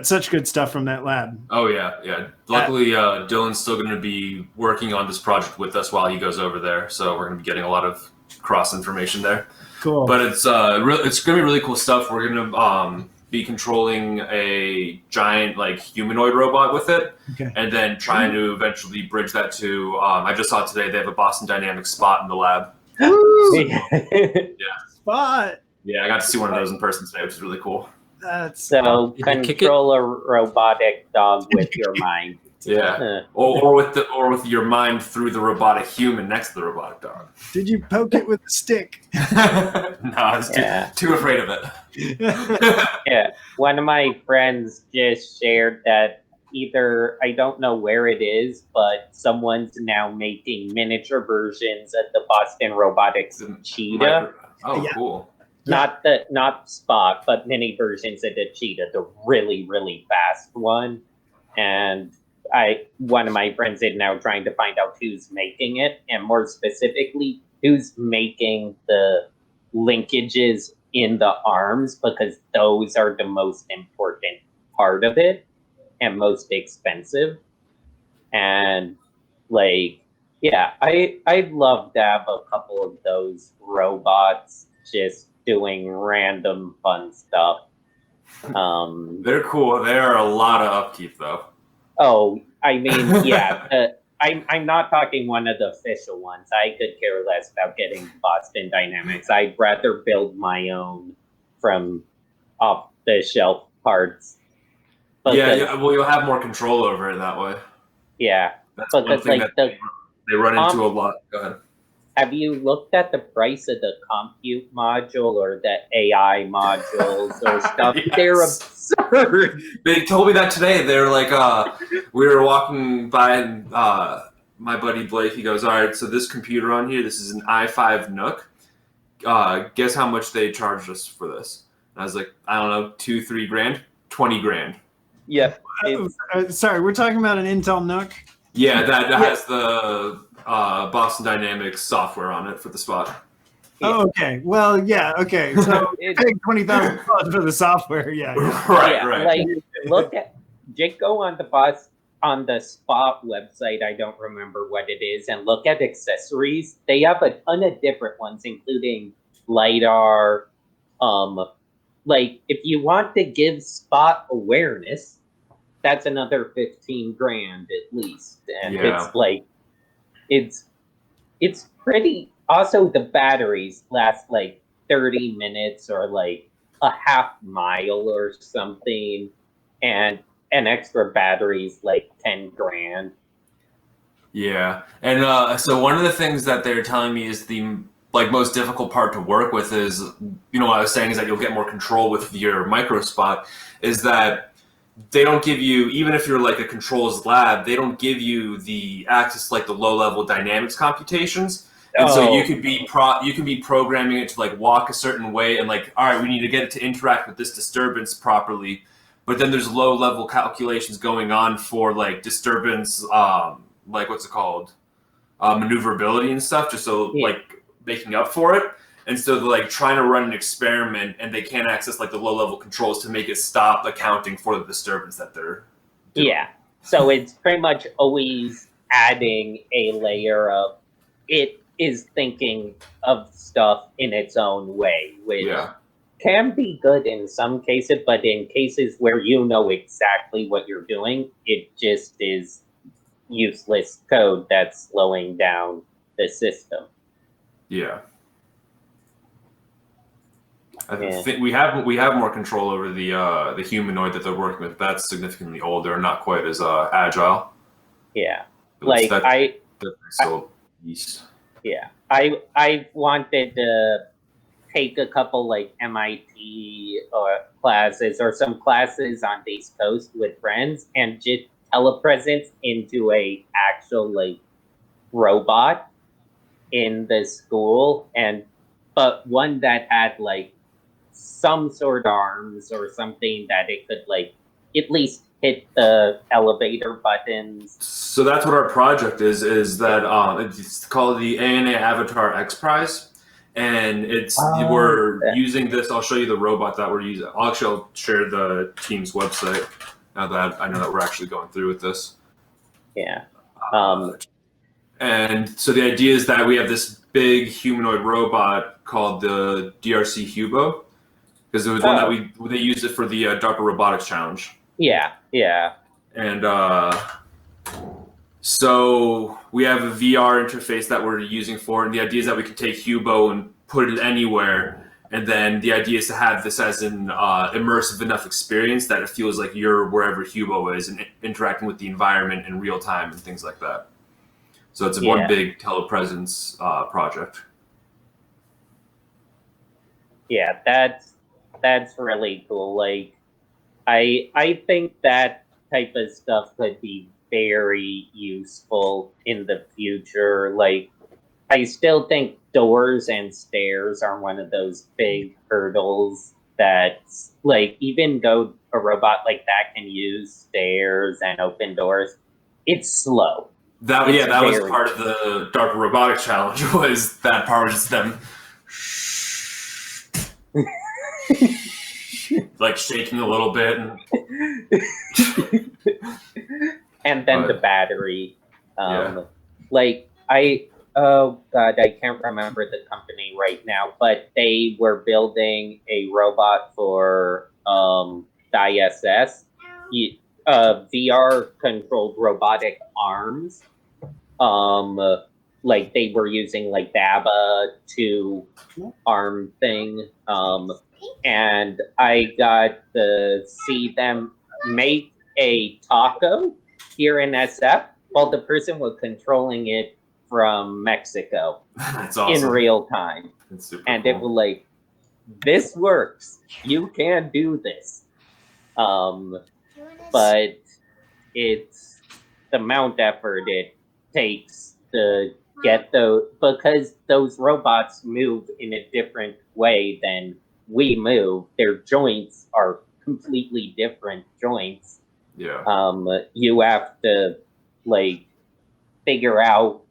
such good stuff from that lab. Oh yeah. Luckily, Dylan's still going to be working on this project with us while he goes over there, so we're going to be getting a lot of cross information there. Cool. But it's going to be really cool stuff. We're going to be controlling a giant like humanoid robot with it, and then trying to eventually bridge that to. I just saw today they have a Boston Dynamics Spot in the lab. Spot. Yeah, I got to see one of those in person today, which is really cool. So control a robotic dog with your mind. Yeah, or with your mind through the robotic human next to the robotic dog. Did you poke it with a stick? No, I was too afraid of it. Yeah, one of my friends just shared that I don't know where it is, but someone's now making miniature versions of the Boston Robotics Cheetah. Cool. Not Spot, but mini versions of the Cheetah, the really, really fast one. And one of my friends is now trying to find out who's making it, and more specifically, who's making the linkages in the arms, because those are the most important part of it and most expensive. And I'd love to have a couple of those robots just doing random fun stuff. They're cool. They are a lot of upkeep, though. Oh, I mean, yeah. I'm not talking one of the official ones. I could care less about getting Boston Dynamics. I'd rather build my own from off-the-shelf parts. Well, you'll have more control over it that way. Yeah. That's one thing that they run into a lot. Go ahead. Have you looked at the price of the compute module or the AI modules or stuff? Yes. They're absurd. They told me that today. They're like, we were walking by and my buddy Blake, he goes, all right, so this computer on here, this is an i5 Nook. Guess how much they charged us for this? And I was like, I don't know, $2-3 grand, 20 grand. Yeah. Sorry, we're talking about an Intel Nook? Yeah, that has the Boston Dynamics software on it for the Spot. Yeah. Oh, okay. Well, yeah, okay. So paying $20,000 for the software, yeah. Right. Like, just go on the Spot website, I don't remember what it is, and look at accessories. They have a ton of different ones, including LiDAR. Like, if you want to give Spot awareness, that's another 15 grand at least. And it's like, it's pretty. Also, the batteries last like 30 minutes or like a half mile or something, and an extra battery's like 10 grand. Yeah, and so one of the things that they're telling me is like most difficult part to work with is, you know, what I was saying is that you'll get more control with your microspot, is that they don't give you, even if you're like a controls lab, they don't give you the access to like the low-level dynamics computations. And so you could be programming it to like walk a certain way and like, all right, we need to get it to interact with this disturbance properly. But then there's low-level calculations going on for like disturbance, like what's it called, maneuverability and stuff, just so like making up for it. And so they're like trying to run an experiment, and they can't access like the low-level controls to make it stop accounting for the disturbance that they're doing. Yeah. So it's pretty much always adding a layer of it is thinking of stuff in its own way, which can be good in some cases, but in cases where you know exactly what you're doing, it just is useless code that's slowing down the system. Yeah. I think we have more control over the humanoid that they're working with. That's significantly older and not quite as agile. Yeah, But like I wanted to take a couple like MIT classes or some classes on the East Coast with friends and just telepresence into a actual like robot in the school, but one that had like some sort of arms or something that it could like at least hit the elevator buttons. So that's what our project is that it's called the ANA Avatar X Prize, and we're using this. I'll show you the robot that we're using. I'll share the team's website now that I know that we're actually going through with this. Yeah. And so the idea is that we have this big humanoid robot called the DRC Hubo, because it was one that they used it for the DARPA Robotics Challenge. Yeah, yeah. And so we have a VR interface that we're using for it. And the idea is that we can take Hubo and put it anywhere. And then the idea is to have this as an immersive enough experience that it feels like you're wherever Hubo is and interacting with the environment in real time and things like that. So it's one big telepresence project. Yeah, that's really cool. Like, I think that type of stuff could be very useful in the future. Like, I still think doors and stairs are one of those big hurdles that, like, even though a robot like that can use stairs and open doors, it's slow. That was part of the DARPA Robotics Challenge. Was that part was just them like shaking a little bit, and then the battery. Like oh god, I can't remember the company right now, but they were building a robot for the ISS. VR controlled robotic arms. Like they were using like the ABBA 2 arm thing. And I got to see them make a taco here in SF while the person was controlling it from Mexico. That's awesome. In real time. That's super and cool. It was like, this works. You can do this. But it's the amount of effort it takes to get because those robots move in a different way than we move. Their joints are completely different joints. Yeah. You have to like figure out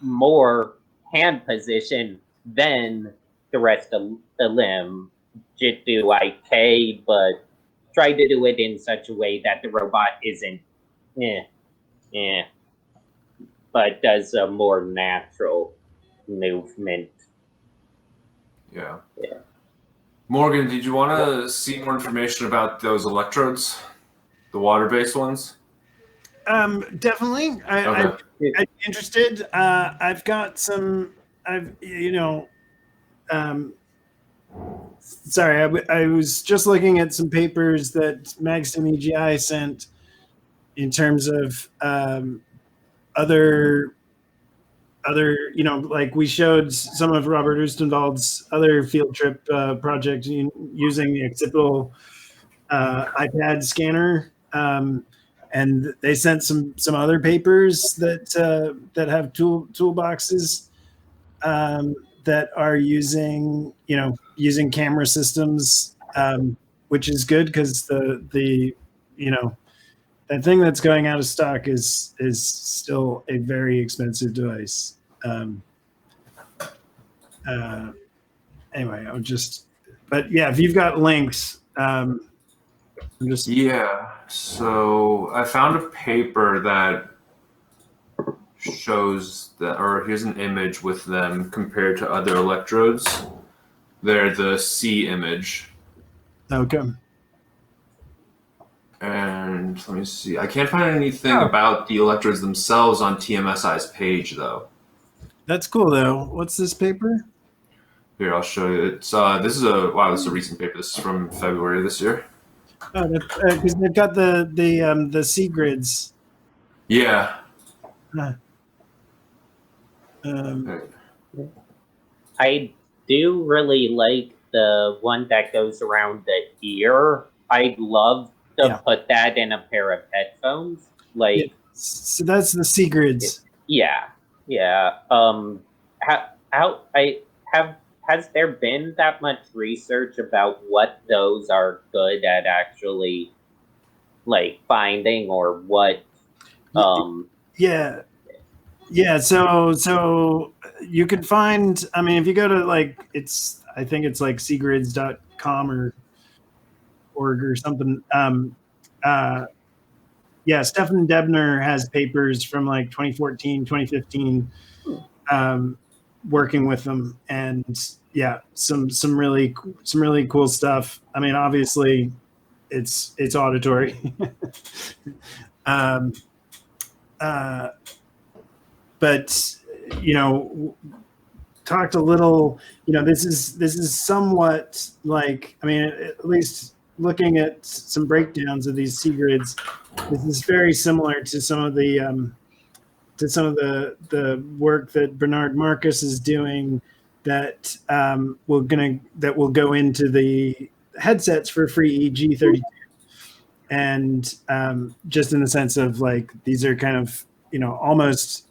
more hand position than the rest of the limb. Just do IK, but try to do it in such a way that the robot isn't but does a more natural movement. Yeah. Morgan, did you want to see more information about those electrodes, the water-based ones? Definitely. I'd be interested. I've got some. Sorry, I was just looking at some papers that Magstem EGI sent in terms of other other, like we showed some of Robert Oostenwald's other field trip project using the occipital iPad scanner, and they sent some other papers that have toolboxes that are using camera systems, which is good because the that thing that's going out of stock is still a very expensive device. Anyway, but yeah, if you've got links, yeah. So I found a paper that shows that, or here's an image with them compared to other electrodes. They're the C image. Okay. And let me see. I can't find anything about the electrodes themselves on TMSI's page, though. That's cool, though. What's this paper? Here, I'll show you. It's this is a recent paper. This is from February this year. Oh, because they've got the C grids. Yeah. I do really like the one that goes around the ear. I'd love to put that in a pair of headphones. Like, so that's the C grids. Yeah. Has there been that much research about what those are good at actually, like, finding, or what? Yeah. So you can find. I mean, if you go to I think it's like cgrids.com or org or something. Stefan Debner has papers from like 2014, 2015, working with them, and some really cool stuff. I mean, obviously, it's auditory, but talked a little. This is somewhat like, I mean, at least looking at some breakdowns of these C grids, this is very similar to some of the work that Bernard Marcus is doing that will go into the headsets for free EG32, and just in the sense of like these are kind of almost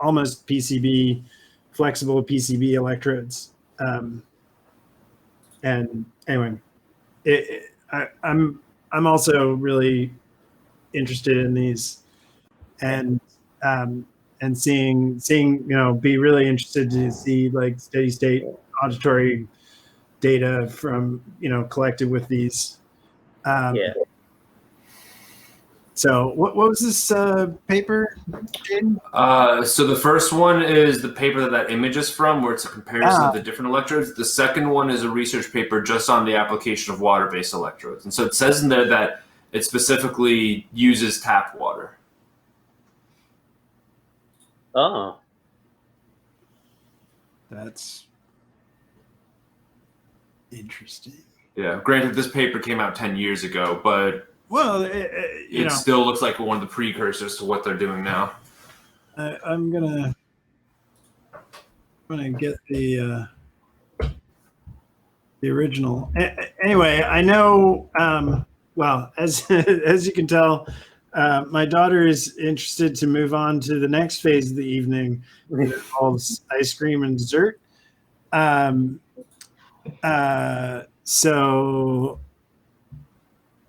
PCB, flexible PCB electrodes, and anyway, I'm also really interested in these, and seeing be really interested to see like steady state auditory data from collected with these. So what was this paper, Jaden? So the first one is the paper that image is from, where it's a comparison of the different electrodes. The second one is a research paper just on the application of water-based electrodes. And so it says in there that it specifically uses tap water. Oh. That's interesting. Yeah, granted, this paper came out 10 years ago, but it still looks like one of the precursors to what they're doing now. I'm gonna get the original. Anyway, I know. Well, as you can tell, my daughter is interested to move on to the next phase of the evening, which involves ice cream and dessert.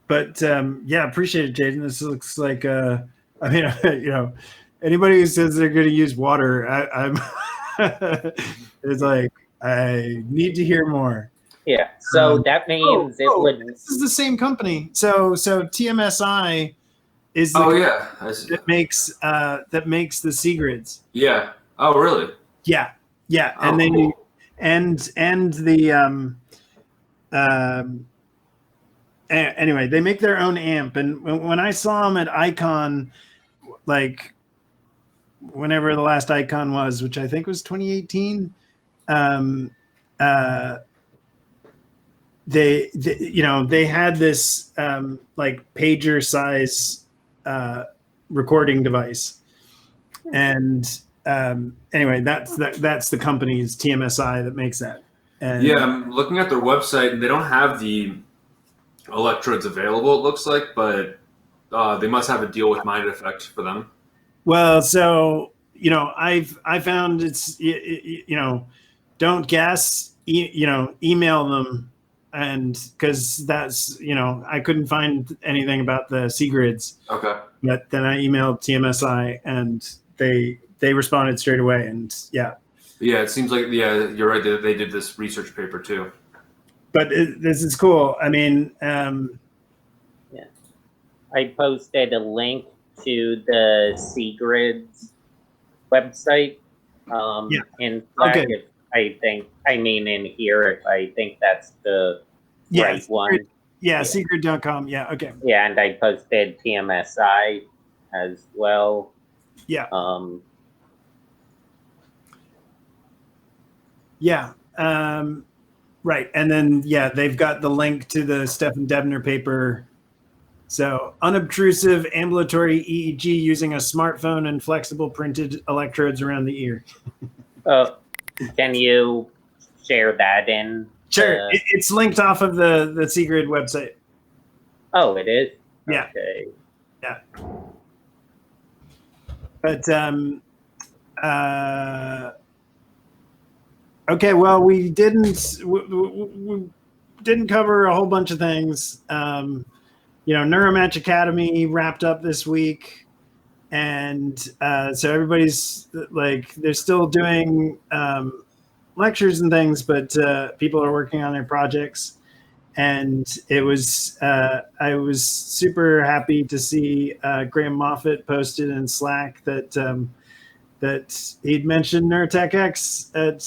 But appreciate it, Jaden. This looks like I mean, anybody who says they're going to use water, I'm it's like I need to hear more. Yeah. So that means it would. This is the same company. So TMSI is the that makes the C grids. Yeah. Oh, really? Yeah. Oh, and then cool. and the anyway, they make their own amp, and when I saw them at Icon, like whenever the last Icon was, which I think was 2018, they had this like pager size recording device, and anyway, that's the company's TMSI that makes that. And yeah, I'm looking at their website, and they don't have the electrodes available, it looks like, but they must have a deal with Mind Effect for them. Well, so I found it's don't guess, email them, and because that's I couldn't find anything about the C-grids. Okay. But then I emailed TMSI, and they responded straight away, and yeah. Yeah, it seems like you're right. They did this research paper too. But this is cool. I mean, yeah, I posted a link to the C-grids website. In Slack, okay. if in here, if I think that's the right one. Yeah, secret.com. Yeah, okay. Yeah, and I posted TMSI as well. Yeah. Right. And then, they've got the link to the Stefan Debner paper. So, unobtrusive ambulatory EEG using a smartphone and flexible printed electrodes around the ear. Can you share that in? Sure. It's linked off of the C-Grid website. Oh, it is? Yeah. Okay. Yeah. But, okay, well, we didn't cover a whole bunch of things. Neuromatch Academy wrapped up this week, and so everybody's they're still doing lectures and things, but people are working on their projects. And it was I was super happy to see Graham Moffat posted in Slack that he'd mentioned NeurotechX at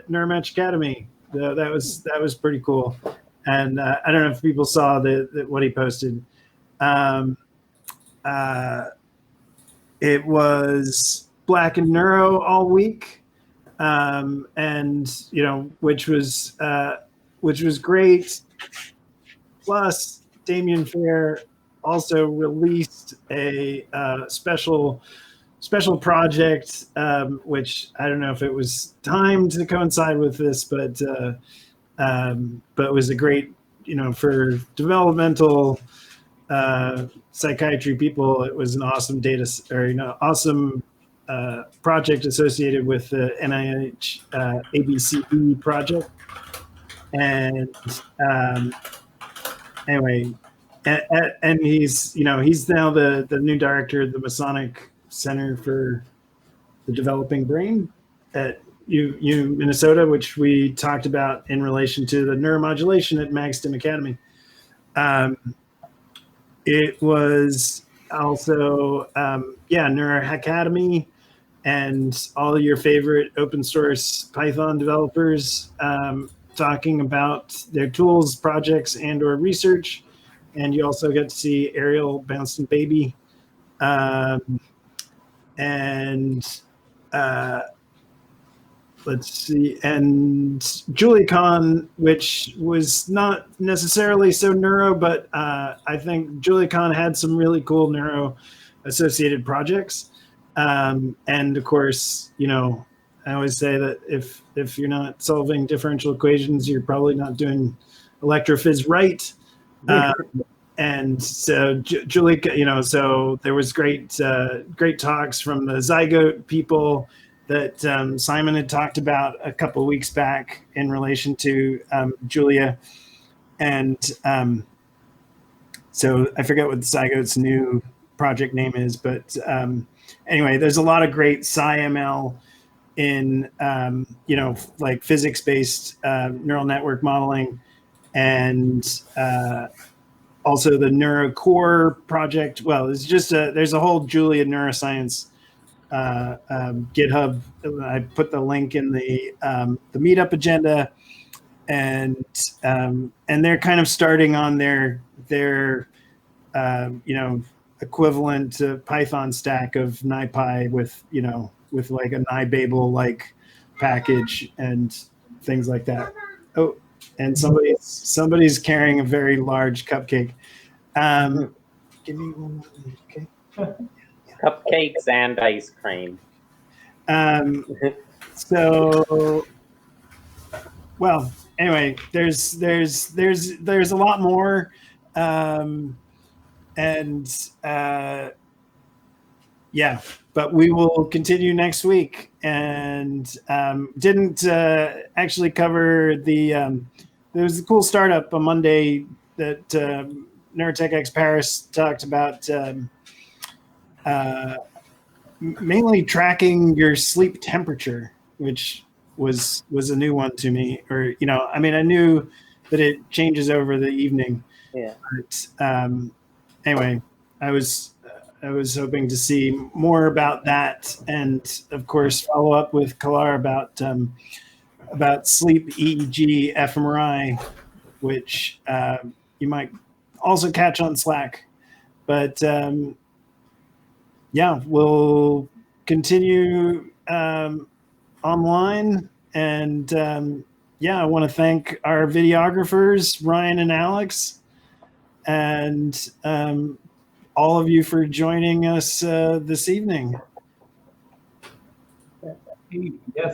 Neuromatch Academy. That was pretty cool. And I don't know if people saw what he posted. It was Black and Neuro all week, and which was great. Plus, Damien Fair also released a special project, which I don't know if it was timed to coincide with this, but it was a great, for developmental psychiatry people, it was an awesome awesome project associated with the NIH ABCD project. And anyway, and he's now the new director of the Masonic Center for the Developing Brain at Minnesota, which we talked about in relation to the neuromodulation at MagStim Academy. It was also Neuro Academy and all of your favorite open source Python developers talking about their tools, projects, and or research. And you also get to see Ariel Bouncing Baby. Let's see, and JulieCon, which was not necessarily so neuro, but I think JulieCon had some really cool neuro associated projects. And of course, I always say that if you're not solving differential equations, you're probably not doing electrophys right. And so Julie, so there was great talks from the Zygote people that Simon had talked about a couple of weeks back in relation to Julia. And so I forget what the Zygote's new project name is, but anyway, there's a lot of great SciML in, like physics-based neural network modeling, and also the NeuroCore project. Well, it's just there's a whole Julia Neuroscience GitHub. I put the link in the meetup agenda, and they're kind of starting on their equivalent to Python stack of NiPy with like a NiBabel like package and things like that. Oh, and somebody's carrying a very large cupcake. Give me one. Okay. Cupcakes and ice cream. So, well, anyway, there's a lot more, yeah, but we will continue next week, and didn't actually cover the. There was a cool startup on Monday that NeurotechX Paris talked about. Mainly tracking your sleep temperature, which was a new one to me. Or I mean, I knew that it changes over the evening. Yeah. But anyway, I was hoping to see more about that, and of course follow up with Kalar about sleep EEG fMRI, which you might also catch on Slack. But yeah, we'll continue online. And yeah, I want to thank our videographers, Ryan and Alex, and all of you for joining us this evening. Yes.